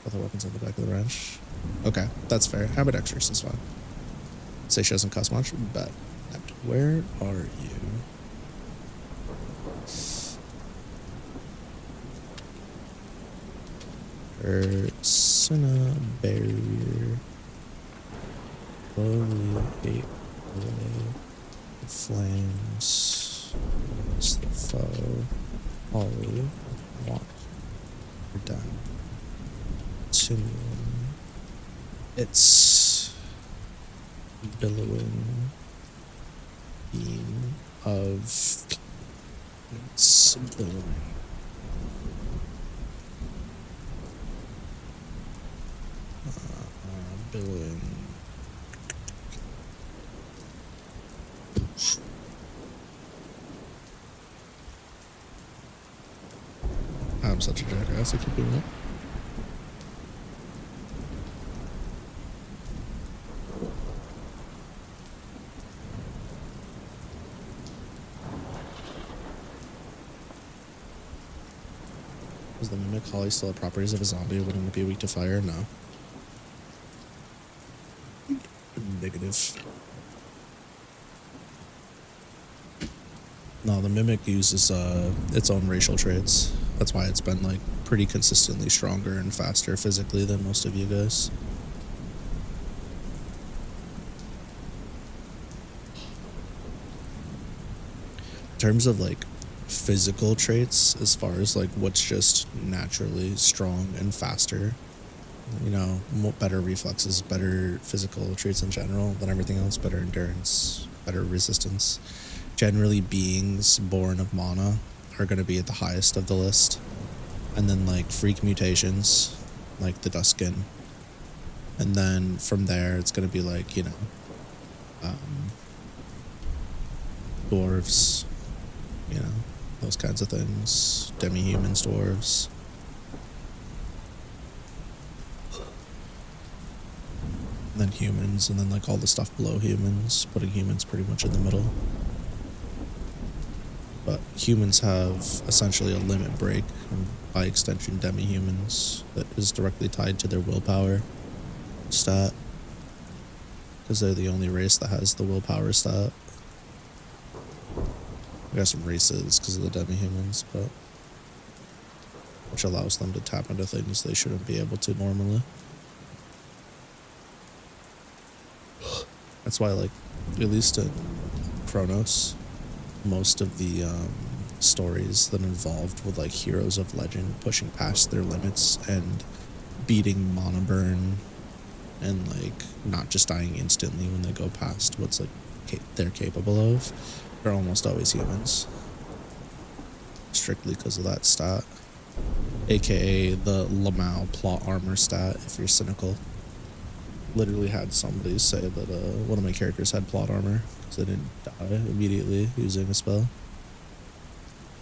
Both the weapons on the back of the wrench. Okay, that's fair. Ambidextrous is fine. Say she doesn't cuss much, but where are you? Persona barrier. Slowly ate away the flames. It's the foe. Holly. Walk her down. It's billowing beam of it's billowing. Billowing. I'm such a jackass. I keep doing that. Does the mimic Holly still have properties of a zombie? Wouldn't it be weak to fire? No. Negative. No, the Mimic uses its own racial traits. That's why it's been like pretty consistently stronger and faster physically than most of you guys. In terms of like physical traits, as far as like what's just naturally strong and faster, you know, better reflexes, better physical traits in general than everything else, better endurance, better resistance. Generally, beings born of mana are going to be at the highest of the list. And then like freak mutations, like the Duskin. And then from there, it's going to be like, you know, dwarves, you know, those kinds of things. Demi-humans, dwarves. And then humans, and then like all the stuff below humans, putting humans pretty much in the middle. But humans have essentially a limit break, and by extension demi-humans, that is directly tied to their willpower stat, because they're the only race that has the willpower stat. I got some races because of the demi-humans, but which allows them to tap into things they shouldn't be able to normally. That's why, like, at least in Kronos, most of the stories that involved with like heroes of legend pushing past their limits and beating mana burn and like not just dying instantly when they go past what's like they're capable of, they're almost always humans, strictly because of that stat, aka the Lamau plot armor stat. If you're cynical, literally had somebody say that one of my characters had plot armor because they didn't die immediately using a spell.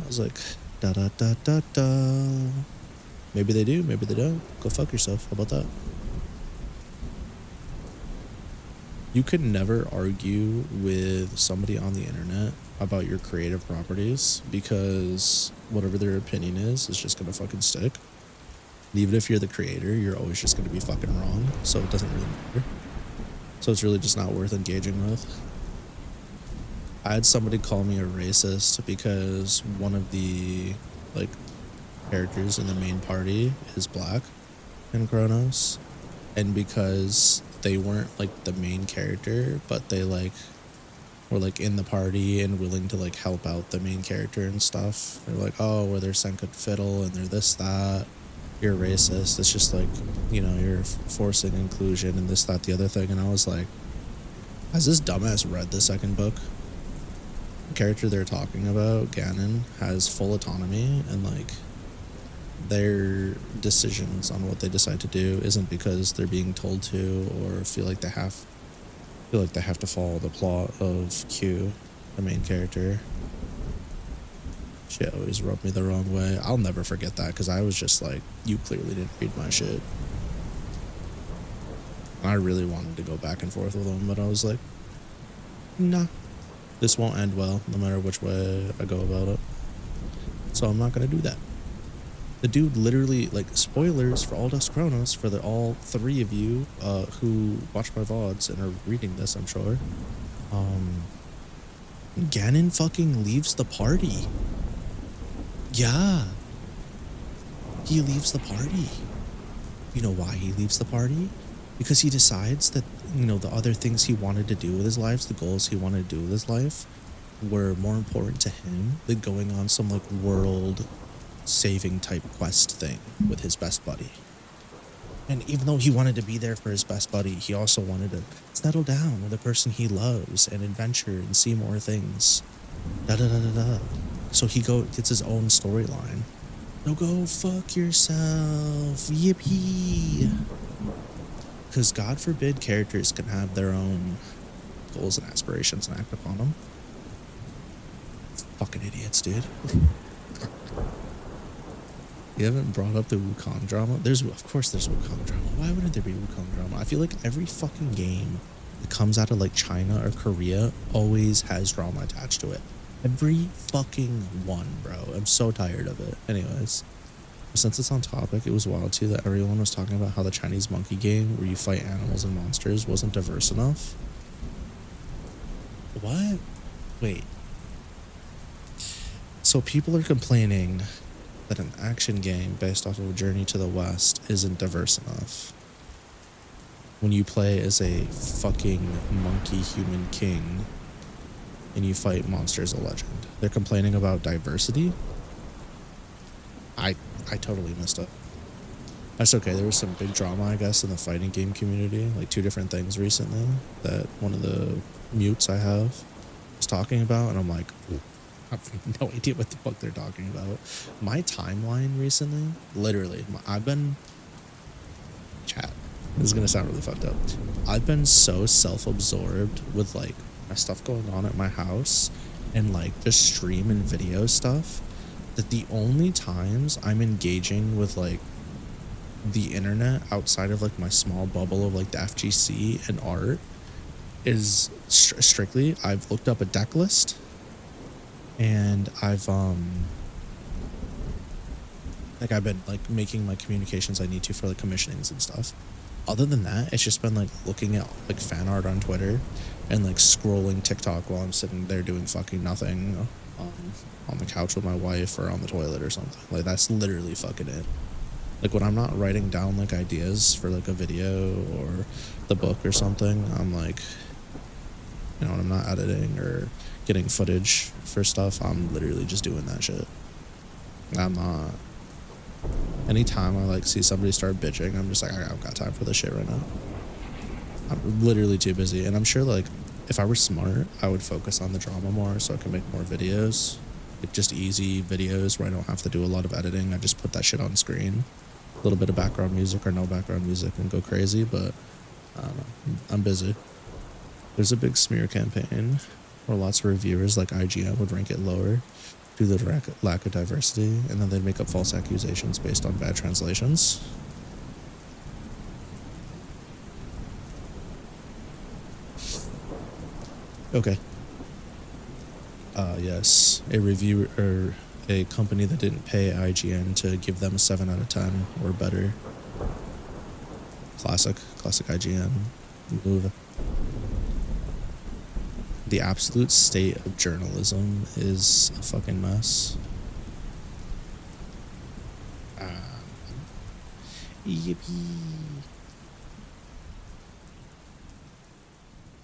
I was like, da da da da da. Maybe they do, maybe they don't. Go fuck yourself. How about that? You can never argue with somebody on the internet about your creative properties, because whatever their opinion is just gonna fucking stick. And even if you're the creator, you're always just gonna be fucking wrong, so it doesn't really matter. So it's really just not worth engaging with. I had somebody call me a racist because one of the like characters in the main party is black in Kronos, and because they weren't like the main character, but they like were like in the party and willing to like help out the main character and stuff. They're like, oh, well, they're Senka Fiddle and they're this, that. You're racist. It's just like, you know, you're forcing inclusion and this, that, the other thing. And I was like, has this dumbass read the second book? The character they're talking about, Ganon, has full autonomy, and like their decisions on what they decide to do isn't because they're being told to or feel like they have to follow the plot of Q, the main character. Shit always rubbed me the wrong way. I'll never forget that, because I was just like, you clearly didn't read my shit. I really wanted to go back and forth with him, but I was like, nah, this won't end well, no matter which way I go about it. So I'm not gonna do that. The dude literally, like, spoilers for All Dust Kronos for all three of you who watch my VODs and are reading this, I'm sure. Ganon fucking leaves the party. Yeah. He leaves the party. You know why he leaves the party? Because he decides that, you know, the other things he wanted to do with his life, the goals he wanted to do with his life, were more important to him than going on some, like, world saving type quest thing with his best buddy. And even though he wanted to be there for his best buddy, he also wanted to settle down with the person he loves and adventure and see more things. Da da da da da. So he gets his own storyline. So go fuck yourself. Yippee. Because God forbid characters can have their own goals and aspirations and act upon them. Fucking idiots, dude. You haven't brought up the Wukong drama? Of course there's Wukong drama. Why wouldn't there be Wukong drama? I feel like every fucking game that comes out of like China or Korea always has drama attached to it. Every fucking one, bro. I'm so tired of it. Anyways, since it's on topic, it was wild too that everyone was talking about how the Chinese monkey game where you fight animals and monsters wasn't diverse enough. What? Wait. So people are complaining that an action game based off of Journey to the West isn't diverse enough. When you play as a fucking monkey human king and you fight monsters of legend. They're complaining about diversity? I totally missed it. That's okay. There was some big drama, I guess, in the fighting game community. Like 2 different things recently that one of the mutes I have was talking about. And I'm like, I have no idea what the fuck they're talking about. My timeline recently, literally, I've been... Chat. This is going to sound really fucked up. I've been so self-absorbed with, like, my stuff going on at my house and, like, just stream and video stuff that the only times I'm engaging with, like, the internet outside of, like, my small bubble of, like, the FGC and art is strictly I've looked up a deck list and I've been, like, making my communications I need to for, like, commissionings and stuff. Other than that, it's just been, like, looking at, like, fan art on Twitter and, like, scrolling TikTok while I'm sitting there doing fucking nothing on the couch with my wife or on the toilet or something. Like, that's literally fucking it. Like, when I'm not writing down, like, ideas for, like, a video or the book or something, I'm, like, you know, when I'm not editing or getting footage for stuff, I'm literally just doing that shit. I'm not... Anytime I, like, see somebody start bitching, I'm just like, I don't got time for this shit right now. I'm literally too busy. And I'm sure, like, if I were smart, I would focus on the drama more so I can make more videos. Like, just easy videos where I don't have to do a lot of editing. I just put that shit on screen. A little bit of background music or no background music and go crazy, but I don't know. I'm busy. There's a big smear campaign where lots of reviewers like IGN would rank it lower due to the lack of diversity, and then they'd make up false accusations based on bad translations. Okay. Yes. A reviewer or a company that didn't pay IGN to give them a 7 out of 10 or better. Classic IGN move. The absolute state of journalism is a fucking mess. Yippee.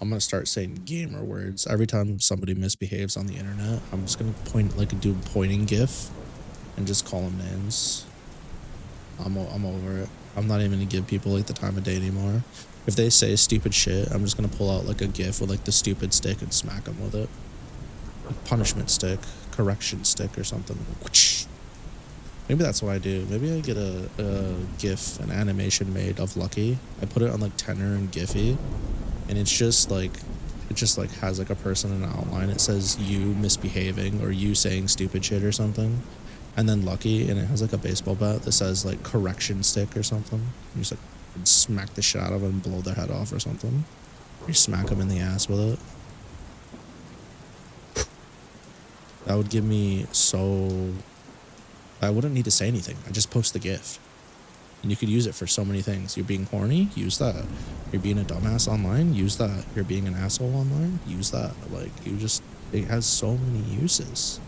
I'm gonna start saying gamer words every time somebody misbehaves on the internet. I'm just gonna point, like, do a pointing gif and just call them names. I'm over it. I'm not even gonna give people, like, the time of day anymore. If they say stupid shit, I'm just gonna pull out, like, a gif with, like, the stupid stick and smack them with it. Like, punishment stick, correction stick or something. Maybe that's what I do. Maybe I get a gif, an animation made of Lucky. I put it on, like, Tenor and Giphy. And it's just like, it just, like, has, like, a person in an outline. It says you misbehaving or you saying stupid shit or something. And then Lucky, and it has, like, a baseball bat that says, like, correction stick or something. You just, like, smack the shit out of them and blow their head off or something. You smack them in the ass with it. That would give me so... I wouldn't need to say anything. I just post the GIF. And you could use it for so many things. You're being horny? Use that. You're being a dumbass online? Use that. You're being an asshole online? Use that. Like, you just... It has so many uses.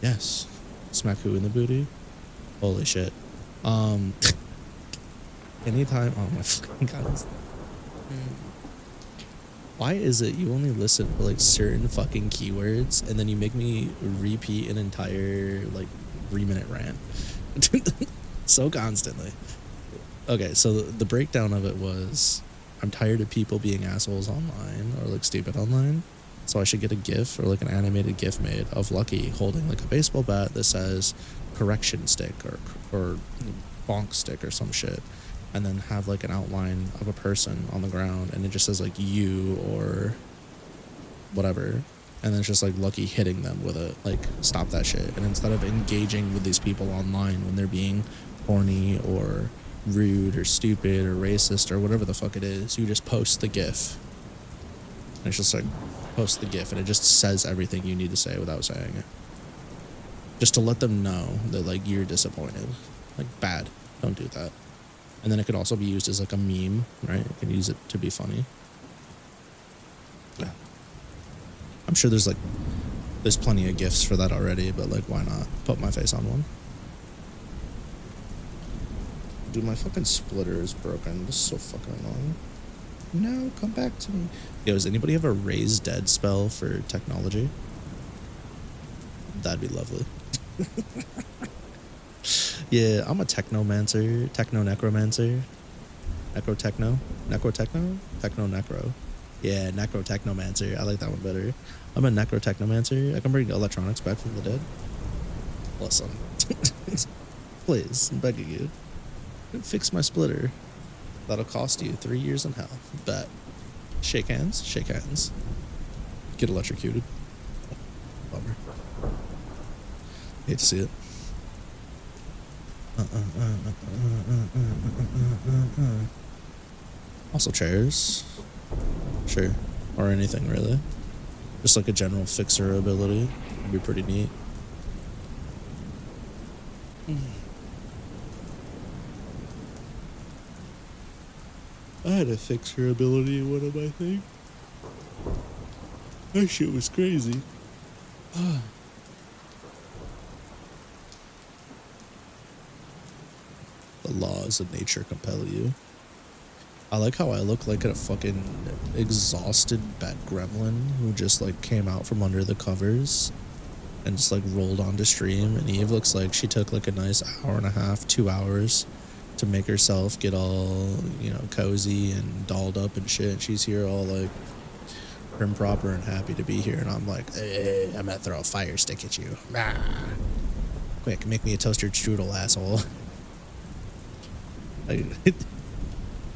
Yes. Smack who in the booty? Holy shit. Anytime... Oh my fucking god. Why is it you only listen for, like, certain fucking keywords and then you make me repeat an entire, like, 3-minute rant? So constantly. Okay, so the breakdown of it was, I'm tired of people being assholes online or, like, stupid online. So I should get a GIF or, like, an animated GIF made of Lucky holding, like, a baseball bat that says correction stick or bonk stick or some shit. And then have, like, an outline of a person on the ground and it just says, like, you or whatever. And then it's just, like, Lucky hitting them with it. Like, stop that shit. And instead of engaging with these people online when they're being horny or rude or stupid or racist or whatever the fuck it is, you just post the GIF. And it's just, like, post the GIF and it just says everything you need to say without saying it. Just to let them know that, like, you're disappointed. Like, bad. Don't do that. And then it could also be used as, like, a meme, right? You can use it to be funny. Yeah. I'm sure there's plenty of gifts for that already, but like, why not put my face on one? Dude, my fucking splitter is broken. This is so fucking annoying. No, come back to me. Yo, does anybody have a raise dead spell for technology? That'd be lovely. Yeah, I'm a technomancer, techno-necromancer. Necro-techno? Necro-techno? Techno-necro. Yeah, necro-technomancer. I like that one better. I'm a necro-technomancer. I can bring electronics back from the dead. Listen. Please, I'm begging you. Fix my splitter. That'll cost you 3 years in hell. Bet. Shake hands. Shake hands. Get electrocuted. Bummer. Hate to see it. Also chairs. Sure. Or anything really. Just like a general fixer ability. Would be pretty neat. I had a fixer ability in one of my things. That shit was crazy. The laws of nature compel you. I like how I look like a fucking exhausted bat gremlin who just like came out from under the covers and just like rolled onto stream, and Eve looks like she took like a nice hour and a half, 2 hours to make herself get all, you know, cozy and dolled up and shit. She's here all like prim proper and happy to be here, and I'm like, I'm gonna throw a fire stick at you. Rah. Quick, make me a toaster strudel, asshole.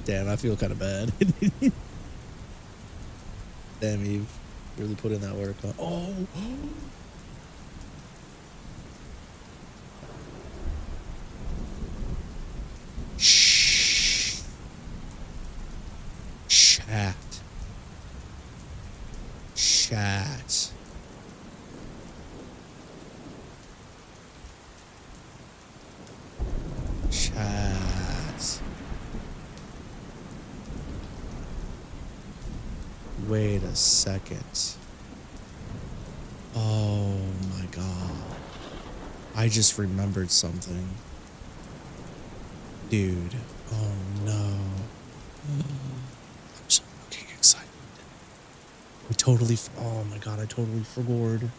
Damn, I feel kind of bad. Damn, Eve, really put in that work, huh? Oh. Shh. Chat. Chat. Chat. Wait a second. Oh my god. I just remembered something. Dude. Oh no. I'm so fucking excited. Oh my god, I totally forgot.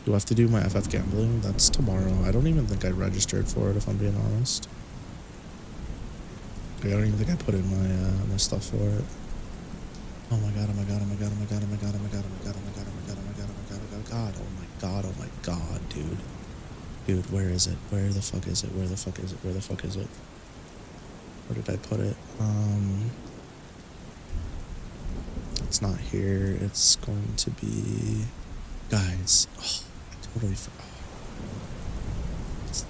Do I have to do my FF gambling? That's tomorrow. I don't even think I registered for it, if I'm being honest. I don't even think I put in my stuff for it. Oh my god, oh my god, oh my god, oh my god, oh my god, oh my god, oh my god, oh my god, oh my god, oh my god, oh my god, oh my god, oh my god, oh my god, dude. Dude, where is it? Where the fuck is it? Where the fuck is it? Where the fuck is it? Where did I put it? It's not here. It's going to be... Guys. Oh, I totally forgot. Yes.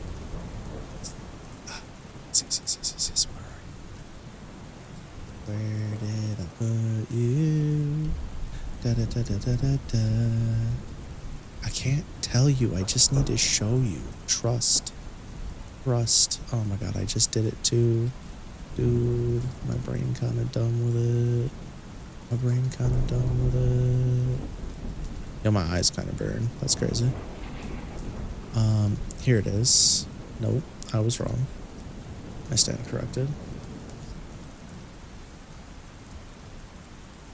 Where did I put you? Da. I can't tell you. I just need to show you. Trust. Oh my god, I just did it too. Dude, my brain kind of done with it. Yo, my eyes kind of burn. That's crazy. Here it is. Nope, I was wrong. I stand corrected.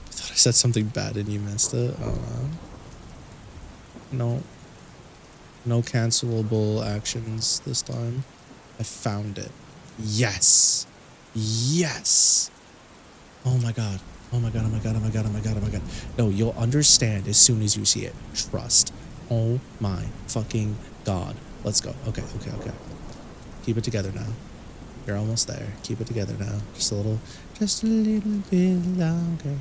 I thought I said something bad and you missed it. No cancelable actions this time. I found it. Yes. Oh my god. No, you'll understand as soon as you see it. Trust. Oh my fucking god. Let's go. Okay. Keep it together now. You're almost there. Keep it together now. Just a little bit longer.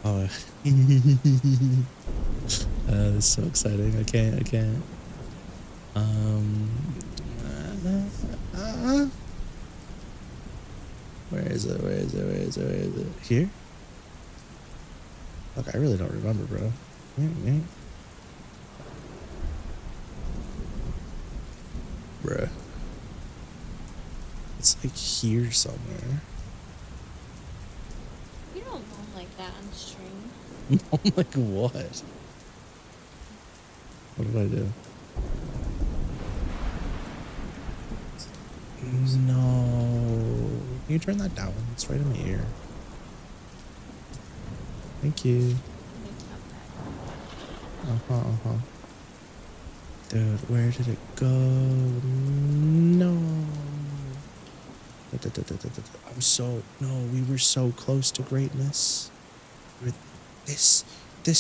Oh, this is so exciting. I can't. Where is it? Here? Look, I really don't remember, bro. Bruh. It's like here somewhere. that on stream. I'm like, what? What did I do? No. Can you turn that down? It's right in my ear. Thank you. Uh-huh. Dude, where did it go? No. I'm so... No, we were so close to greatness. We're this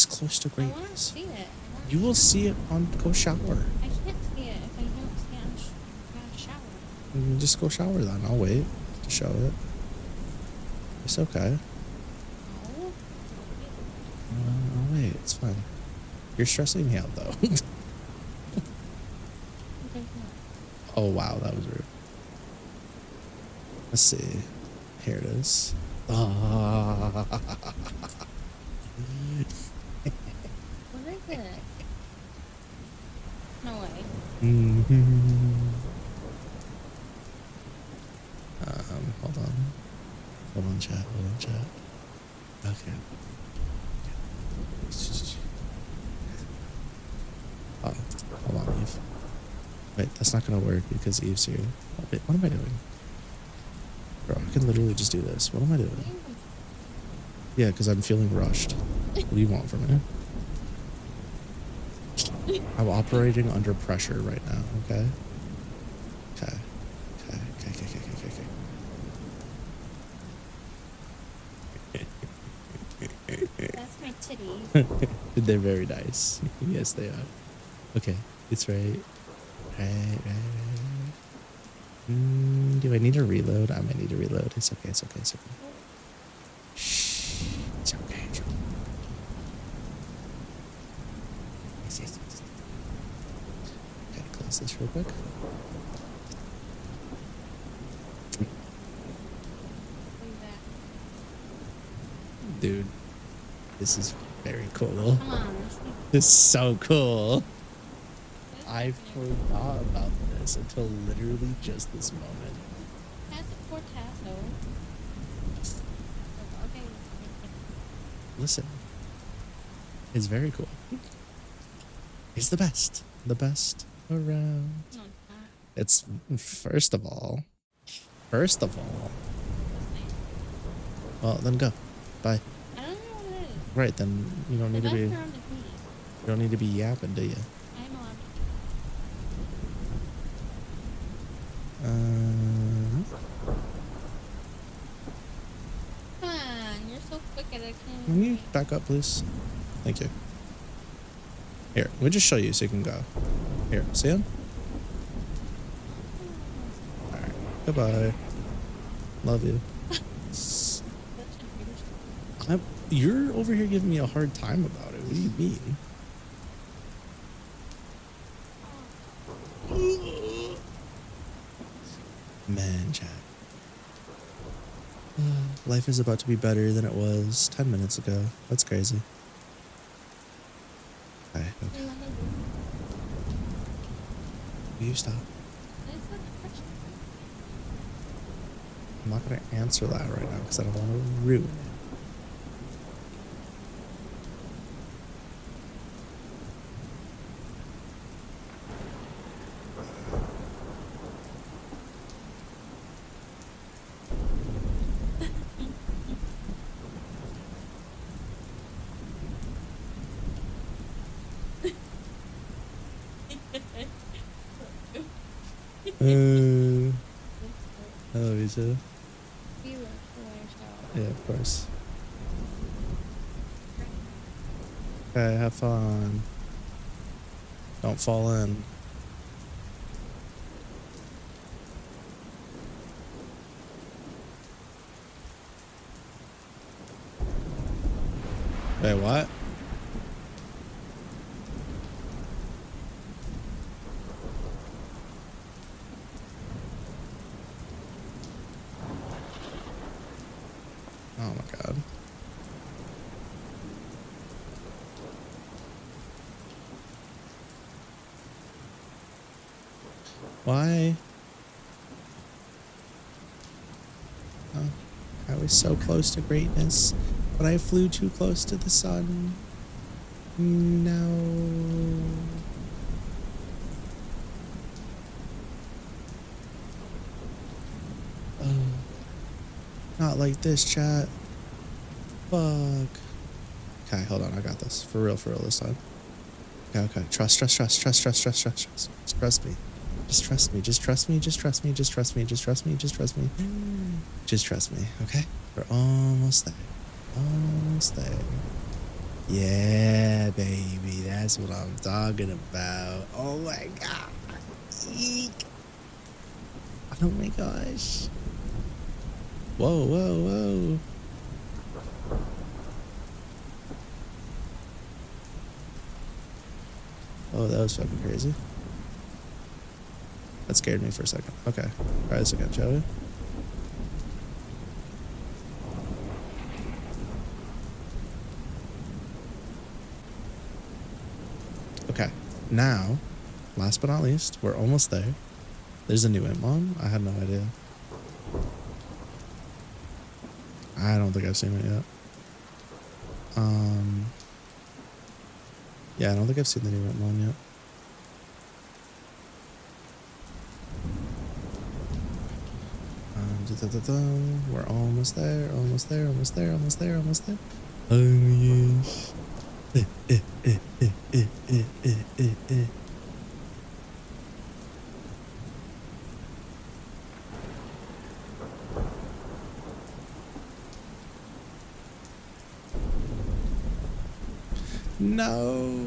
close to I want to greatness. see it. You will see it on... Go shower. I can't see it if I don't see it on shower. Just go shower then. I'll wait to show it. It's okay. No. I'll wait. It's fine. You're stressing me out though. Oh wow, that was rude. Let's see. Here it is. What is it? No way. Hold on. Hold on, chat. Okay. Oh, hold on, Eve. Wait, that's not gonna work because Eve's here. Wait, what am I doing? Bro, I can literally just do this. What am I doing? Yeah, because I'm feeling rushed. What do you want from me? I'm operating under pressure right now, okay? Okay. That's my titty. They're very nice. Yes, they are. Okay, it's right. Right. Do I need to reload? I might need to reload. It's okay. Shh. It's okay. Yes. Okay, close this real quick. Dude, this is very cool. Come on. This is so cool. I forgot about this until literally just this moment. That's a poor tassel. Okay. Listen, it's very cool. It's the best. The best around. No, it's not. It's first of all. That's nice. Well, then go. Bye. I don't know what it is. Right, then you don't need to be. You You don't need to be yapping, do you? I'm allowed Come on, you're so quick at it. Can you back up, please? Thank you. Here, let me just show you so you can go. Here, see him? Alright, goodbye. Love you. You're over here giving me a hard time about it. What do you mean? Man, chat. Life is about to be better than it was 10 minutes ago. That's crazy. Okay. Will you stop? I'm not going to answer that right now because I don't want to ruin it. I love you too. Yeah, of course. Okay, have fun. Don't fall in. Wait, what? Oh my god. Why? Oh, I was so close to greatness, But I flew too close to the sun. No. Oh. Not like this, chat. Fuck. Okay, hold on. I got this. For real this time. Okay. Trust me. Just trust me. Just trust me. Just trust me. Just trust me. Just trust me. Just trust me. Just trust me. Okay? We're almost there. Almost there. Yeah, baby. That's what I'm talking about. Oh my god. Eek. Oh my gosh. Whoa. Oh, that was fucking crazy. That scared me for a second. Okay. Try this again, shall we? Okay. Now, last but not least, we're almost there. There's a new Imp. I had no idea. I don't think I've seen it yet. Yeah, I don't think I've seen the new Imp yet. We're almost there. Oh yes. No.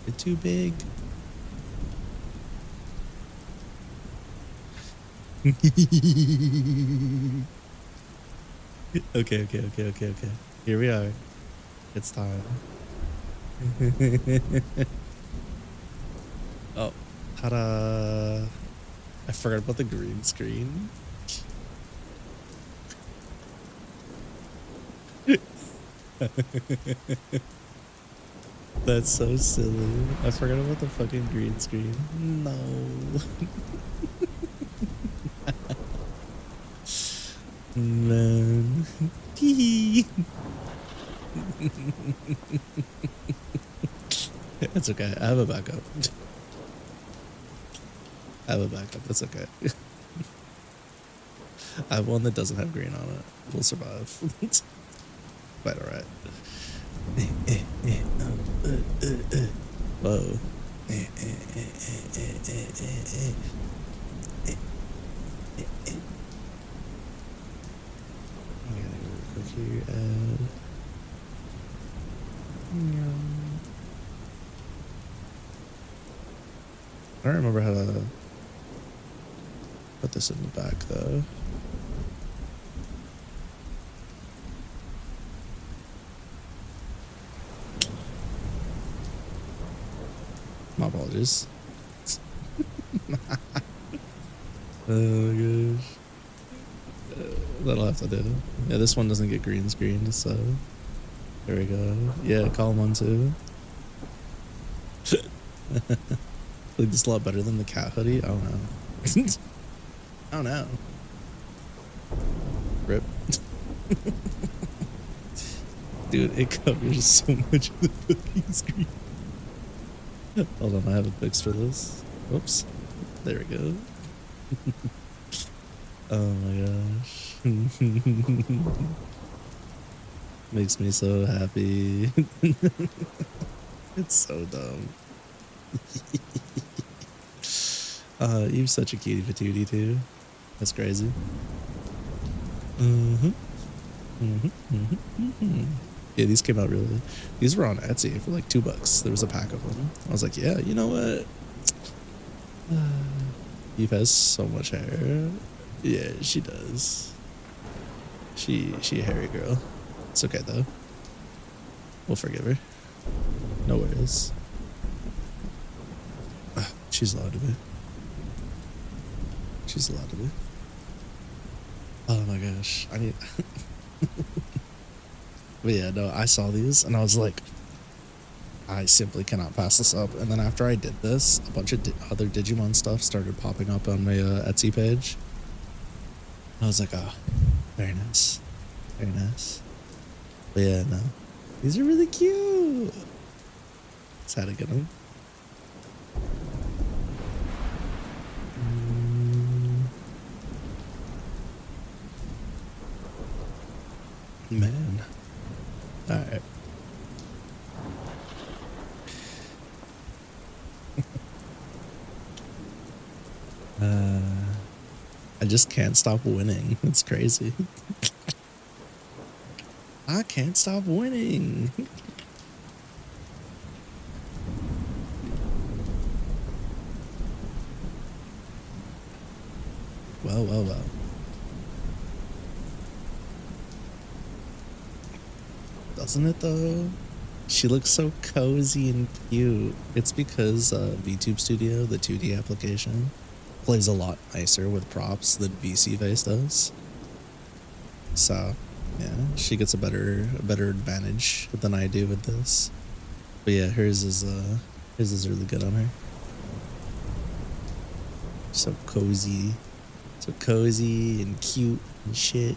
You're too big. Okay. Here we are. It's time. Oh, ta-da. I forgot about the green screen. That's so silly. I forgot about the fucking green screen. No. Man. It's okay. I have a backup. That's okay. I have one that doesn't have green on it. We'll survive. Quite alright. Whoa. I gotta go quick here. I don't remember how to put this in the back though. My apologies. Oh my gosh. That'll have to do. Yeah, this one doesn't get green screened, so there we go. Yeah, column 1 too. Like this a lot better than the cat hoodie. I don't know. I don't know. Rip. Dude, it covers so much of the fucking screen. Hold on, I have a fix for this. Oops. There we go. Oh my gosh. Makes me so happy. It's so dumb. You're such a cutie patootie too. That's crazy. Yeah, these came out really. These were on Etsy for like $2. There was a pack of them. I was like, yeah, you know what? Eve has so much hair. Yeah, she does. She a hairy girl. It's okay though. We'll forgive her. No worries. She's allowed to be. She's allowed to be. Oh my gosh. I need... But yeah, no, I saw these and I was like, I simply cannot pass this up. And then after I did this, a bunch of other Digimon stuff started popping up on my Etsy page. And I was like, oh, very nice. Very nice. But yeah, no. These are really cute. Just had to get them. Man. Alright. I just can't stop winning. It's crazy. I can't stop winning. Well, well, well. Doesn't it though? She looks so cozy and cute. It's because VTube Studio, the 2D application, plays a lot nicer with props than VC Face does. So, yeah, she gets a better advantage than I do with this. But yeah, hers is really good on her. So cozy and cute and shit.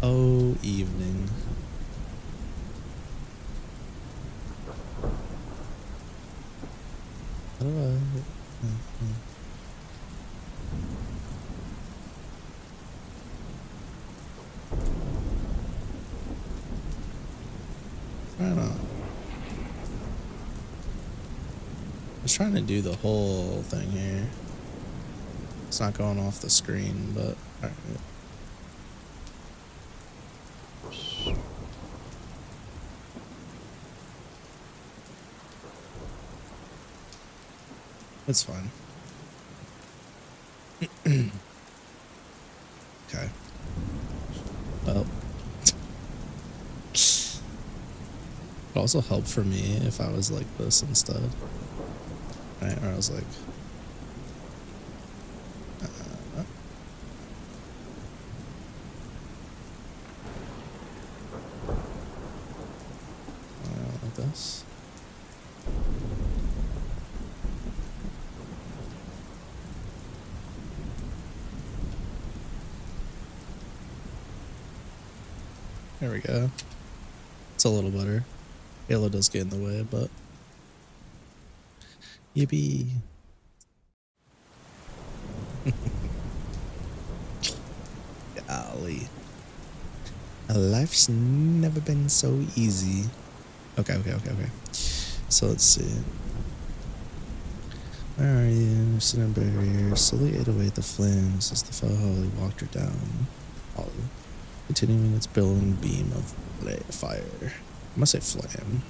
Oh, evening. How do I? I was trying to do the whole thing here. It's not going off the screen, but alright. It's fine. Okay. Well, it'd also help for me if I was like this instead. Right? Or I was like, like this. There we go. It's a little better. Halo does get in the way, but yippee. Golly. Life's never been so easy. Okay. So let's see. Where are you? Sitting barrier. Slowly ate away at the flames as the foe Holly walked her down. Holly. Continuing its billowing beam of fire. I must say flame.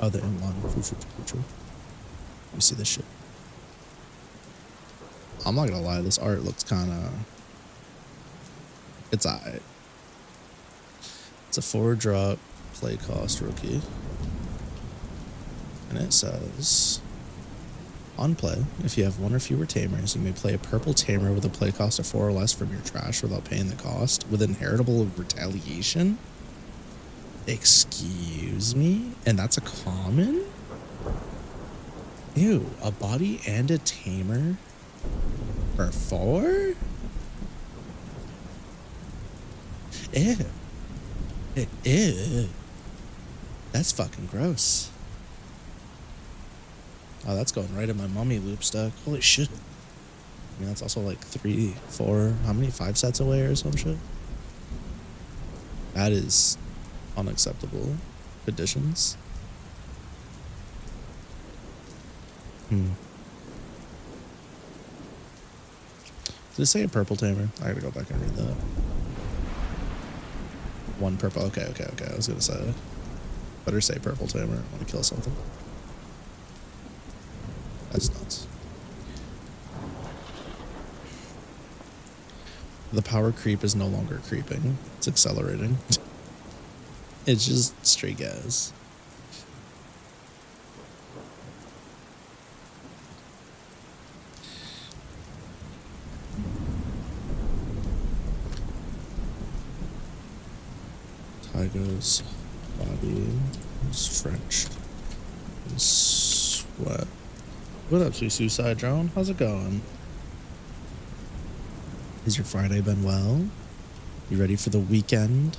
Oh, they're in one. True. Let me see this shit. I'm not gonna lie, this art looks kinda... It's alright. It's a 4-drop play cost rookie. And it says... On play, if you have one or fewer tamers, you may play a purple tamer with a play cost of 4 or less from your trash without paying the cost, with inheritable retaliation? Excuse me? And that's a common? Ew, a body and a tamer for 4? Ew. Ew. That's fucking gross. Oh, that's going right in my mummy loop stack. Holy shit. I mean, that's also like 3, 4, how many? 5 sets away or some shit? That is unacceptable conditions. Did it say a purple tamer? I gotta go back and read that. 1 purple. Okay. I was gonna say. Better say purple tamer. I want to kill something. That's nuts. The power creep is no longer creeping. It's accelerating. It's just straight gas. Omniga's body is drenched in sweat. What up, Suicide Drone? How's it going? Has your Friday been well? You ready for the weekend?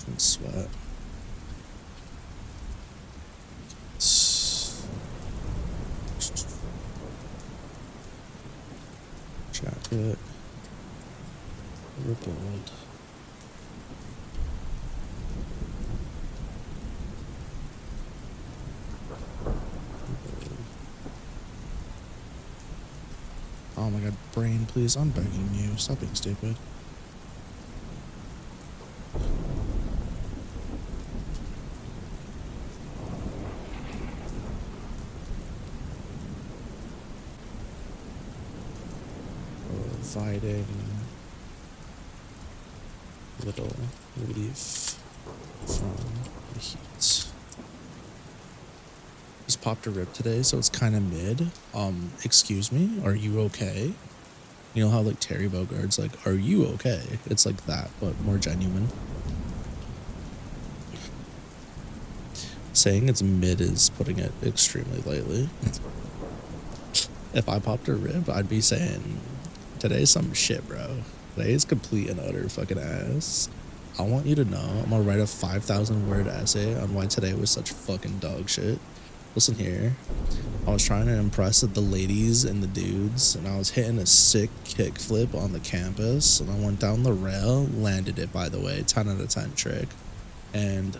In sweat. Jacket. Rippled. Oh my god, brain, please, I'm begging you. Stop being stupid. Providing little relief from the heat. Just popped a rib today, so it's kind of mid. Excuse me, are you okay? You know how like Terry Bogard's like, are you okay? It's like that, but more genuine. Saying it's mid is putting it extremely lightly. If I popped a rib, I'd be saying, today's some shit, bro. Today is complete and utter fucking ass. I want you to know I'm gonna write a 5,000 word essay on why today was such fucking dog shit. Listen here. I was trying to impress the ladies and the dudes, and I was hitting a sick kickflip on the campus, and I went down the rail, landed it, by the way, 10 out of 10 trick. And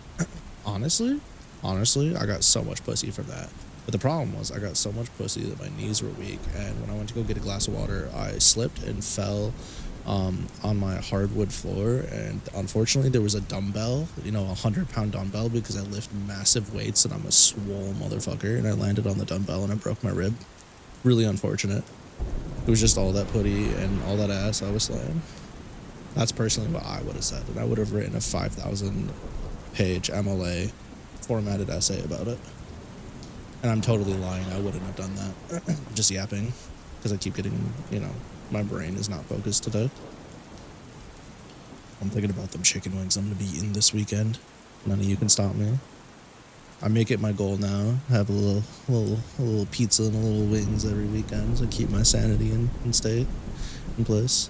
honestly, I got so much pussy from that. But the problem was I got so much pussy that my knees were weak, and when I went to go get a glass of water, I slipped and fell on my hardwood floor, and unfortunately there was a dumbbell, you know, 100-pound dumbbell, because I lift massive weights and I'm a swole motherfucker, and I landed on the dumbbell and I broke my rib. Really unfortunate. It was just all that putty and all that ass I was slaying. That's personally what I would have said, and I would have written a 5,000 page MLA formatted essay about it. And I'm totally lying, I wouldn't have done that. I'm just yapping, because I keep getting, you know, my brain is not focused today. I'm thinking about them chicken wings I'm gonna be eating this weekend. None of you can stop me. I make it my goal now, have a little pizza and a little wings every weekend to keep my sanity in state, in place.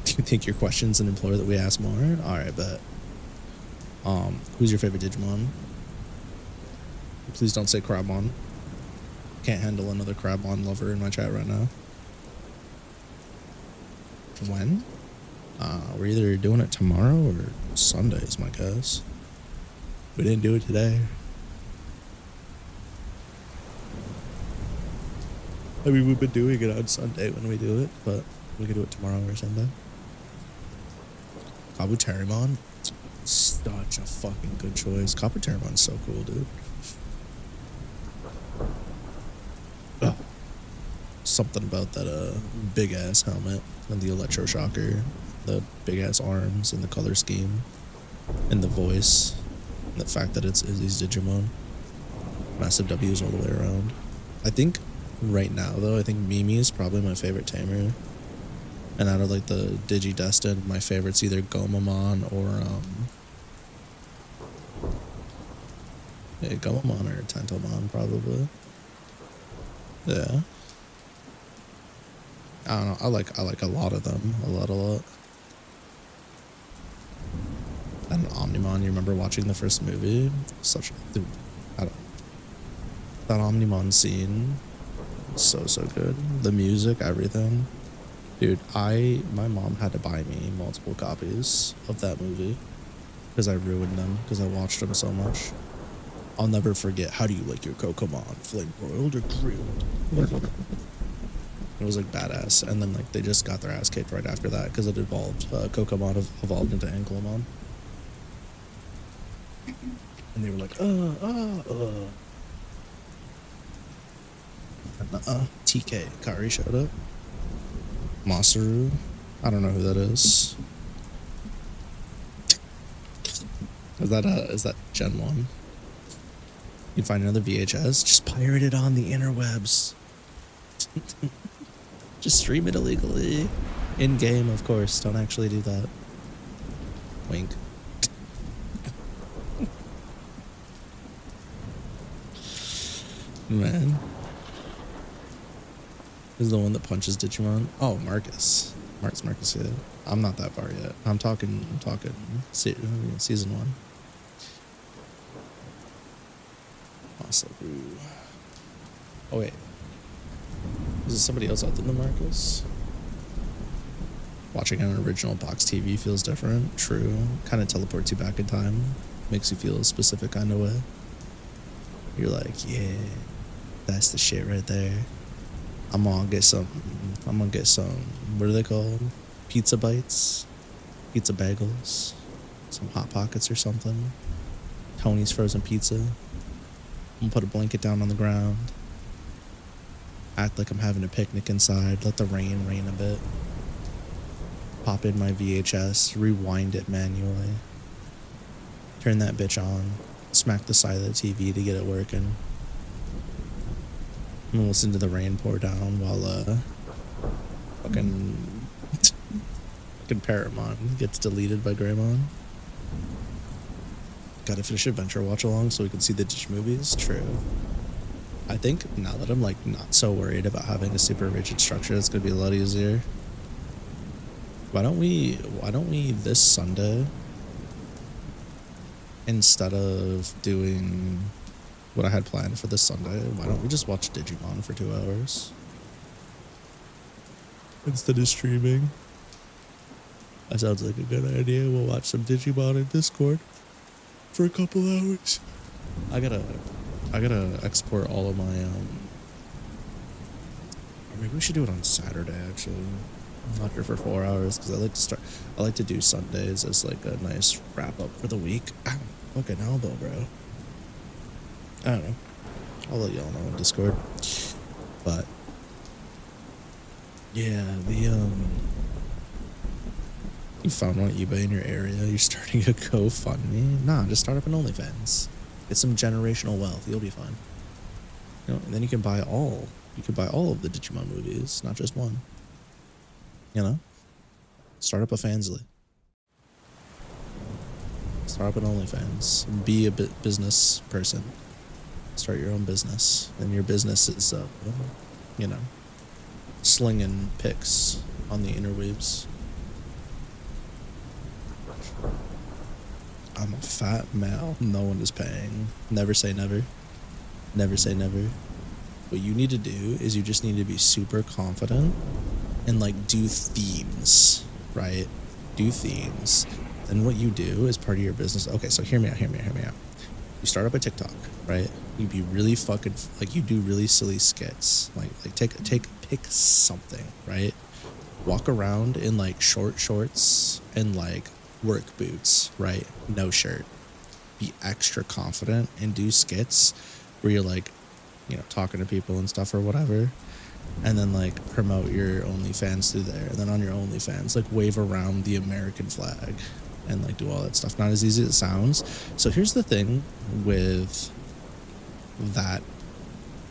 Do you think your question's an implore that we ask more? Alright, bet. Who's your favorite Digimon? Please don't say Crabmon. Can't handle another Crabmon lover in my chat right now. When? We're either doing it tomorrow or Sunday is my guess. We didn't do it today. I mean, we've been doing it on Sunday when we do it, but we could do it tomorrow or Sunday. Kabuterimon? Such a fucking good choice. Kabuterimon's so cool, dude. Oh. Something about that big ass helmet and the electroshocker, the big ass arms and the color scheme and the voice and the fact that it's Izzy's Digimon. Massive W's all the way around. I think right now though, I think Mimi is probably my favorite tamer. And out of like the Digidestined, my favorite's either Gomamon or yeah, Gomamon or Tentomon probably. Yeah. I don't know. I like a lot of them. A lot. And Omnimon, you remember watching the first movie? Such a dude. That Omnimon scene, so good. The music, everything. Dude, my mom had to buy me multiple copies of that movie because I ruined them because I watched them so much. I'll never forget. How do you like your Kokomon? Flame broiled or grilled? It was like badass, and then like they just got their ass kicked right after that because it evolved. Kokomon evolved into Ankylomon, and they were like, TK Kari showed up. Masaru, I don't know who that is. Is that Gen 1? You find another VHS, just pirate it on the interwebs. Just stream it illegally. In game, of course. Don't actually do that. Wink. Man. This is the one that punches Digimon. Oh, Marcus. Marcus, yeah. I'm not that far yet. I'm talking season 1. Awesome. Oh, wait. Is there somebody else other than Marcus? Watching an original box TV feels different. True. Kind of teleports you back in time. Makes you feel a specific kind of way. You're like, yeah, that's the shit right there. I'm gonna get some, what are they called? Pizza bites? Pizza bagels? Some Hot Pockets or something? Tony's frozen pizza. I'm gonna put a blanket down on the ground. Act like I'm having a picnic inside. Let the rain a bit. Pop in my VHS. Rewind it manually. Turn that bitch on. Smack the side of the TV to get it working. I'm gonna listen to the rain pour down while fucking Paramon gets deleted by Greymon. Gotta finish Adventure Watch Along so we can see the Digi movies. True. I think now that I'm like not so worried about having a super rigid structure, it's gonna be a lot easier. Why don't we this Sunday, instead of doing what I had planned for this Sunday, why don't we just watch Digimon for 2 hours? Instead of streaming. That sounds like a good idea. We'll watch some Digimon in Discord for a couple hours. I gotta export all of my or maybe we should do it on Saturday actually. Not here for 4 hours because I like to do Sundays as like a nice wrap up for the week. Ow, fucking elbow, bro. I don't know. I'll let y'all know on Discord. But yeah, you found one on eBay in your area, you're starting a GoFundMe. Nah, just start up an OnlyFans. Get some generational wealth, you'll be fine. You know, and then you can buy all of the Digimon movies, not just one. You know? Start up a Fansly. Start up an OnlyFans. Be a business person. Start your own business. And your business is, you know, slinging pics on the interwebs. I'm a fat male. No one is paying. Never say never. Never say never. What you need to do is you just need to be super confident and like do themes, right? Do themes. Then what you do as part of your business. Okay, so hear me out. You start up a TikTok, right? You be really fucking like you do really silly skits. Like pick something, right? Walk around in like short shorts and like work boots, right? No shirt. Be extra confident and do skits where you're like, you know, talking to people and stuff or whatever, and then like promote your OnlyFans through there, and then on your OnlyFans like wave around the American flag and like do all that stuff. Not as easy as it sounds. So here's the thing with that,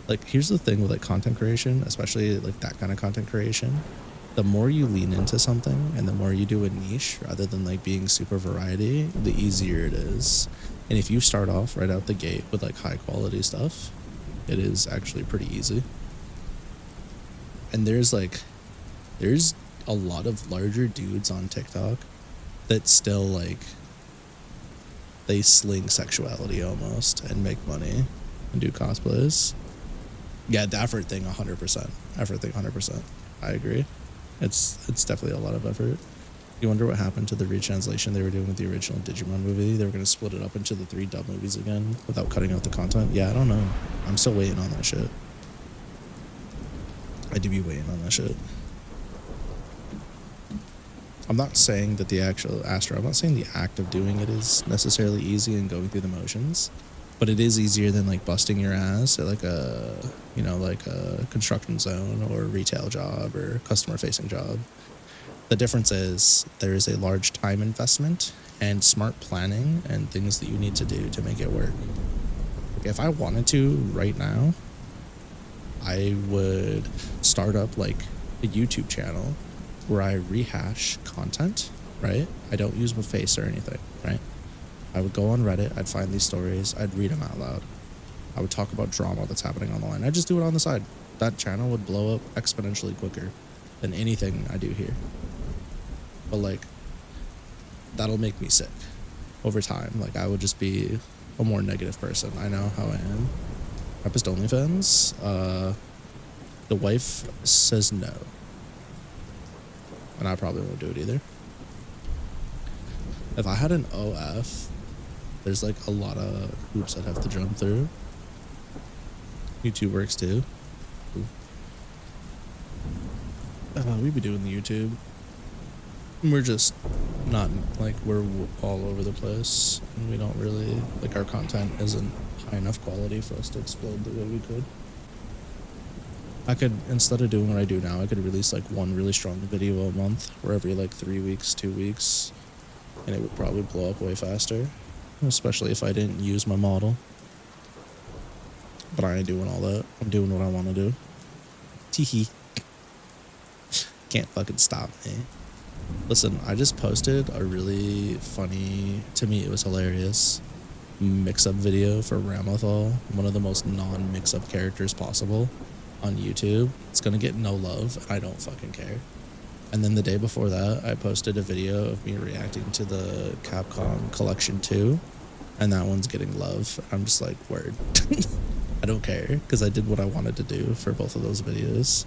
like here's the thing with like content creation, especially like that kind of content creation. The more you lean into something and the more you do a niche rather than like being super variety, the easier it is. And if you start off right out the gate with like high quality stuff, it is actually pretty easy. And there's a lot of larger dudes on TikTok that still like, they sling sexuality almost and make money and do cosplays. Yeah, the effort thing 100%. Effort thing 100%. I agree. It's definitely a lot of effort. You wonder what happened to the retranslation they were doing with the original Digimon movie? They were going to split it up into the 3 dub movies again without cutting out the content. Yeah, I don't know. I'm still waiting on that shit. I do be waiting on that shit. I'm not saying that the actual I'm not saying the act of doing it is necessarily easy and going through the motions, but it is easier than like busting your ass at like a, you know, like a construction zone or a retail job or customer facing job. The difference is there is a large time investment and smart planning and things that you need to do to make it work. If I wanted to right now, I would start up like a YouTube channel where I rehash content, right? I don't use my face or anything, right? I would go on Reddit, I'd find these stories, I'd read them out loud. I would talk about drama that's happening on the line. I'd just do it on the side. That channel would blow up exponentially quicker than anything I do here. But like, that'll make me sick over time. Like, I would just be a more negative person. I know how I am. Tempest OnlyFans, the wife says no. And I probably won't do it either. If I had an OF, there's like a lot of hoops I'd have to jump through. YouTube works too. We be doing the YouTube. We're just not like, we're all over the place, and we don't really, like, our content isn't high enough quality for us to explode the way we could. I could, instead of doing what I do now, I could release like one really strong video a month, or every like 3 weeks, 2 weeks, and it would probably blow up way faster, especially if I didn't use my model. But I ain't doing all that. I'm doing what I want to do. Teehee. Can't fucking stop me. Listen, I just posted a really funny, to me it was hilarious, mix-up video for Ramathal, one of the most non-mix-up characters possible, on YouTube. It's gonna get no love, and I don't fucking care. And then the day before that, I posted a video of me reacting to the Capcom Collection 2, and that one's getting love. I'm just like, word. I don't care, because I did what I wanted to do for both of those videos.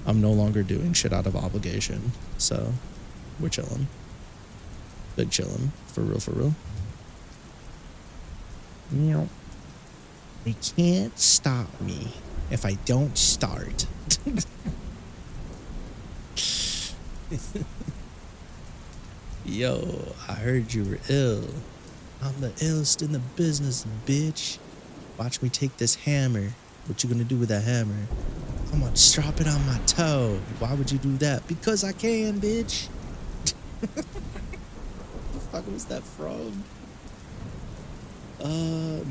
I'm no longer doing shit out of obligation, so we're chilling. Big chillin', for real, for real. You they can't stop me if I don't start. Yo, I heard you were ill. I'm the illest in the business, bitch. Watch me take this hammer. What you gonna do with that hammer? I'm gonna strap it on my toe. Why would you do that? Because I can, bitch. What the fuck was that from?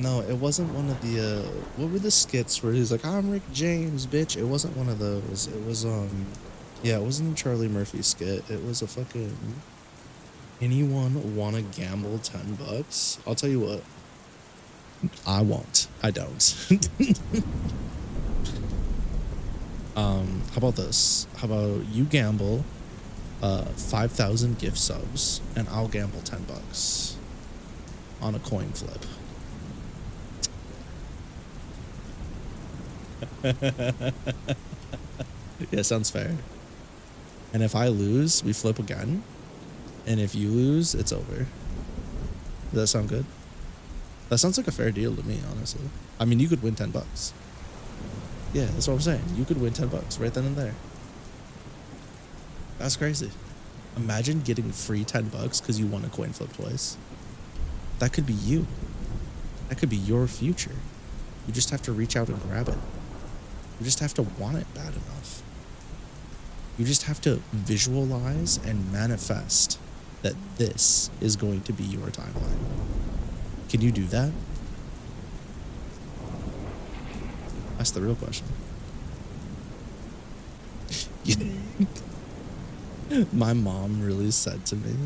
No, it wasn't one of the, what were the skits where he's like, I'm Rick James, bitch? It wasn't one of those. It was, yeah, it wasn't a Charlie Murphy skit. It was a fucking, anyone wanna gamble $10? I'll tell you what. I won't. I don't. How about this? How about you gamble 5,000 gift subs and I'll gamble $10 on a coin flip. Yeah, sounds fair. And if I lose, we flip again. And if you lose, it's over. Does that sound good? That sounds like a fair deal to me, honestly. I mean, you could win $10. Yeah, that's what I'm saying. You could win $10 right then and there. That's crazy. Imagine getting free $10 because you won a coin flip twice. That could be you. That could be your future. You just have to reach out and grab it. You just have to want it bad enough. You just have to visualize and manifest that this is going to be your timeline. Can you do that? That's the real question. My mom really said to me,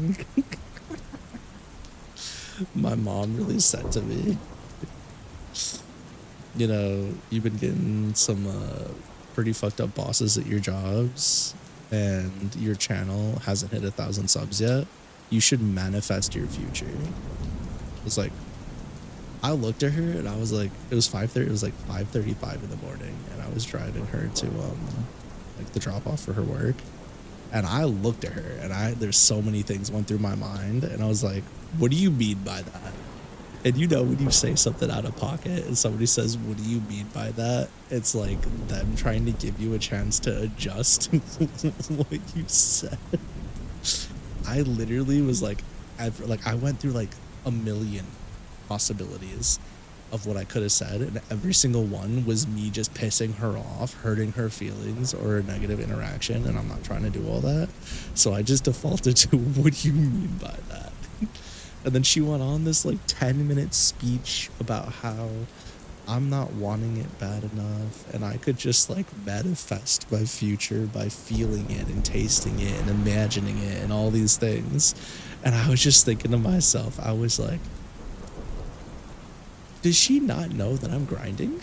you know, you've been getting some pretty fucked up bosses at your jobs and your channel hasn't hit 1,000 subs yet. You should manifest your future. It's like, I looked at her and I was like, it was 5:30. It was like 5:35 in the morning, and I was driving her to like the drop off for her work, and I looked at her and there's so many things went through my mind, and I was like, what do you mean by that? And you know, when you say something out of pocket and somebody says, what do you mean by that? It's like them trying to give you a chance to adjust what you said. I literally was like, I went through like a million possibilities of what I could have said, and every single one was me just pissing her off, hurting her feelings, or a negative interaction, and I'm not trying to do all that. So I just defaulted to, what do you mean by that? And then she went on this like 10-minute speech about how I'm not wanting it bad enough, and I could just like manifest my future by feeling it and tasting it and imagining it and all these things. And I was just thinking to myself, I was like, does she not know that I'm grinding?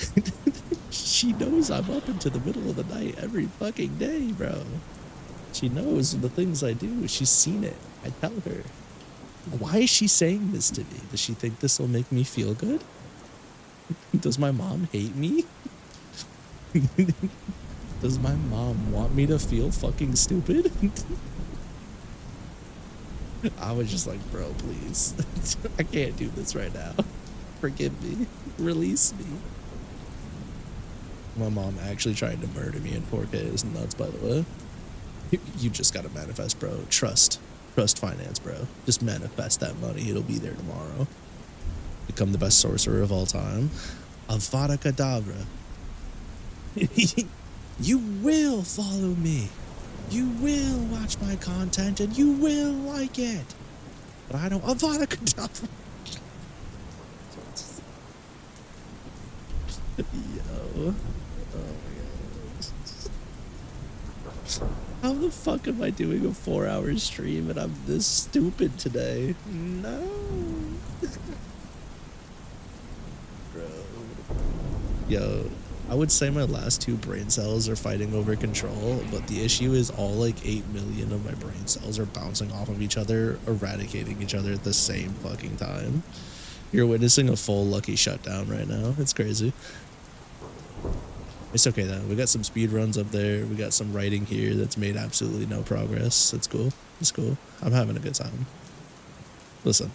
She knows I'm up into the middle of the night every fucking day, bro. She knows the things I do. She's seen it. I tell her. Why is she saying this to me? Does she think this will make me feel good? Does my mom hate me? Does my mom want me to feel fucking stupid? I was just like, bro, please. I can't do this right now. Forgive me. Release me. My mom actually tried to murder me in 4K is nuts, by the way. You just gotta manifest, bro. Trust finance, bro. Just manifest that money. It'll be there tomorrow. Become the best sorcerer of all time. Avada Kedavra. You will follow me. You will watch my content and you will like it. But I don't. Avada Kedavra. Yo. Oh my god. How the fuck am I doing a 4-hour stream and I'm this stupid today? No. Bro. Yo, I would say my last 2 brain cells are fighting over control, but the issue is all like 8 million of my brain cells are bouncing off of each other, eradicating each other at the same fucking time. You're witnessing a full lucky shutdown right now. It's crazy. It's okay though. We got some speed runs up there. We got some writing here that's made absolutely no progress. It's cool. It's cool. I'm having a good time. Listen,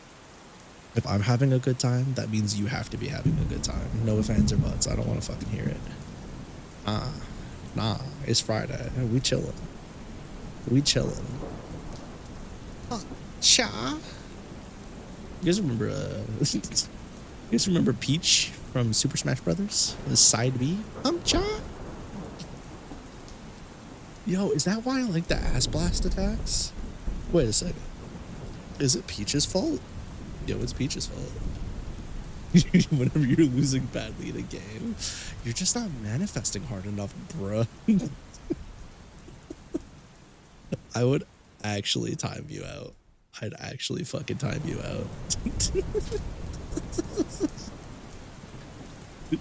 if I'm having a good time, that means you have to be having a good time. No ifs, ands, or buts. I don't want to fucking hear it. Nah. It's Friday. We chilling. We chilling. Cha. You guys remember? You guys remember Peach from Super Smash Brothers? The side B. Cha. Yo, is that why I like the ass blast attacks? Wait a second. Is it Peach's fault? Yo, it's Peach's fault. Whenever you're losing badly in a game, you're just not manifesting hard enough, bruh. I would actually time you out. I'd actually fucking time you out.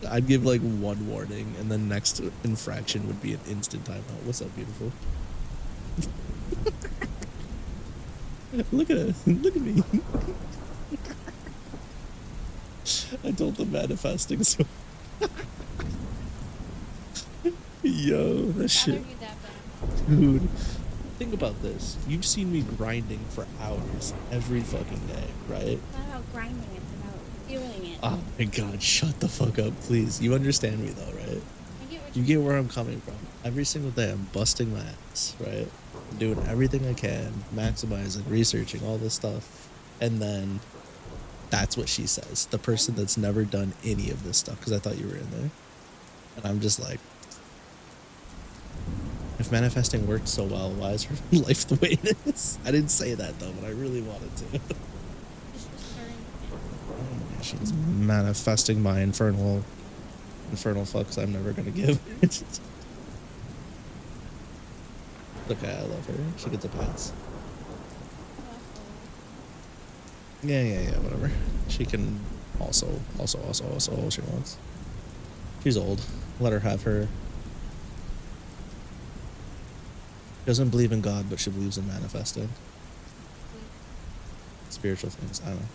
I'd give like 1 warning and then next infraction would be an instant timeout. What's up, beautiful? Look at her. Look at me. I told them manifesting so. Yo, that shit. Dude, think about this. You've seen me grinding for hours every fucking day, right? It's not about grinding, it's about feeling it. Oh my god, shut the fuck up, please. You understand me though, right? I get what You get where I'm coming from. Every single day I'm busting my ass, right? I'm doing everything I can, maximizing, researching, all this stuff. And then that's what she says. The person that's never done any of this stuff, because I thought you were in there. And I'm just like, if manifesting worked so well, why is her life the way it is? I didn't say that though, but I really wanted to. She's manifesting my infernal fucks I'm never gonna give. Okay, I love her. She gets a pass. Yeah, whatever. She can also all she wants. She's old. Let her have her. She doesn't believe in God, but she believes in manifesting. Spiritual things. I don't know.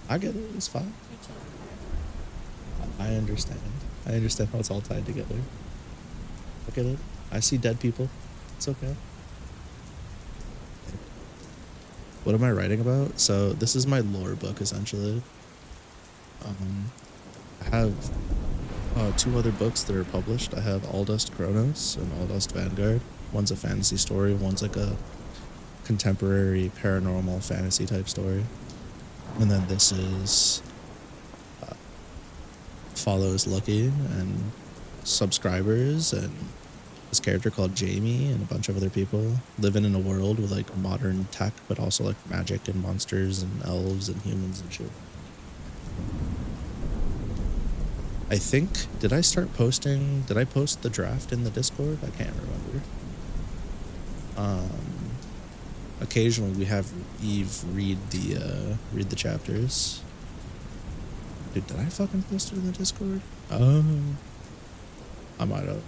I get it. It's fine. I understand. I understand how it's all tied together. I get it. I see dead people. It's okay. What am I writing about? So this is my lore book, essentially. I have 2 other books that are published. I have Aldust Kronos and Aldust Vanguard. One's a fantasy story. One's like a contemporary paranormal fantasy type story. And then this is follows Lucky and subscribers and this character called Jamie and a bunch of other people living in a world with like modern tech, but also like magic and monsters and elves and humans and shit. I I think, did I start posting, did I post the draft in the Discord? I can't remember. Occasionally we have Eve read the chapters. Dude, did I fucking post it in the Discord? Oh, I might have.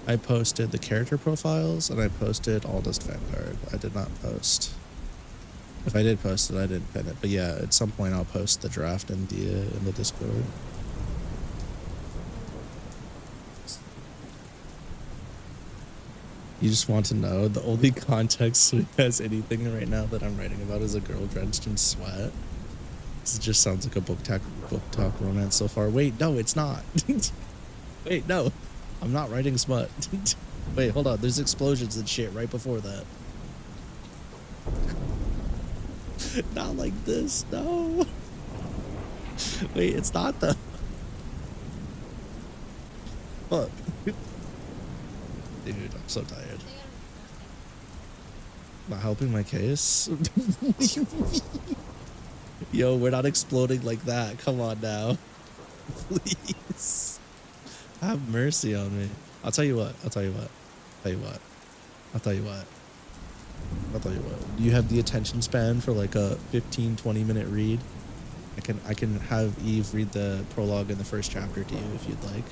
I posted the character profiles and I posted Aldous Vanguard. I did not post. If I did post it, I didn't pin it. But yeah, at some point I'll post the draft in the Discord. You just want to know the only context it has anything right now that I'm writing about is a girl drenched in sweat. This just sounds like a book talk romance so far. Wait, no, it's not. Wait, no, I'm not writing smut. Wait, hold on. There's explosions and shit right before that. Not like this, no. Wait, it's not the. Fuck. Dude, I'm so tired. Not helping my case? Yo, we're not exploding like that. Come on now. Please. Have mercy on me. I'll tell you what. Do you have the attention span for like a 15-20 minute read? I can have Eve read the prologue in the first chapter to you if you'd like.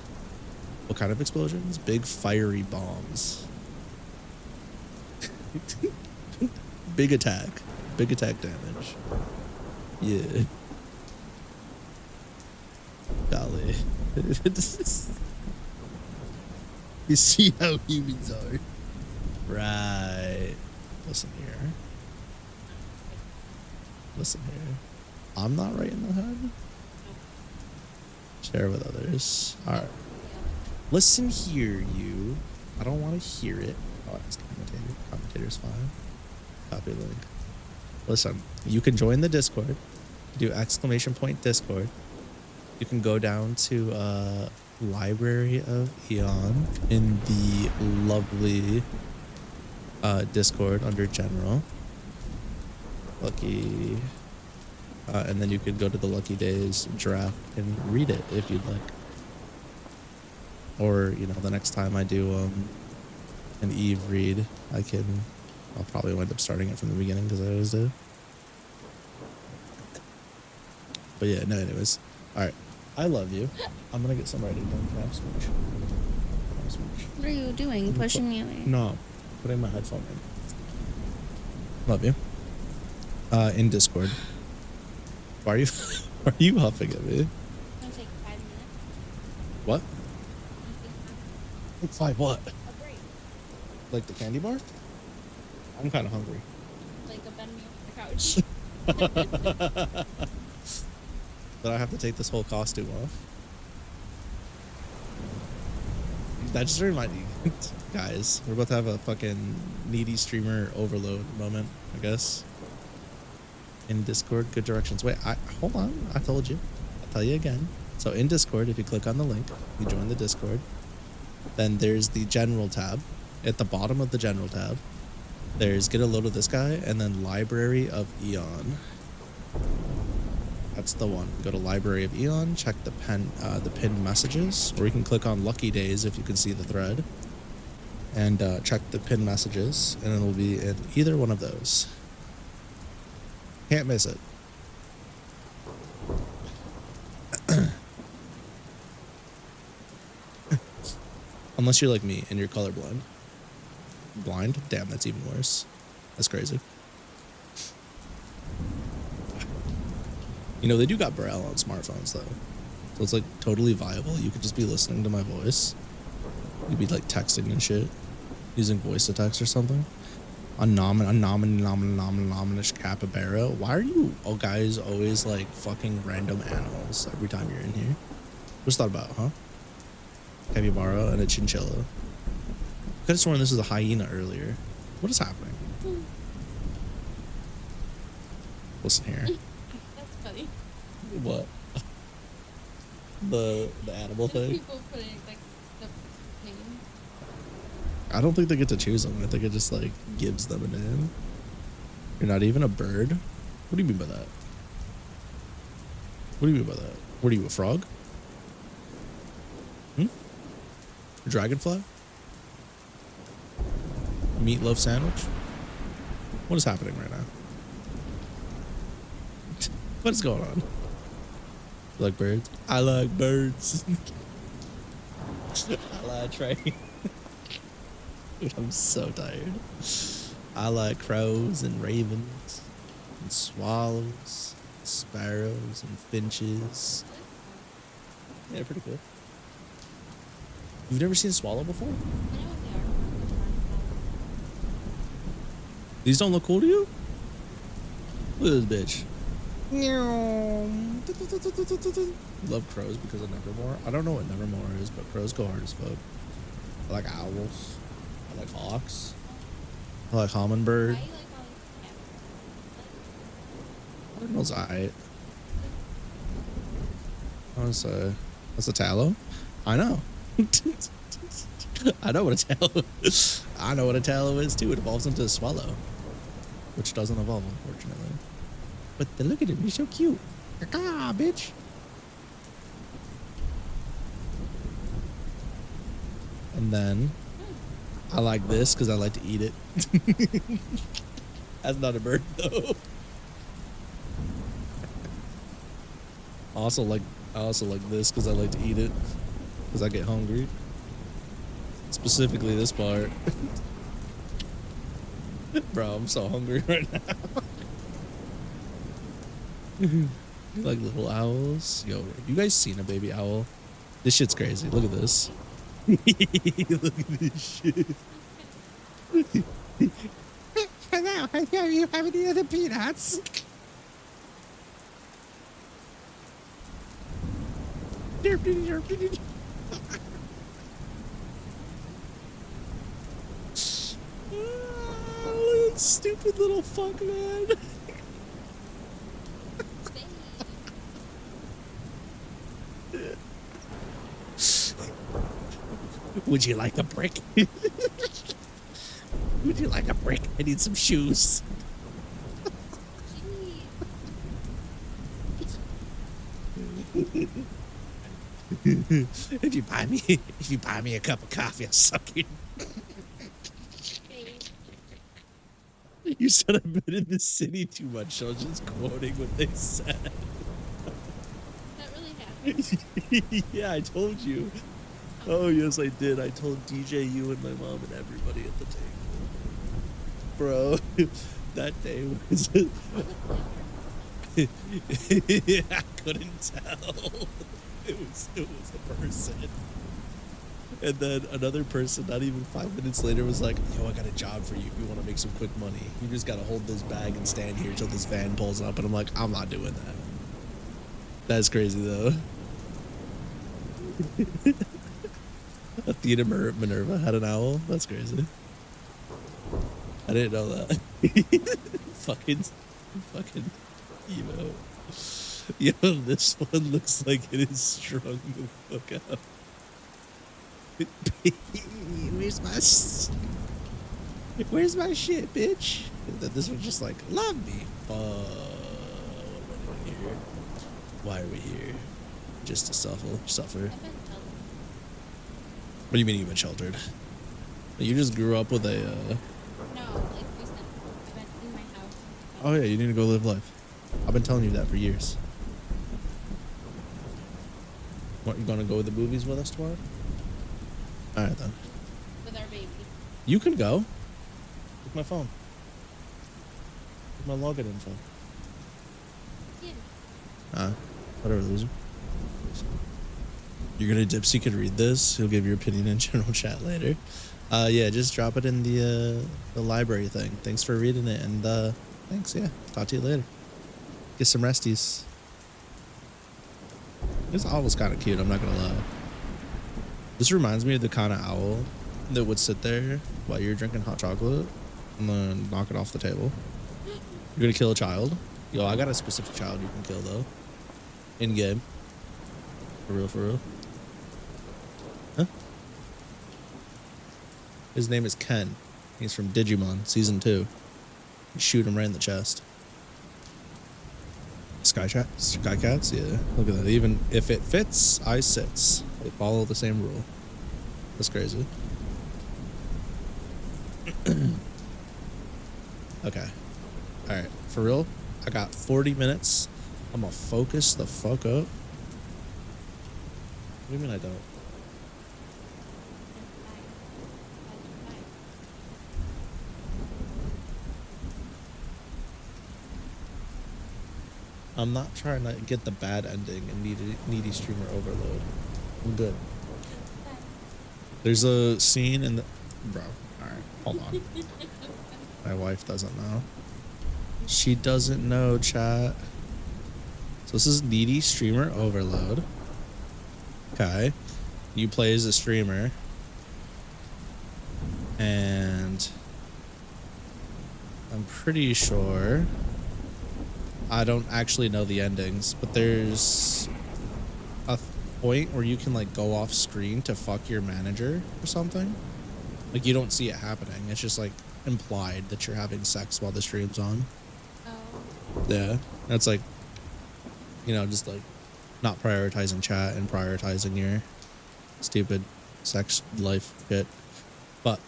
What kind of explosions? Big fiery bombs. Big attack damage. Yeah. Golly. You see how humans are. Right. Listen here. I'm not right in the head. Share with others. Alright. Listen here, you. I don't want to hear it. Oh, it's commentator. Commentator's fine. Copy link. Listen, you can join the Discord. Do ! Discord. You can go down to Library of Eon in the lovely Discord under General. Lucky. And then you could go to the Lucky Days draft and read it if you'd like. Or, you know, the next time I do an Eve read, I'll probably wind up starting it from the beginning because I always do. But yeah, no, anyways. Alright. I love you. I'm gonna get some writing done. Can I have smooch? What are you doing? Pushing me away? No. Putting my headphone in. Love you. In Discord. Why are you are you huffing at me? It's gonna take 5 minutes. What? 5 what? A break. Like the candy bar? I'm kinda hungry. Like a bend me over the couch. But I have to take this whole costume off. That just reminded me, guys, we're about to have a fucking needy streamer overload moment, I guess. In Discord, good directions. Wait, hold on. I told you. I'll tell you again. So in Discord, if you click on the link, you join the Discord. Then there's the general tab. At the bottom of the general tab, there's get a load of this guy, and then Library of Eon. That's the one. Go to Library of Eon, check the pinned messages, or you can click on Lucky Days if you can see the thread, and check the pinned messages, and it'll be in either one of those. Can't miss it. Unless you're like me and you're colorblind. Blind? Damn, that's even worse. That's crazy. You know, they do got Braille on smartphones, though. So it's, like, totally viable. You could just be listening to my voice. You'd be, like, texting and shit. Using voice to text or something. Anomalous capybara. Why are you guys always, like, fucking random animals every time you're in here? What's that about, huh? Capybara and a chinchilla. I could have sworn this was a hyena earlier. What is happening? Listen here. That's funny. What? The animal thing? People putting like the name. I don't think they get to choose them. I think it just like gives them a name. You're not even a bird? What do you mean by that? What do you mean by that? What are you, a frog? Dragonfly? Meatloaf sandwich? What is happening right now? What is going on? You like birds? I like birds. I like train. Dude, I'm so tired. I like crows and ravens and swallows, sparrows and finches. Yeah, pretty cool. You've never seen a swallow before? I know what they are. These don't look cool to you? Look at this bitch. Love crows because of Nevermore. I don't know what Nevermore is, but crows go hard as fuck. I like owls. I like hawks. I like hummingbird. Why you like all these Cardinal's alright. Honestly, that's a tallow. I know. I know what a tallow is. I know what a tallow is too. It evolves into a swallow, which doesn't evolve, unfortunately. But look at him. He's so cute. Ah, bitch. And then I like this because I like to eat it. That's not a bird though. I also like this because I like to eat it because I get hungry. Specifically this part. Bro, I'm so hungry right now. You like little owls? Yo, have you guys seen a baby owl? This shit's crazy. Look at this. Look at this shit. Hello, you have any other peanuts? Oh, stupid little fuck, man. Would you like a brick? Would you like a brick? I need some shoes. If you buy me a cup of coffee, I'll suck you. You said I've been in the city too much. I was just quoting what they said. That really happened. Yeah, I told you. Oh, yes, I did. I told DJ, you, and my mom, and everybody at the table. Bro, that day was... I couldn't tell. It was a person. And then another person, not even 5 minutes later, was like, yo, I got a job for you if you want to make some quick money. You just got to hold this bag and stand here until this van pulls up. And I'm like, I'm not doing that. That's crazy, though. Athena Minerva had an owl? That's crazy. I didn't know that. fucking emo. Yo, this one looks like it is strung the fuck up. Where's my shit, bitch? And then this one's just like, love me. What are we here? Why are we here? Just to suffer. I've been told. What do you mean you've been sheltered? You just grew up with a, No, like recently. I've been in my house. Oh yeah, you need to go live life. I've been telling you that for years. What, you gonna go to the movies with us tomorrow? Alright then. With our baby. You can go. With my phone. With my login info. Yeah. Whatever, loser. You're gonna Dipsy could read this. He'll give your opinion in general chat later. Yeah, just drop it in the library thing. Thanks for reading it, and thanks, yeah. Talk to you later. Get some resties. This owl was kind of cute, I'm not gonna lie. This reminds me of the kind of owl that would sit there while you're drinking hot chocolate and then knock it off the table. You're gonna kill a child. Yo, I got a specific child you can kill, though. In game. For real, for real. Huh? His name is Ken. He's from Digimon Season 2. You shoot him right in the chest. Sky Cats? Yeah. Look at that. Even if it fits, I sits. They follow the same rule. That's crazy. Okay. All right. For real, I got 40 minutes. I'm gonna focus the fuck up. What do you mean I don't? I'm not trying to get the bad ending and needy streamer overload. I'm good. There's a scene in the... Bro, alright, hold on. My wife doesn't know. She doesn't know, chat. So this is needy streamer overload. Okay. You play as a streamer. And... I'm pretty sure... I don't actually know the endings, but there's a point where you can like go off screen to fuck your manager or something. Like you don't see it happening. It's just like implied that you're having sex while the stream's on. Oh. Yeah. That's like, you know, just like not prioritizing chat and prioritizing your stupid sex life shit. But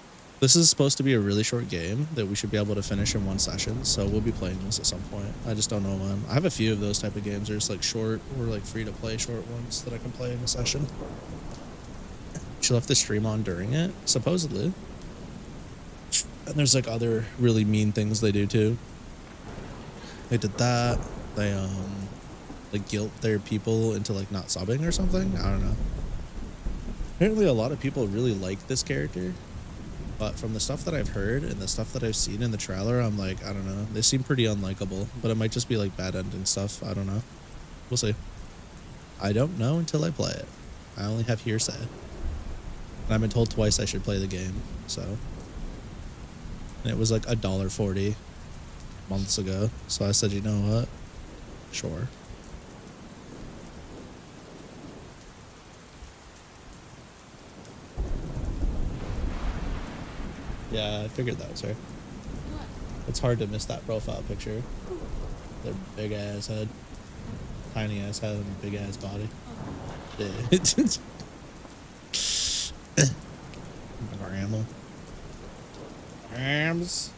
this is supposed to be a really short game that we should be able to finish in one session, so we'll be playing this at some point. I just don't know when. I have a few of those type of games. There's like short or like free to play short ones that I can play in a session. She left the stream on during it, supposedly. And there's like other really mean things they do too. They did that. They like guilt their people into like not subbing or something. I don't know. Apparently a lot of people really like this character. But from the stuff that I've heard and the stuff that I've seen in the trailer, I'm like, I don't know. They seem pretty unlikable, but it might just be like bad ending stuff. I don't know. We'll see. I don't know until I play it. I only have hearsay. And I've been told twice I should play the game, so. And it was like $1.40 months ago. So I said, you know what? Sure. Yeah, I figured that was her. What? It's hard to miss that profile picture. Their big ass head. Tiny ass head and big ass body. Oh. Yeah. Grandma. Grams.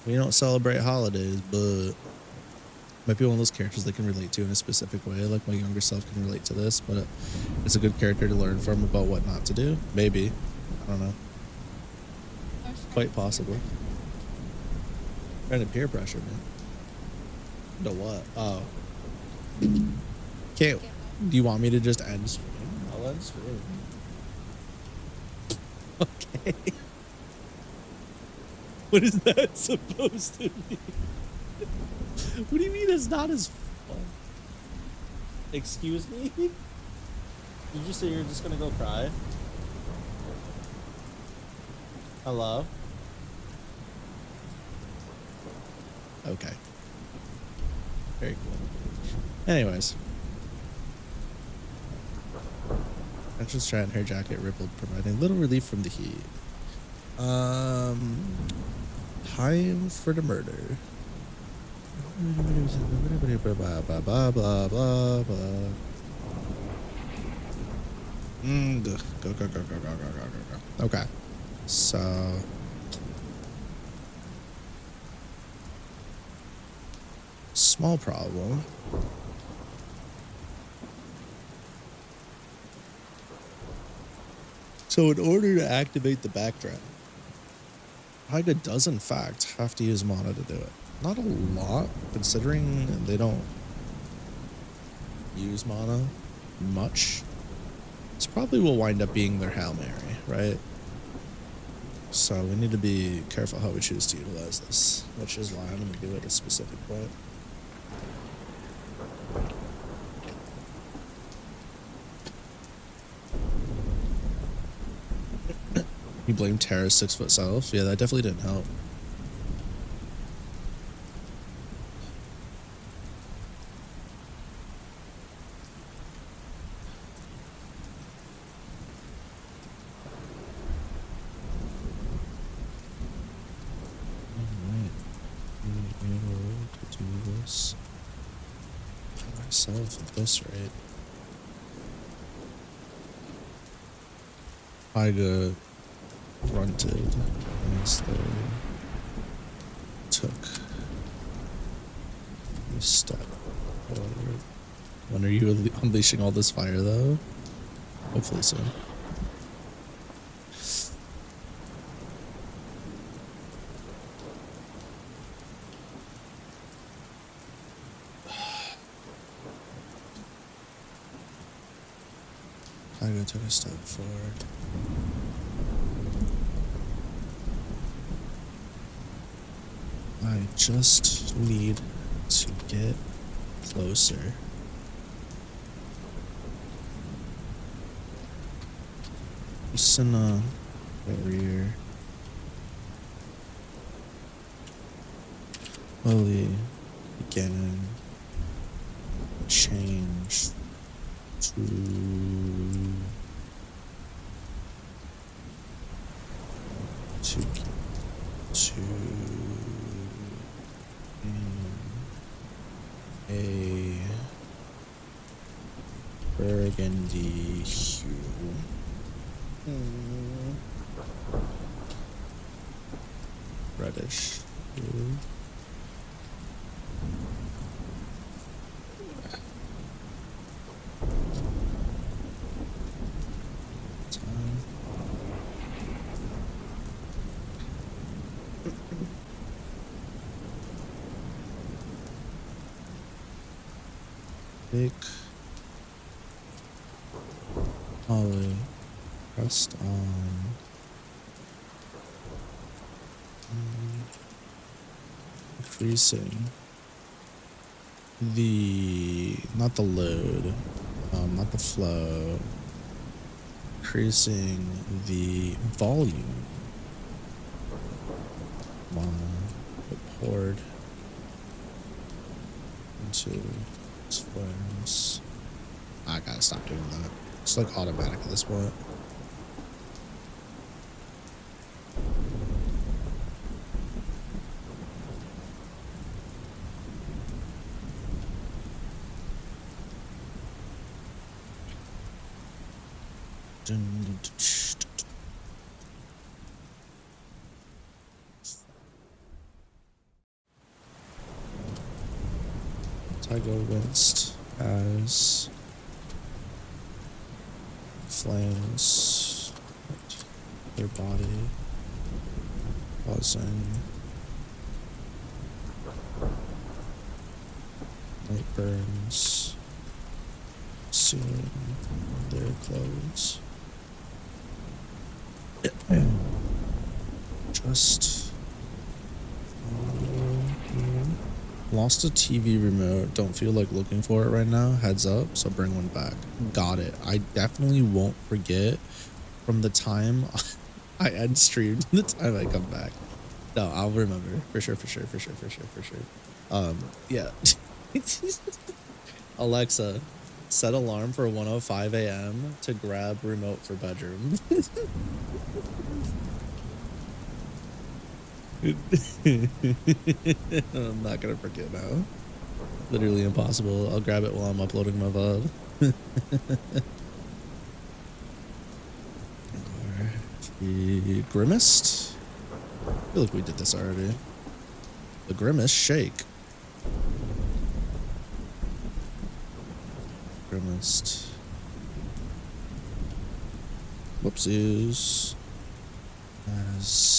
We don't celebrate holidays, but might be one of those characters they can relate to in a specific way. Like my younger self can relate to this, but it's a good character to learn from about what not to do. Maybe. I don't know. Quite possible. Trying to peer pressure me. To what? Oh. Can't. Do you want me to just end stream? I'll end stream. Okay. What is that supposed to mean? What do you mean it's not as fun? Excuse me? Did you say you're just gonna go cry? Hello? Okay. Very cool. Anyways. Extra strand hair jacket rippled, providing little relief from the heat. Time for the murder. Blah, blah, blah, blah, blah, blah. Go. Okay. So... small problem. So in order to activate the backdraft, Hainme does in fact have to use mana to do it. Not a lot, considering they don't use mana much. This probably will wind up being their Hail Mary, right? So we need to be careful how we choose to utilize this, which is why I'm going to do it at a specific point. You blame Tara's 6-foot self? Yeah, that definitely didn't help. Alright. I'm able to do this for myself at this rate. Tyga grunted as they took a step forward. When are you unleashing all this fire, though? Hopefully soon. Tyga took a step forward. I just need to get closer. Just in a barrier. Slowly beginning to change to a burgundy hue. Reddish hue. Big Ollie pressed on increasing the not the load, not the flow, increasing the volume while it poured into flames. I gotta stop doing that. It's like automatic at this point. Tyga winced as flames hit their body, causing light burns, sealing their clothes. Just lost a TV remote. Don't feel like looking for it right now. Heads up, so bring one back. Got it. I definitely won't forget from the time I end stream to the time I come back. No, I'll remember. For sure. Yeah. Alexa, set alarm for 1:05 a.m. to grab remote for bedroom. I'm not gonna forget now. Literally impossible. I'll grab it while I'm uploading my VOD. The Grimaced? I feel like we did this already. The Grimace Shake. Grimaced. Whoopsies. As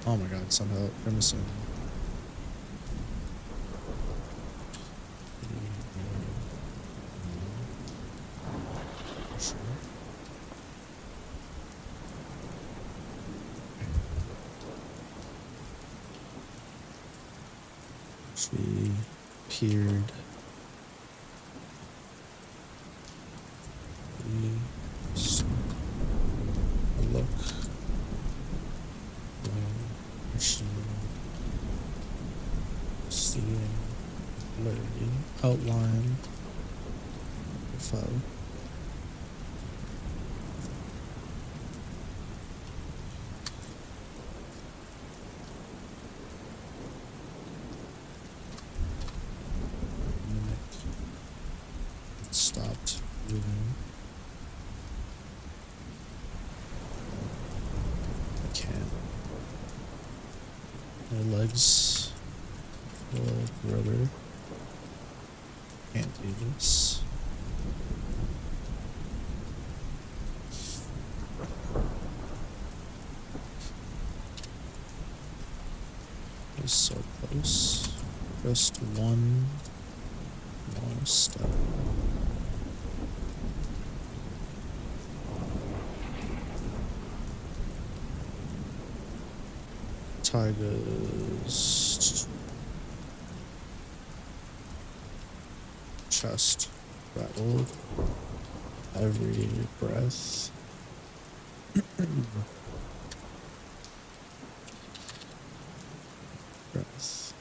oh my god, somehow grimacing. She peered. A look. She seeing blurry outline of foe. It stopped moving. I can't. My legs feel like rubber. Can't do this. It was so close. Just one more step. Tiger's chest rattled every breath. Breath.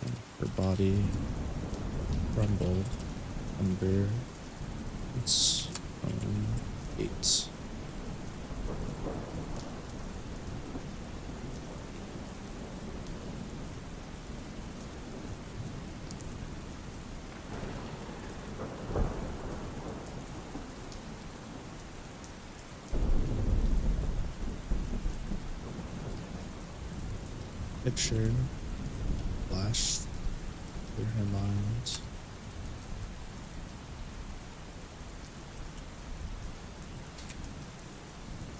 And her body rumbled under its own weight. Picture flashed through her mind.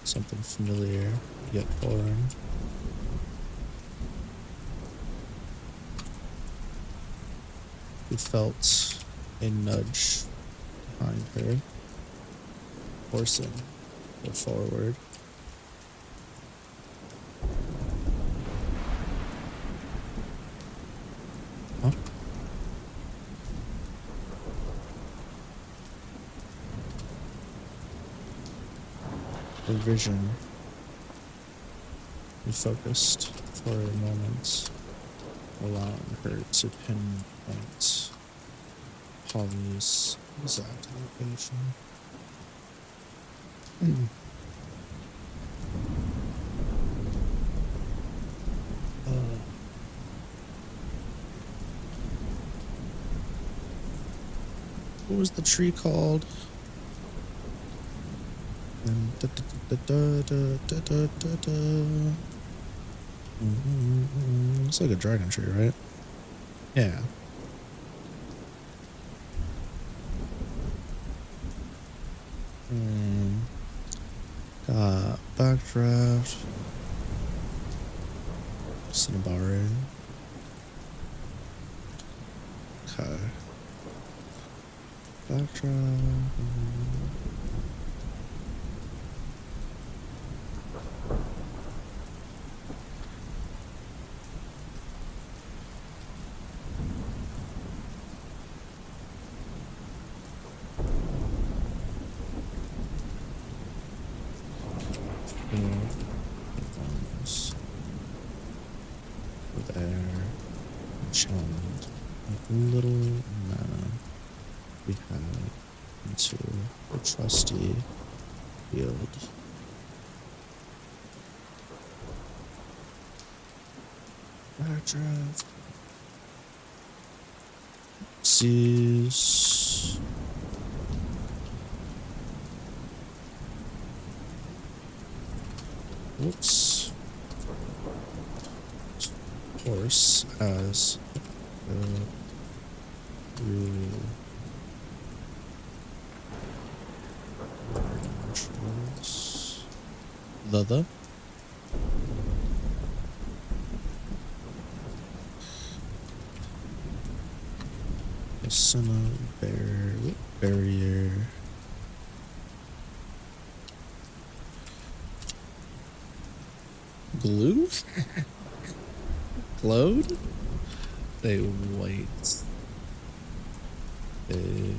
Something familiar yet foreign. She felt a nudge behind her, forcing her forward. Huh? Her vision refocused for a moment, allowing her to pinpoint Polly's exact location. What was the tree called? And Looks like a dragon tree, right? Yeah. Backdraft. Cinnabari. Okay. Backdraft. There, channeled a little mana we had into the trusty field. Backdraft. Sees. Whoops. Horse as the barrier. Glue? Glowed? They white. They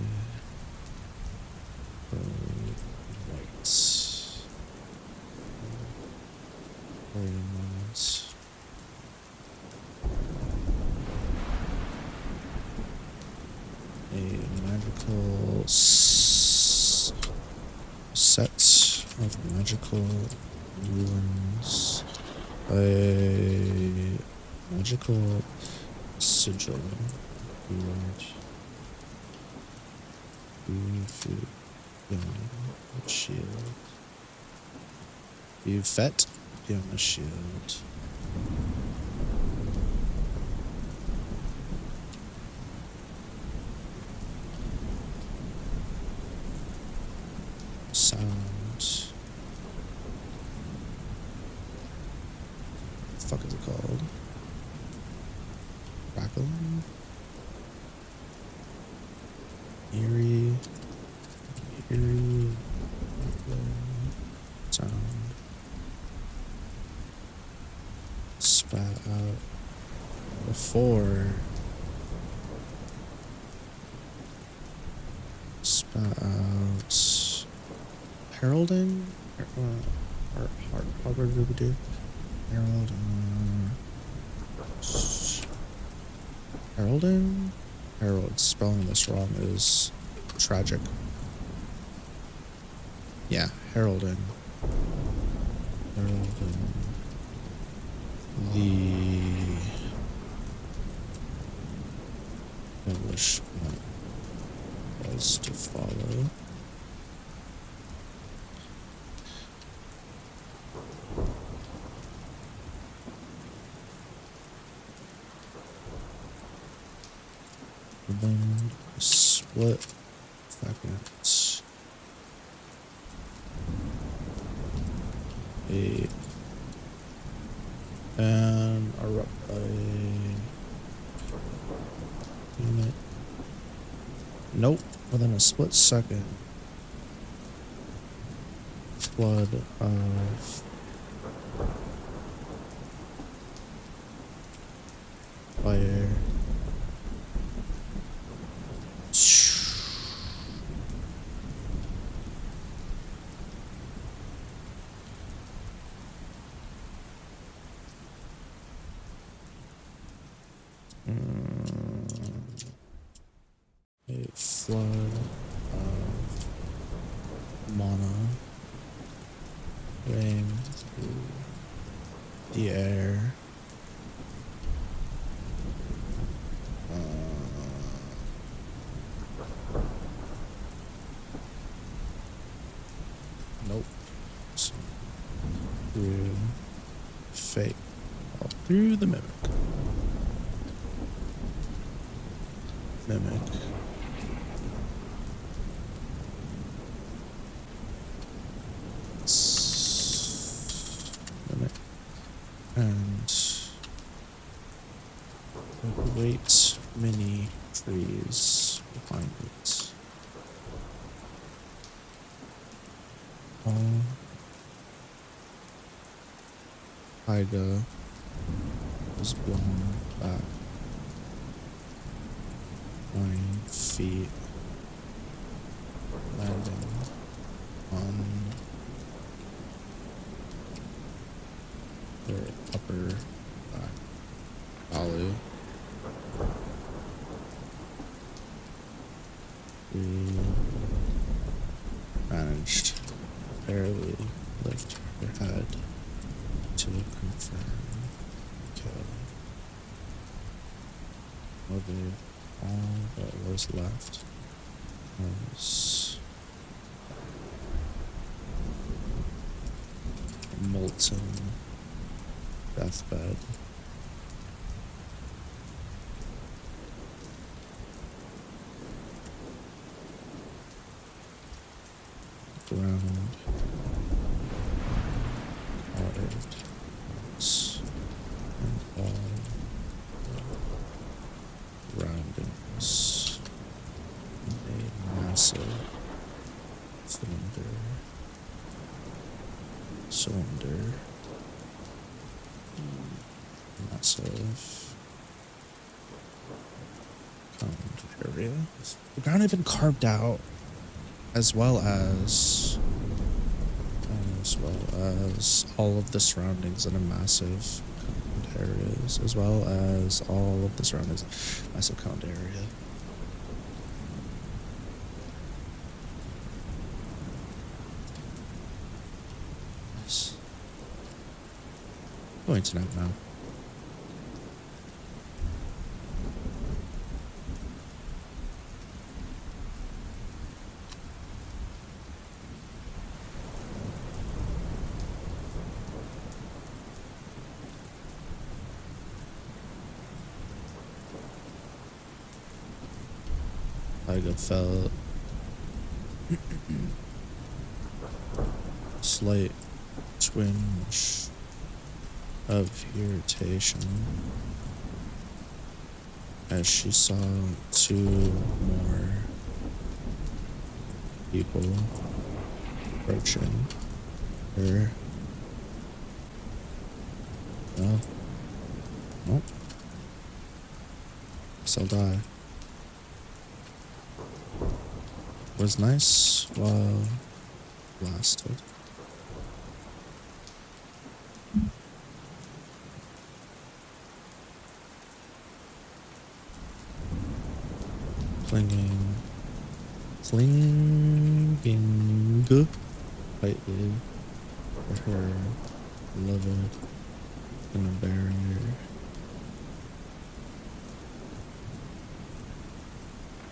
white. Wait a moment. magical set of magical ruins. A magical sigil. Keyword. Food. Shield. Fet. Beyond shield. Sound. What the fuck is it called? Crackling? Eerie. Sound. Spat out. Before. Spat out. Heralding? Harbor Rubidu? Herald. Heralding? Herald. Spelling this wrong is tragic. Yeah, heralding. Heralding. The English was to follow. And then split seconds. And a unit. Nope. Within a split second. Flood of fire. A flood of mana rain through the air. Nope. So, through fate. Through the mimic. Mimic. Mimic. And great many trees behind it. Taiga was blown back 9 feet, landing on their upper back valley. We managed to barely lift their head to confirm kill. All that was left was a molten deathbed. Ground carved and all roundings in a massive cylinder massive common area. The ground had been carved out as well as all of the surroundings in a massive common areas, as well as all of the surroundings massive common area. Going to night now. Tiger felt slight twinge of irritation as she saw two more people approaching her. Well, nope. Guess I'll die. Was nice while lasted. Clinging tightly for her beloved in a barrier.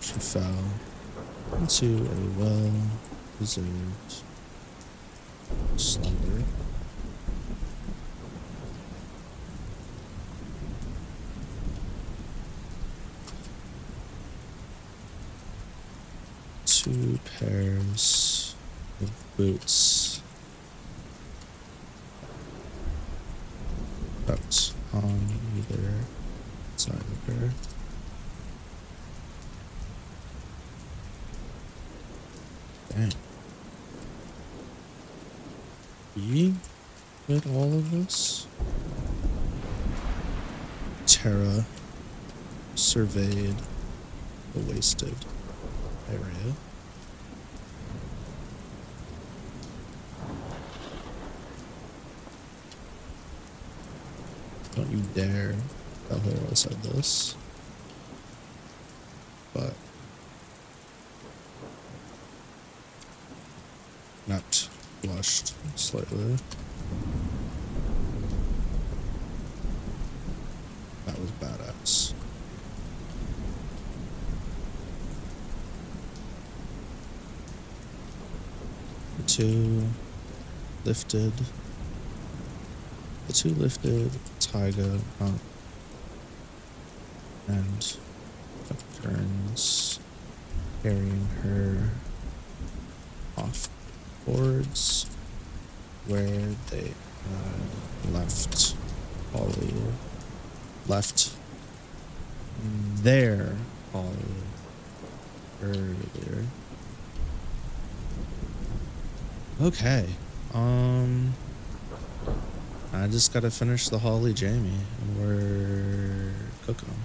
She fell into a well-deserved slumber. Two pairs of boots tucked on either side of her. Dang. You did all of this? Tara surveyed the wasted area. Don't you dare tell her I said this. But not blushed slightly. That was badass. The two lifted Tyga up and took turns carrying her off towards where they left Holly. Left their Holly earlier. Okay. I just gotta finish the Holly Jamie and we're cooking them.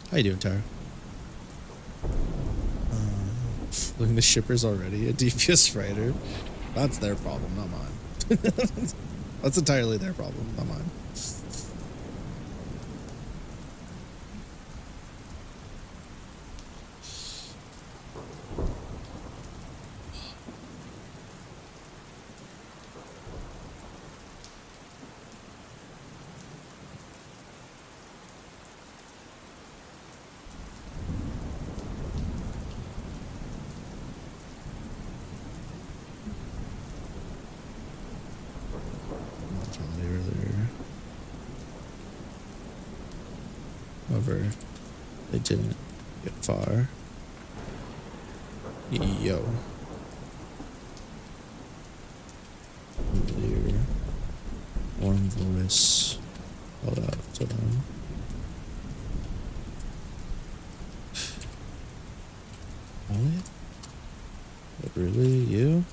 How you doing, Tara? Fling the shippers already, a DPS writer. That's their problem, not mine. That's entirely their problem, not mine. However, they didn't get far. Yo. Clear, warm voice called out to them. Holly? But really, you?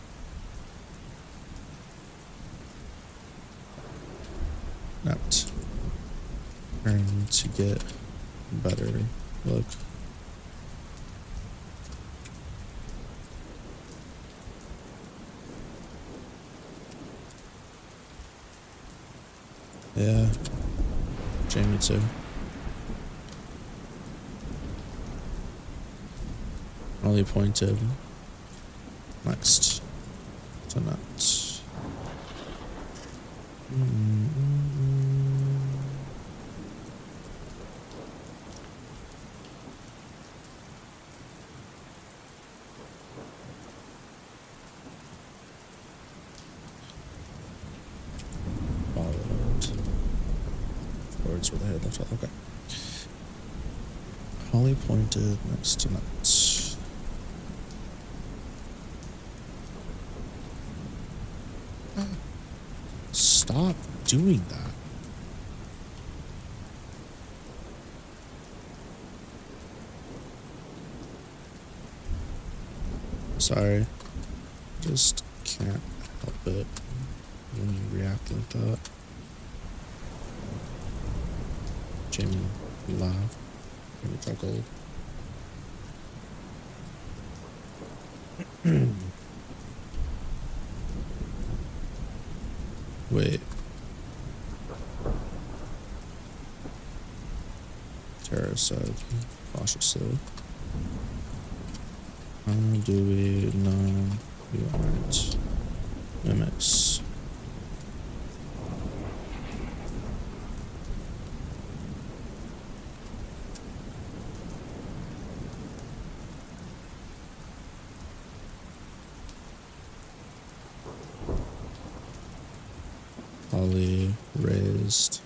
Not trying to get better look. Yeah, Jamie too. Only pointed next to not. Followed. Forwards where the head left off. Okay. Holly pointed next to nuts. Stop doing that. Sorry. Just can't help it when you react like that. Jamie laughed. Jamie chuckled. Wait. Tara said cautiously. How do we know you aren't mimics? Holly raised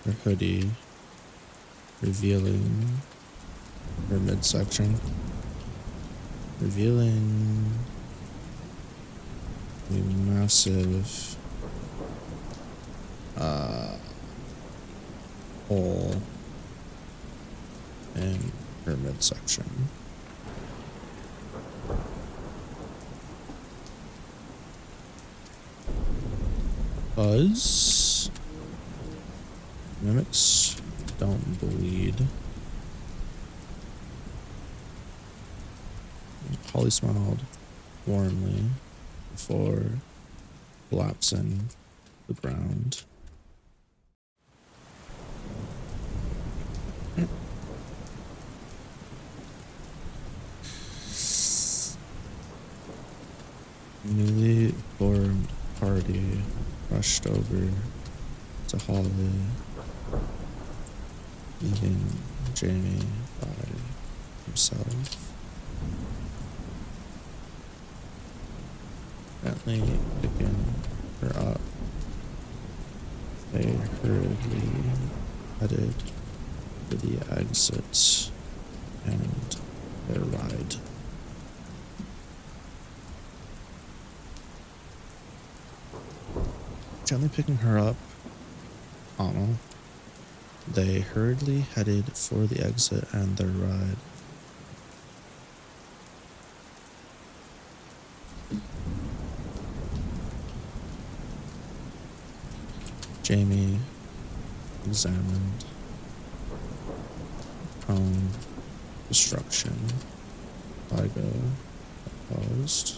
her hoodie, revealing her midsection, revealing a massive hole in her midsection. Buzz? Mimics don't bleed. Holly smiled warmly before collapsing to the ground. Newly formed party rushed over to Holly, leaving Jamie by himself. Gently picking her up, they hurriedly headed for the exit and their ride. Gently picking her up, they hurriedly headed for the exit and their ride. Jamie examined prone destruction. Ligo opposed.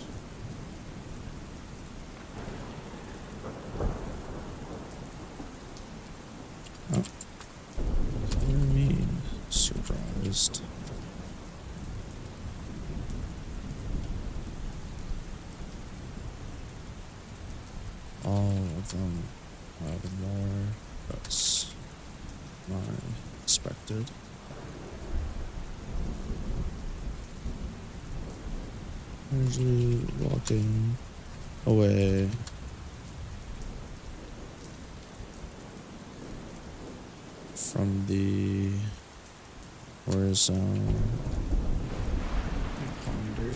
Oh. Color me surprised. All of them have more guts than I expected. Usually walking away from the horizon, I pondered.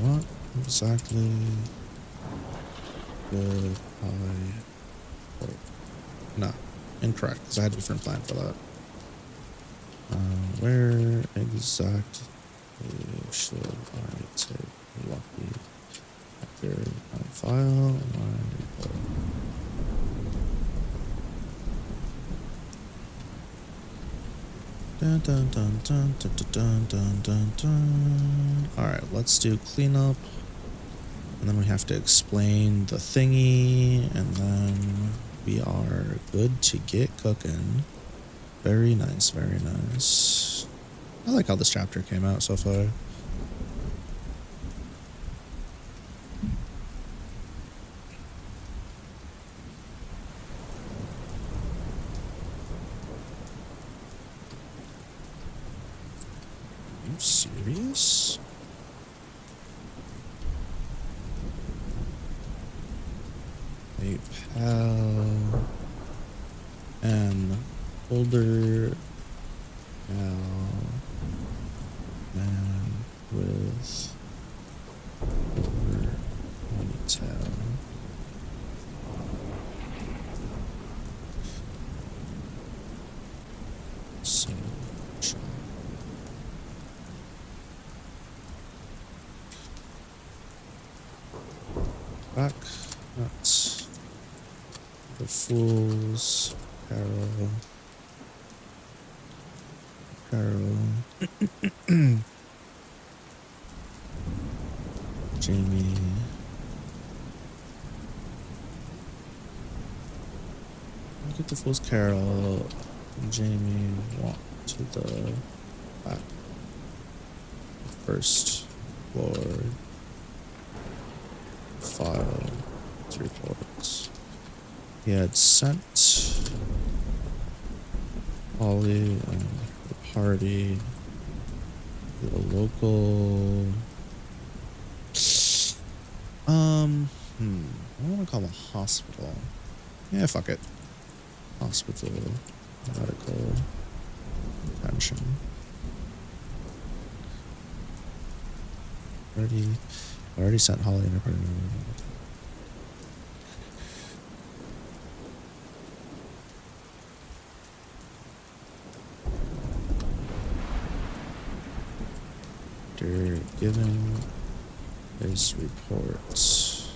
What exactly could I... Wait, no, incorrect, because I had a different plan for that. Where exactly should I take Lucky after my file? Dun, dun, dun, dun, dun, dun, dun, dun, dun. Alright, let's do cleanup. And then we have to explain the thingy. And then we are good to get cooking. Very nice, very nice. I like how this chapter came out so far. Are you serious? A pal and older pal man with over ponytail. So back, nuts. The fools, Carol. Jamie. Look at the fools, Carol and Jamie walk to the back. The first floor. File reports. He had sent Holly and the party to a local I want to call it a hospital. Yeah, fuck it. Hospital, medical attention. Already sent Holly and her party. After giving his reports,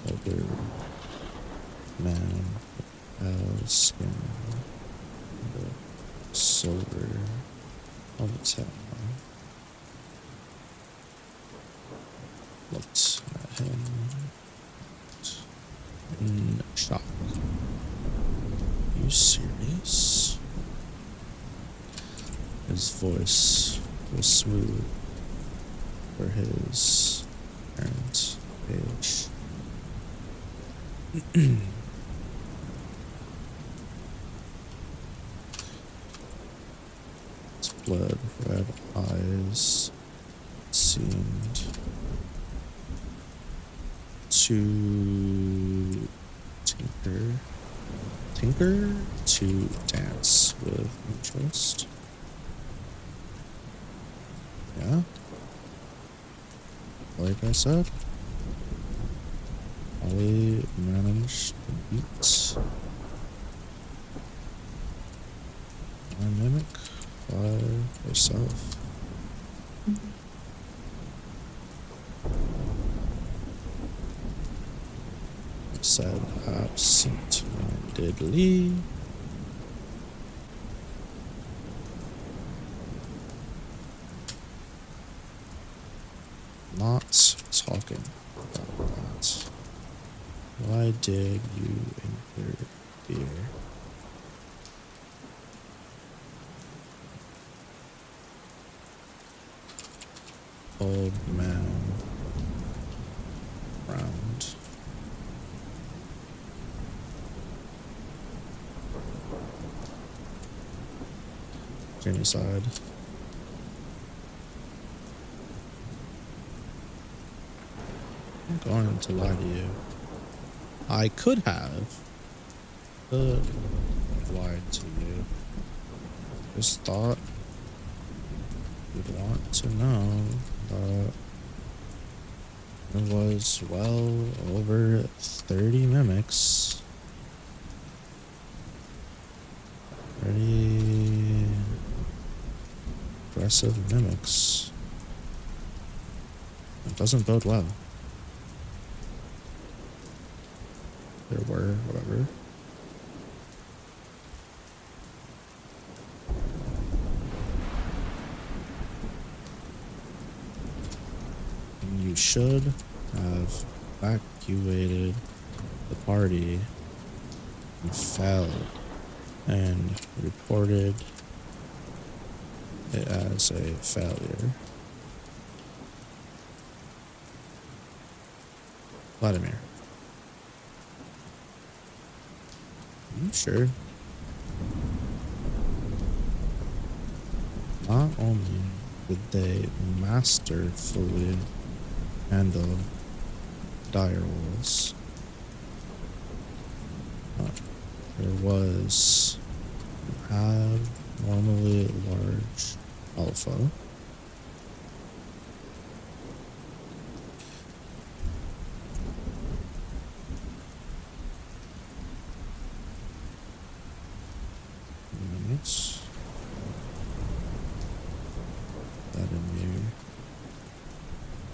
other man, pale skin, the silver ponytail, looked at him in shock. Are you serious? His voice was smooth for his parent age. His blood red eyes seemed to tinker to dance with interest. Yeah, like I said, Holly managed to beat my mimic by herself. I said absent-mindedly. Not talking about that. Why did you interfere? Old man frowned. Jamie sighed. I'm going to lie to you. I could have lied to you. Just thought you'd want to know that it was well over 30 mimics. Pretty aggressive mimics. It doesn't bode well. There were, whatever. And you should have evacuated the party and fell and reported it as a failure. Vladimir. Are you sure? Not only did they masterfully handle dire wolves, but there was an abnormally large alpha. Minutes. That in here.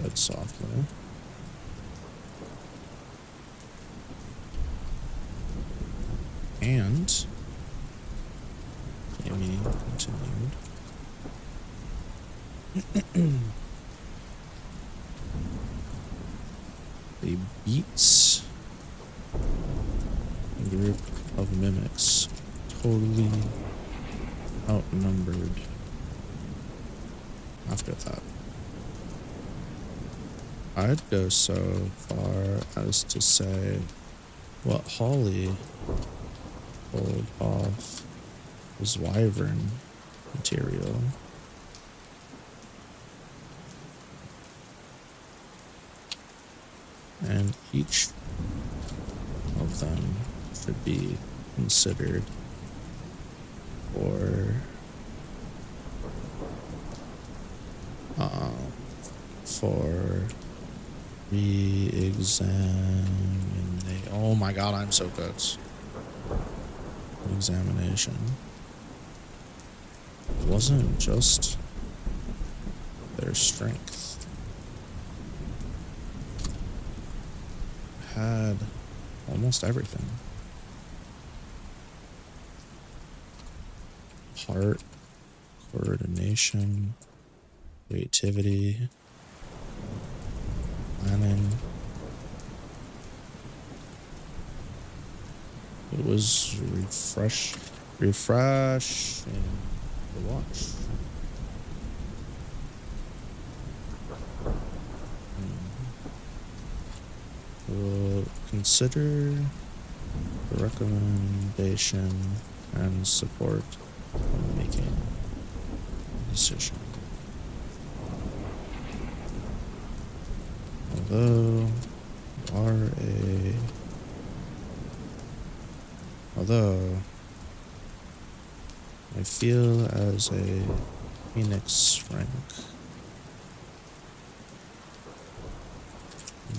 That software. And Amy continued. They beat a group of mimics, totally outnumbered after that. I'd go so far as to say what Holly pulled off was wyvern material. And each of them should be considered for re-examination. Oh my god, I'm so good. Examination. It wasn't just their strength. It had almost everything. Heart, coordination, creativity, planning. It was refreshing to watch. We'll consider the recommendation and support when making a decision. Although I feel as a Phoenix rank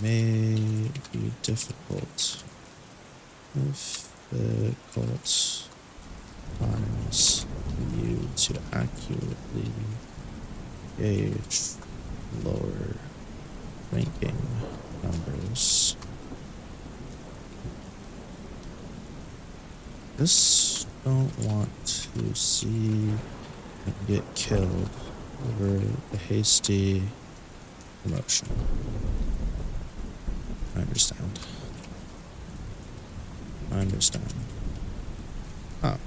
may be difficult times for you to accurately gauge lower ranking numbers. Just don't want to see it get killed over a hasty promotion. I understand. Ah.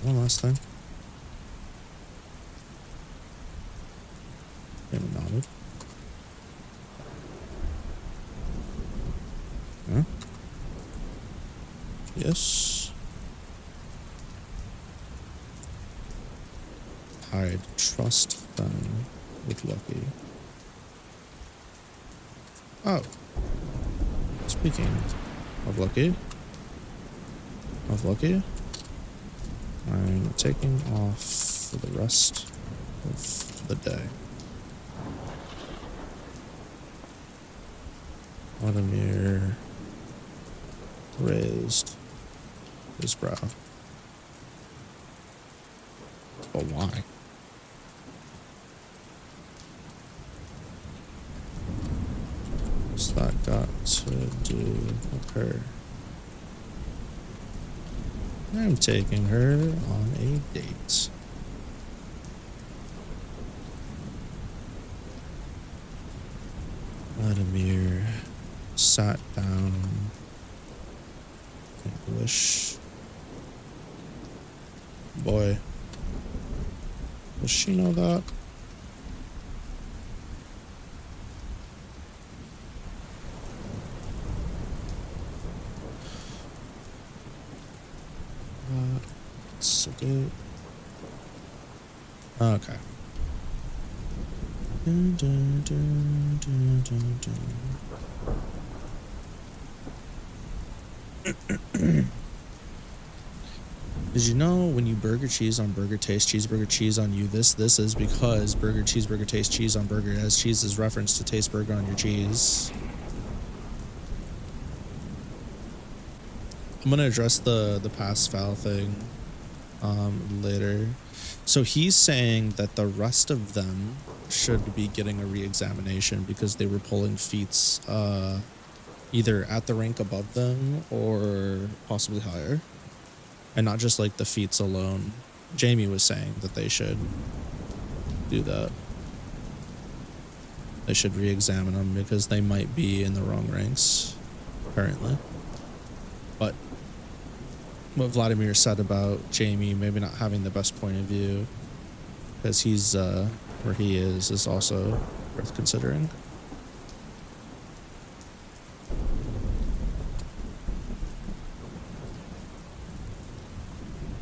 One last thing. Maybe nodded. Huh? Yes. I'd trust them with Lucky. Oh. Speaking of Lucky, I'm taking off for the rest of the day. Vladimir raised his brow. But why? What's that got to do with her? I'm taking her on a date. Vladimir sat down Wish. Boy. Does she know that? So good. Okay. Dun, dun, dun, dun, dun, dun. Did you know when you burger cheese on burger taste, cheeseburger cheese on you, this is because burger cheeseburger taste cheese on burger, as cheese is reference to taste burger on your cheese. I'm gonna address the pass foul thing later. So he's saying that the rest of them should be getting a re-examination because they were pulling feats either at the rank above them or possibly higher, and not just like the feats alone. Jamie was saying that they should do that. They should re-examine them because they might be in the wrong ranks currently. But what Vladimir said about Jamie maybe not having the best point of view because he's where he is also worth considering.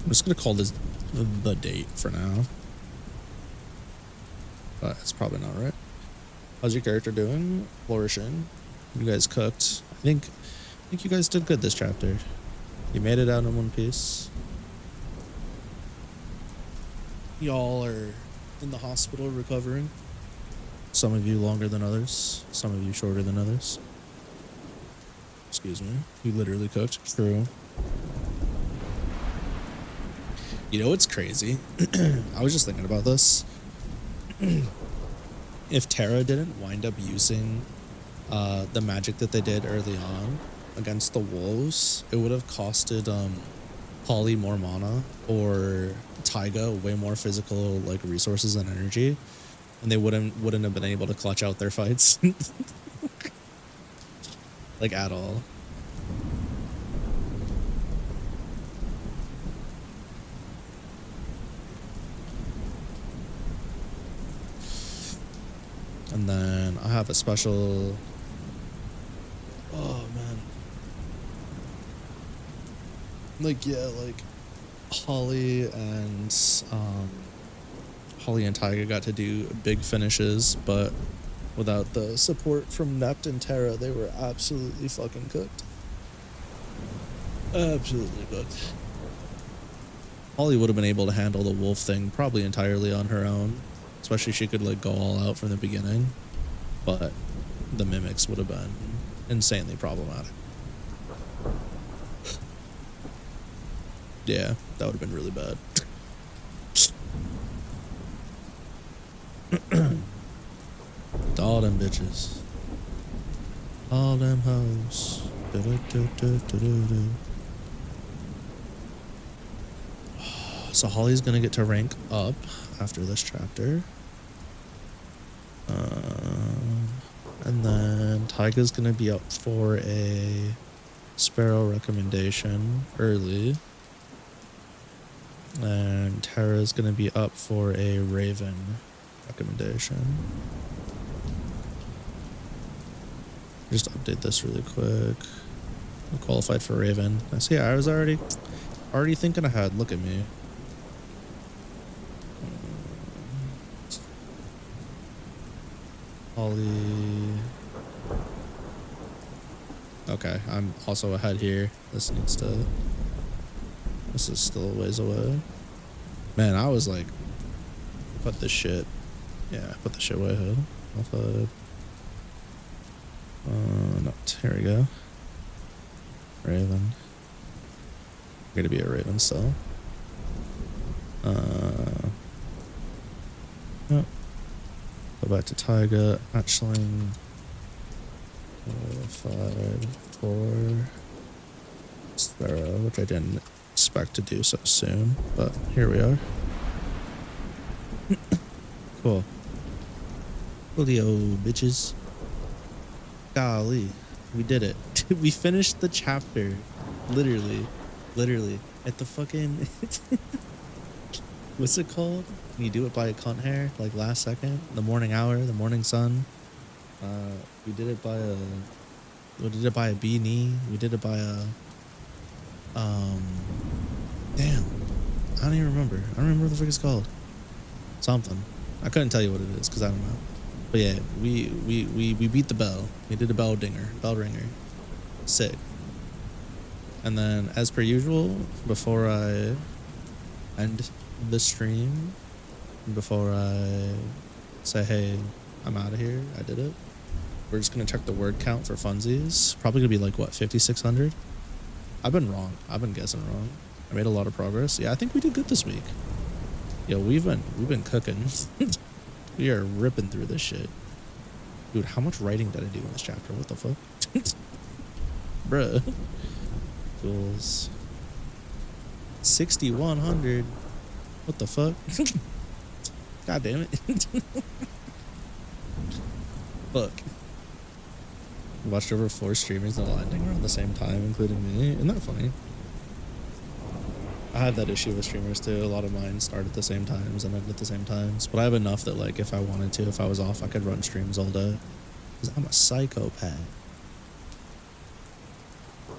I'm just gonna call this the date for now, but it's probably not right. How's your character doing? Flourishing. You guys cooked. I think you guys did good this chapter. You made it out in one piece. Y'all are in the hospital recovering. Some of you longer than others. Some of you shorter than others. Excuse me. You literally cooked. True. You know what's crazy? I was just thinking about this. If Tara didn't wind up using the magic that they did early on against the wolves, it would have costed Holly more mana or Taiga way more physical like resources and energy, and they wouldn't have been able to clutch out their fights like at all. And then I have a special. Oh man. Like yeah, like Holly and Taiga got to do big finishes, but without the support from Nept and Terra, they were absolutely fucking cooked. Absolutely cooked. Holly would have been able to handle the wolf thing probably entirely on her own, especially if she could like go all out from the beginning, but the mimics would have been insanely problematic. Yeah, that would have been really bad. All them bitches. All them hoes. So Holly's gonna get to rank up after this chapter. And then Taiga's gonna be up for a Sparrow recommendation early. And Tara's gonna be up for a Raven recommendation. Just update this really quick. I qualified for Raven. I see I was already thinking ahead. Look at me. Holly. Okay, I'm also ahead here. This is still a ways away. Man, I was like, put this shit way ahead. No, here we go. Raven. Gonna be a Raven still. Yep. Go back to Taiga. Hatchling. Qualified for Sparrow, which I didn't expect to do so soon, but here we are. Cool. Coolio, bitches. Golly, we did it. We finished the chapter. literally at the fucking what's it called when you do it by a cunt hair, like last second, the morning hour, the morning sun. We did it by a bee knee. We did it by a damn, I don't even remember. I don't remember what the frick it's called. Something. I couldn't tell you what it is because I don't know. But yeah, we beat the bell. We did a bell ringer. Sick. And then, as per usual, before I end the stream, before I say, hey, I'm out of here, I did it, we're just going to check the word count for funsies. Probably going to be like, what, 5,600? I've been wrong. I've been guessing wrong. I made a lot of progress. Yeah, I think we did good this week. Yo, we've been cooking. We are ripping through this shit. Dude, how much writing did I do in this chapter? What the fuck? Bruh. Tools. 6,100. What the fuck? God damn it. Fuck. Watched over 4 streamers in a landing around the same time, including me. Isn't that funny? I have that issue with streamers too. A lot of mine start at the same times and end at the same times. But I have enough that, like, if I wanted to, if I was off, I could run streams all day. Because I'm a psychopath.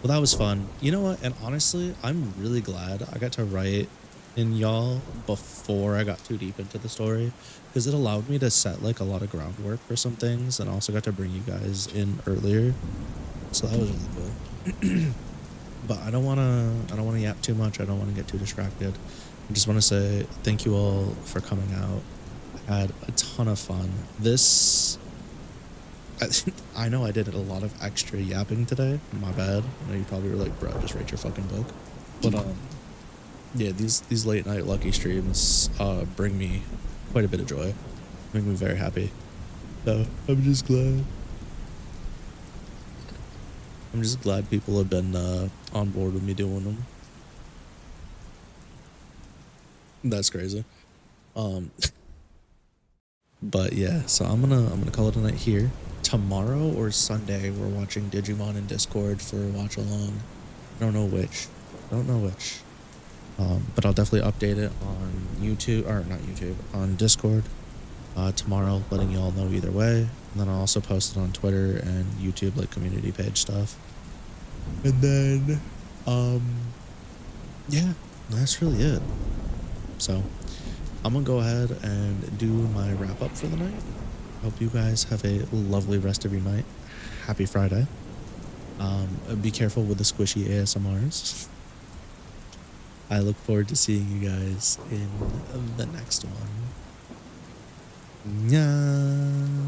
Well, that was fun. You know what? And honestly, I'm really glad I got to write in y'all before I got too deep into the story. Because it allowed me to set, like, a lot of groundwork for some things. And also got to bring you guys in earlier. So that was really cool. But I don't want to yap too much. I don't want to get too distracted. I just want to say thank you all for coming out. I had a ton of fun. I know I did a lot of extra yapping today. My bad. I know you probably were like, bro, just write your fucking book. But yeah, these late night lucky streams bring me quite a bit of joy. Make me very happy. So I'm just glad. I'm just glad people have been on board with me doing them. That's crazy. But yeah, so I'm gonna call it a night here. Tomorrow or Sunday, we're watching Digimon in Discord for a watch along. I don't know which. But I'll definitely update it on YouTube, or not YouTube, on Discord tomorrow, letting you all know either way. And then I'll also post it on Twitter and YouTube, like community page stuff. And then, yeah, that's really it. So I'm gonna go ahead and do my wrap up for the night. Hope you guys have a lovely rest of your night. Happy Friday. Be careful with the squishy ASMRs. I look forward to seeing you guys in the next one. Yeah.